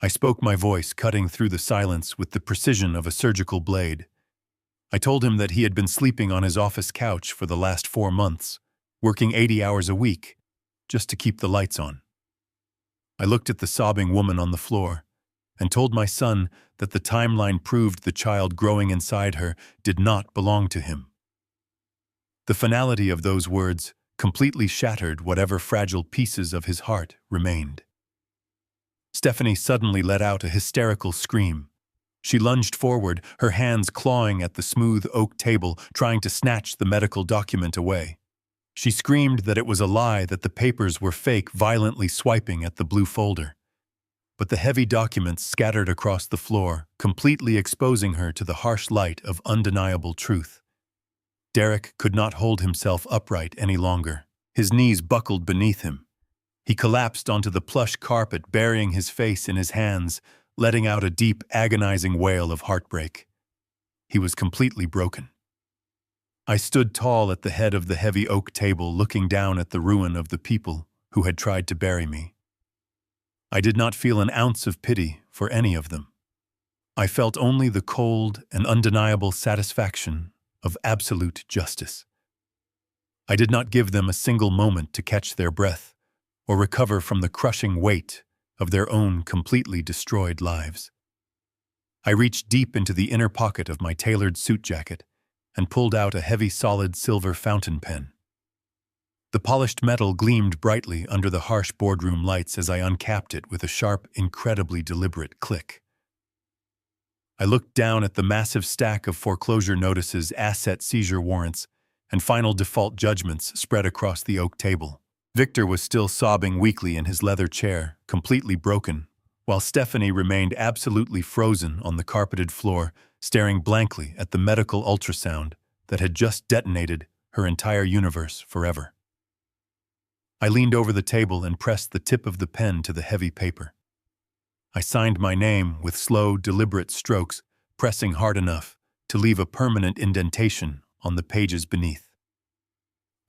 I spoke, my voice cutting through the silence with the precision of a surgical blade. I told him that he had been sleeping on his office couch for the last 4 months, working 80 hours a week, just to keep the lights on. I looked at the sobbing woman on the floor, and told my son that the timeline proved the child growing inside her did not belong to him. The finality of those words completely shattered whatever fragile pieces of his heart remained. Stephanie suddenly let out a hysterical scream. She lunged forward, her hands clawing at the smooth oak table, trying to snatch the medical document away. She screamed that it was a lie, that the papers were fake, violently swiping at the blue folder. But the heavy documents scattered across the floor, completely exposing her to the harsh light of undeniable truth. Derek could not hold himself upright any longer. His knees buckled beneath him. He collapsed onto the plush carpet, burying his face in his hands, letting out a deep, agonizing wail of heartbreak. He was completely broken. I stood tall at the head of the heavy oak table, looking down at the ruin of the people who had tried to bury me. I did not feel an ounce of pity for any of them. I felt only the cold and undeniable satisfaction of absolute justice. I did not give them a single moment to catch their breath or recover from the crushing weight of their own completely destroyed lives. I reached deep into the inner pocket of my tailored suit jacket and pulled out a heavy solid silver fountain pen. The polished metal gleamed brightly under the harsh boardroom lights as I uncapped it with a sharp, incredibly deliberate click. I looked down at the massive stack of foreclosure notices, asset seizure warrants, and final default judgments spread across the oak table. Victor was still sobbing weakly in his leather chair, completely broken, while Stephanie remained absolutely frozen on the carpeted floor, staring blankly at the medical ultrasound that had just detonated her entire universe forever. I leaned over the table and pressed the tip of the pen to the heavy paper. I signed my name with slow, deliberate strokes, pressing hard enough to leave a permanent indentation on the pages beneath.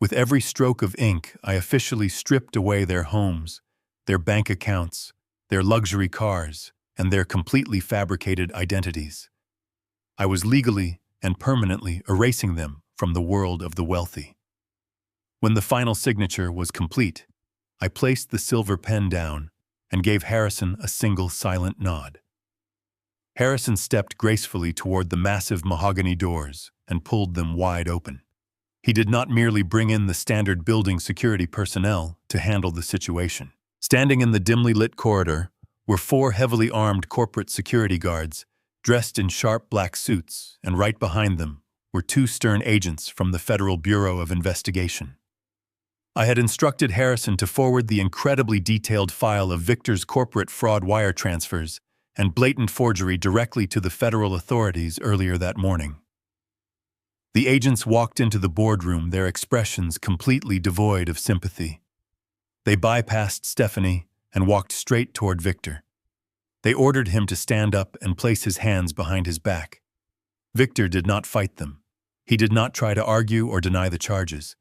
With every stroke of ink, I officially stripped away their homes, their bank accounts, their luxury cars, and their completely fabricated identities. I was legally and permanently erasing them from the world of the wealthy. When the final signature was complete, I placed the silver pen down and gave Harrison a single silent nod. Harrison stepped gracefully toward the massive mahogany doors and pulled them wide open. He did not merely bring in the standard building security personnel to handle the situation. Standing in the dimly lit corridor were 4 heavily armed corporate security guards, dressed in sharp black suits, and right behind them were 2 stern agents from the Federal Bureau of Investigation. I had instructed Harrison to forward the incredibly detailed file of Victor's corporate fraud wire transfers and blatant forgery directly to the federal authorities earlier that morning. The agents walked into the boardroom, their expressions completely devoid of sympathy. They bypassed Stephanie and walked straight toward Victor. They ordered him to stand up and place his hands behind his back. Victor did not fight them. He did not try to argue or deny the charges.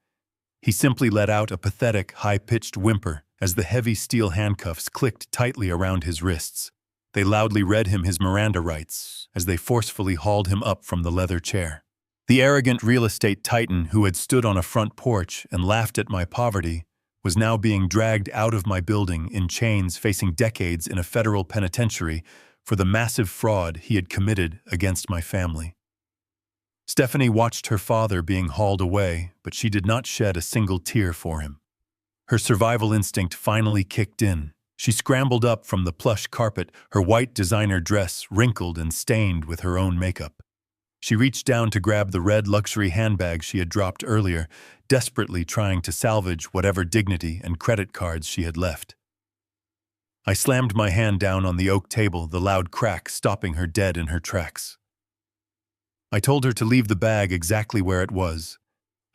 He simply let out a pathetic, high-pitched whimper as the heavy steel handcuffs clicked tightly around his wrists. They loudly read him his Miranda rights as they forcefully hauled him up from the leather chair. The arrogant real estate titan who had stood on a front porch and laughed at my poverty was now being dragged out of my building in chains, facing decades in a federal penitentiary for the massive fraud he had committed against my family. Stephanie watched her father being hauled away, but she did not shed a single tear for him. Her survival instinct finally kicked in. She scrambled up from the plush carpet, her white designer dress wrinkled and stained with her own makeup. She reached down to grab the red luxury handbag she had dropped earlier, desperately trying to salvage whatever dignity and credit cards she had left. I slammed my hand down on the oak table, the loud crack stopping her dead in her tracks. I told her to leave the bag exactly where it was.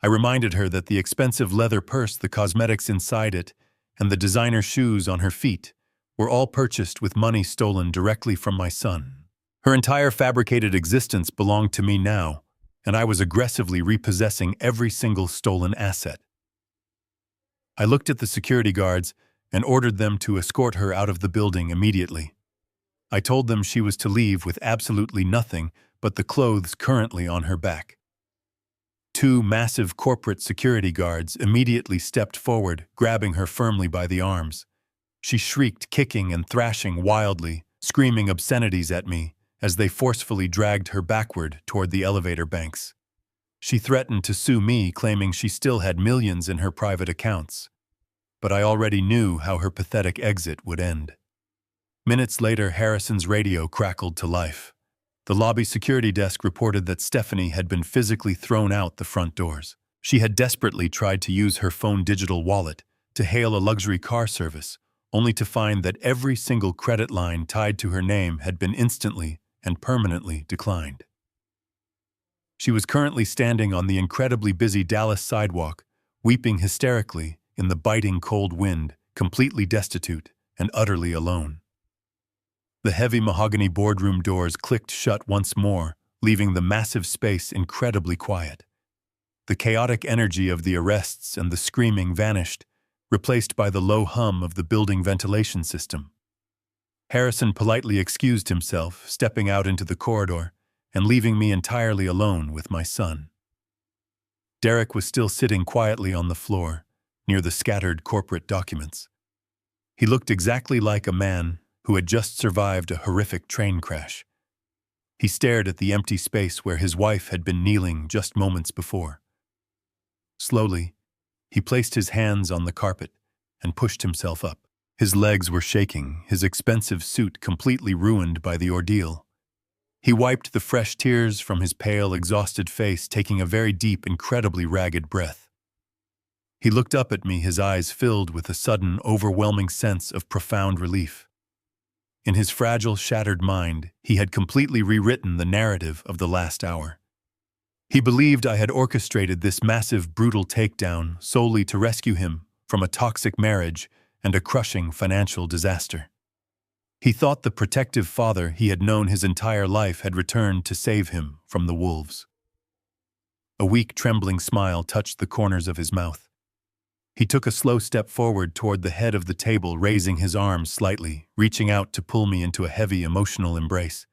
I reminded her that the expensive leather purse, the cosmetics inside it, and the designer shoes on her feet were all purchased with money stolen directly from my son. Her entire fabricated existence belonged to me now, and I was aggressively repossessing every single stolen asset. I looked at the security guards and ordered them to escort her out of the building immediately. I told them she was to leave with absolutely nothing but the clothes currently on her back. 2 massive corporate security guards immediately stepped forward, grabbing her firmly by the arms. She shrieked, kicking and thrashing wildly, screaming obscenities at me as they forcefully dragged her backward toward the elevator banks. She threatened to sue me, claiming she still had millions in her private accounts. But I already knew how her pathetic exit would end. Minutes later, Harrison's radio crackled to life. The lobby security desk reported that Stephanie had been physically thrown out the front doors. She had desperately tried to use her phone digital wallet to hail a luxury car service, only to find that every single credit line tied to her name had been instantly and permanently declined. She was currently standing on the incredibly busy Dallas sidewalk, weeping hysterically in the biting cold wind, completely destitute and utterly alone. The heavy mahogany boardroom doors clicked shut once more, leaving the massive space incredibly quiet. The chaotic energy of the arrests and the screaming vanished, replaced by the low hum of the building ventilation system. Harrison politely excused himself, stepping out into the corridor and leaving me entirely alone with my son. Derek was still sitting quietly on the floor, near the scattered corporate documents. He looked exactly like a man who had just survived a horrific train crash. He stared at the empty space where his wife had been kneeling just moments before. Slowly, he placed his hands on the carpet and pushed himself up. His legs were shaking, his expensive suit completely ruined by the ordeal. He wiped the fresh tears from his pale, exhausted face, taking a very deep, incredibly ragged breath. He looked up at me, his eyes filled with a sudden, overwhelming sense of profound relief. In his fragile, shattered mind, he had completely rewritten the narrative of the last hour. He believed I had orchestrated this massive, brutal takedown solely to rescue him from a toxic marriage and a crushing financial disaster. He thought the protective father he had known his entire life had returned to save him from the wolves. A weak, trembling smile touched the corners of his mouth. He took a slow step forward toward the head of the table, raising his arms slightly, reaching out to pull me into a heavy, emotional embrace.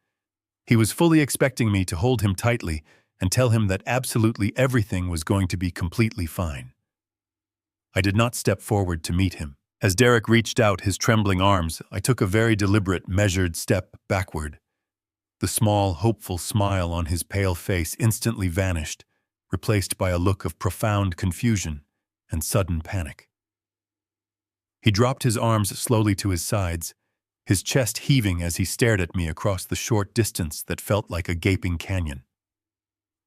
He was fully expecting me to hold him tightly and tell him that absolutely everything was going to be completely fine. I did not step forward to meet him. As Derek reached out his trembling arms, I took a very deliberate, measured step backward. The small, hopeful smile on his pale face instantly vanished, replaced by a look of profound confusion and sudden panic. He dropped his arms slowly to his sides, his chest heaving as he stared at me across the short distance that felt like a gaping canyon.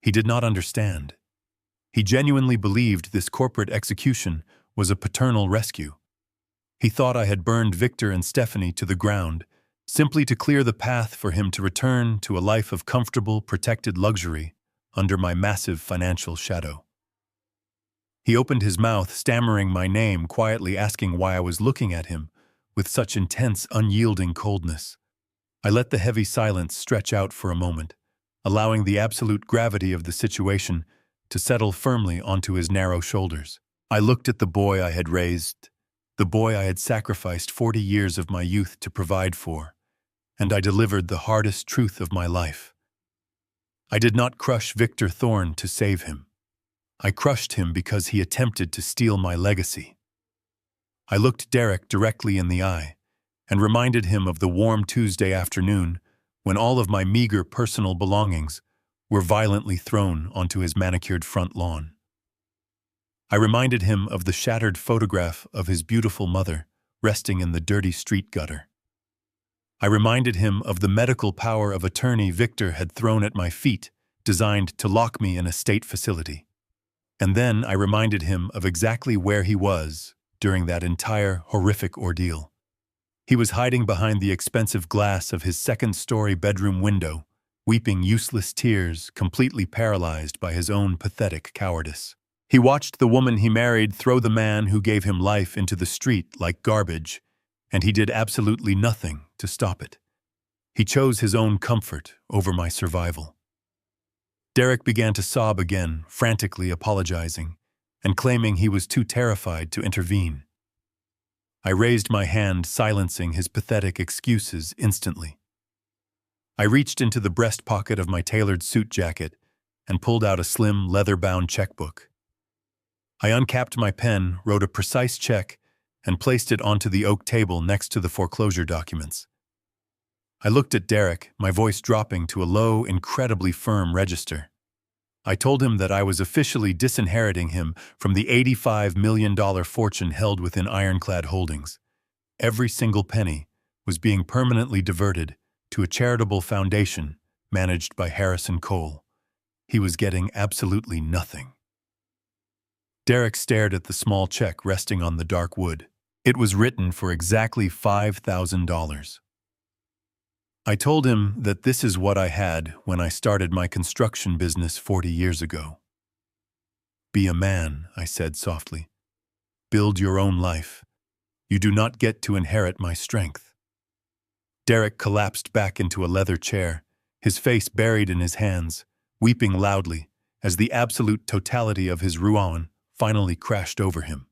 He did not understand. He genuinely believed this corporate execution was a paternal rescue. He thought I had burned Victor and Stephanie to the ground, simply to clear the path for him to return to a life of comfortable, protected luxury under my massive financial shadow. He opened his mouth, stammering my name, quietly asking why I was looking at him with such intense, unyielding coldness. I let the heavy silence stretch out for a moment, allowing the absolute gravity of the situation to settle firmly onto his narrow shoulders. I looked at the boy I had raised, the boy I had sacrificed 40 years of my youth to provide for, and I delivered the hardest truth of my life. I did not crush Victor Thorne to save him. I crushed him because he attempted to steal my legacy. I looked Derek directly in the eye and reminded him of the warm Tuesday afternoon when all of my meager personal belongings were violently thrown onto his manicured front lawn. I reminded him of the shattered photograph of his beautiful mother resting in the dirty street gutter. I reminded him of the medical power of attorney Victor had thrown at my feet, designed to lock me in a state facility. And then I reminded him of exactly where he was during that entire horrific ordeal. He was hiding behind the expensive glass of his second-story bedroom window, weeping useless tears, completely paralyzed by his own pathetic cowardice. He watched the woman he married throw the man who gave him life into the street like garbage, and he did absolutely nothing to stop it. He chose his own comfort over my survival. Derek began to sob again, frantically apologizing, and claiming he was too terrified to intervene. I raised my hand, silencing his pathetic excuses instantly. I reached into the breast pocket of my tailored suit jacket and pulled out a slim, leather-bound checkbook. I uncapped my pen, wrote a precise check, and placed it onto the oak table next to the foreclosure documents. I looked at Derek, my voice dropping to a low, incredibly firm register. I told him that I was officially disinheriting him from the $85 million fortune held within Ironclad Holdings. Every single penny was being permanently diverted to a charitable foundation managed by Harrison Cole. He was getting absolutely nothing. Derek stared at the small check resting on the dark wood. It was written for exactly $5,000. I told him that this is what I had when I started my construction business 40 years ago. Be a man, I said softly. Build your own life. You do not get to inherit my strength. Derek collapsed back into a leather chair, his face buried in his hands, weeping loudly as the absolute totality of his ruin finally crashed over him.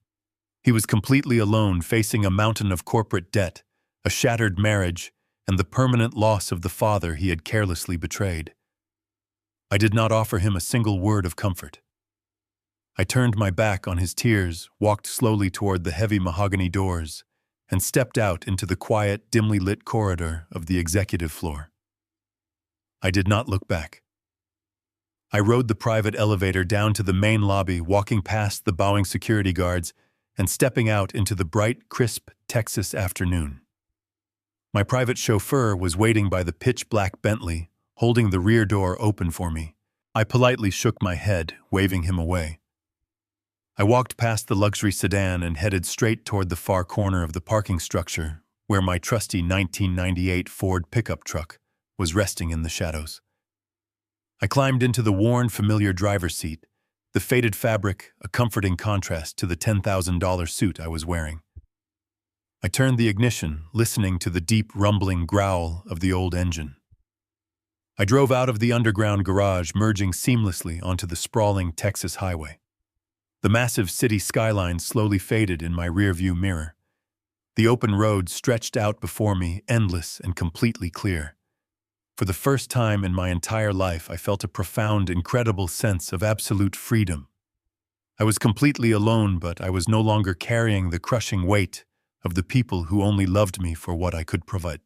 He was completely alone, facing a mountain of corporate debt, a shattered marriage, and the permanent loss of the father he had carelessly betrayed. I did not offer him a single word of comfort. I turned my back on his tears, walked slowly toward the heavy mahogany doors, and stepped out into the quiet, dimly lit corridor of the executive floor. I did not look back. I rode the private elevator down to the main lobby, walking past the bowing security guards and stepping out into the bright, crisp Texas afternoon. My private chauffeur was waiting by the pitch-black Bentley, holding the rear door open for me. I politely shook my head, waving him away. I walked past the luxury sedan and headed straight toward the far corner of the parking structure, where my trusty 1998 Ford pickup truck was resting in the shadows. I climbed into the worn, familiar driver's seat, the faded fabric a comforting contrast to the $10,000 suit I was wearing. I turned the ignition, listening to the deep, rumbling growl of the old engine. I drove out of the underground garage, merging seamlessly onto the sprawling Texas highway. The massive city skyline slowly faded in my rearview mirror. The open road stretched out before me, endless and completely clear. For the first time in my entire life, I felt a profound, incredible sense of absolute freedom. I was completely alone, but I was no longer carrying the crushing weight of the people who only loved me for what I could provide.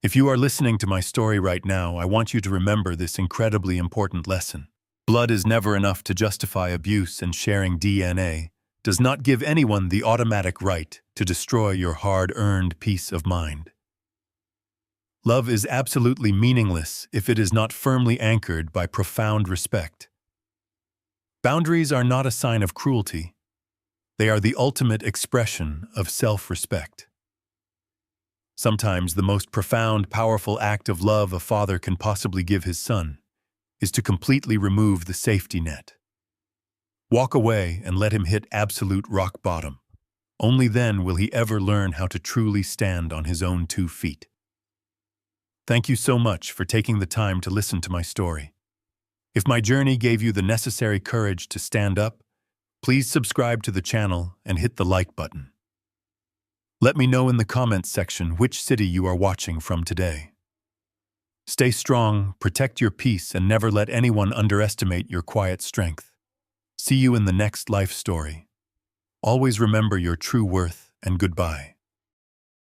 If you are listening to my story right now, I want you to remember this incredibly important lesson. Blood is never enough to justify abuse, and sharing DNA does not give anyone the automatic right to destroy your hard-earned peace of mind. Love is absolutely meaningless if it is not firmly anchored by profound respect. Boundaries are not a sign of cruelty. They are the ultimate expression of self-respect. Sometimes the most profound, powerful act of love a father can possibly give his son is to completely remove the safety net. Walk away and let him hit absolute rock bottom. Only then will he ever learn how to truly stand on his own 2 feet. Thank you so much for taking the time to listen to my story. If my journey gave you the necessary courage to stand up, please subscribe to the channel and hit the like button. Let me know in the comments section which city you are watching from today. Stay strong, protect your peace, and never let anyone underestimate your quiet strength. See you in the next life story. Always remember your true worth, and goodbye.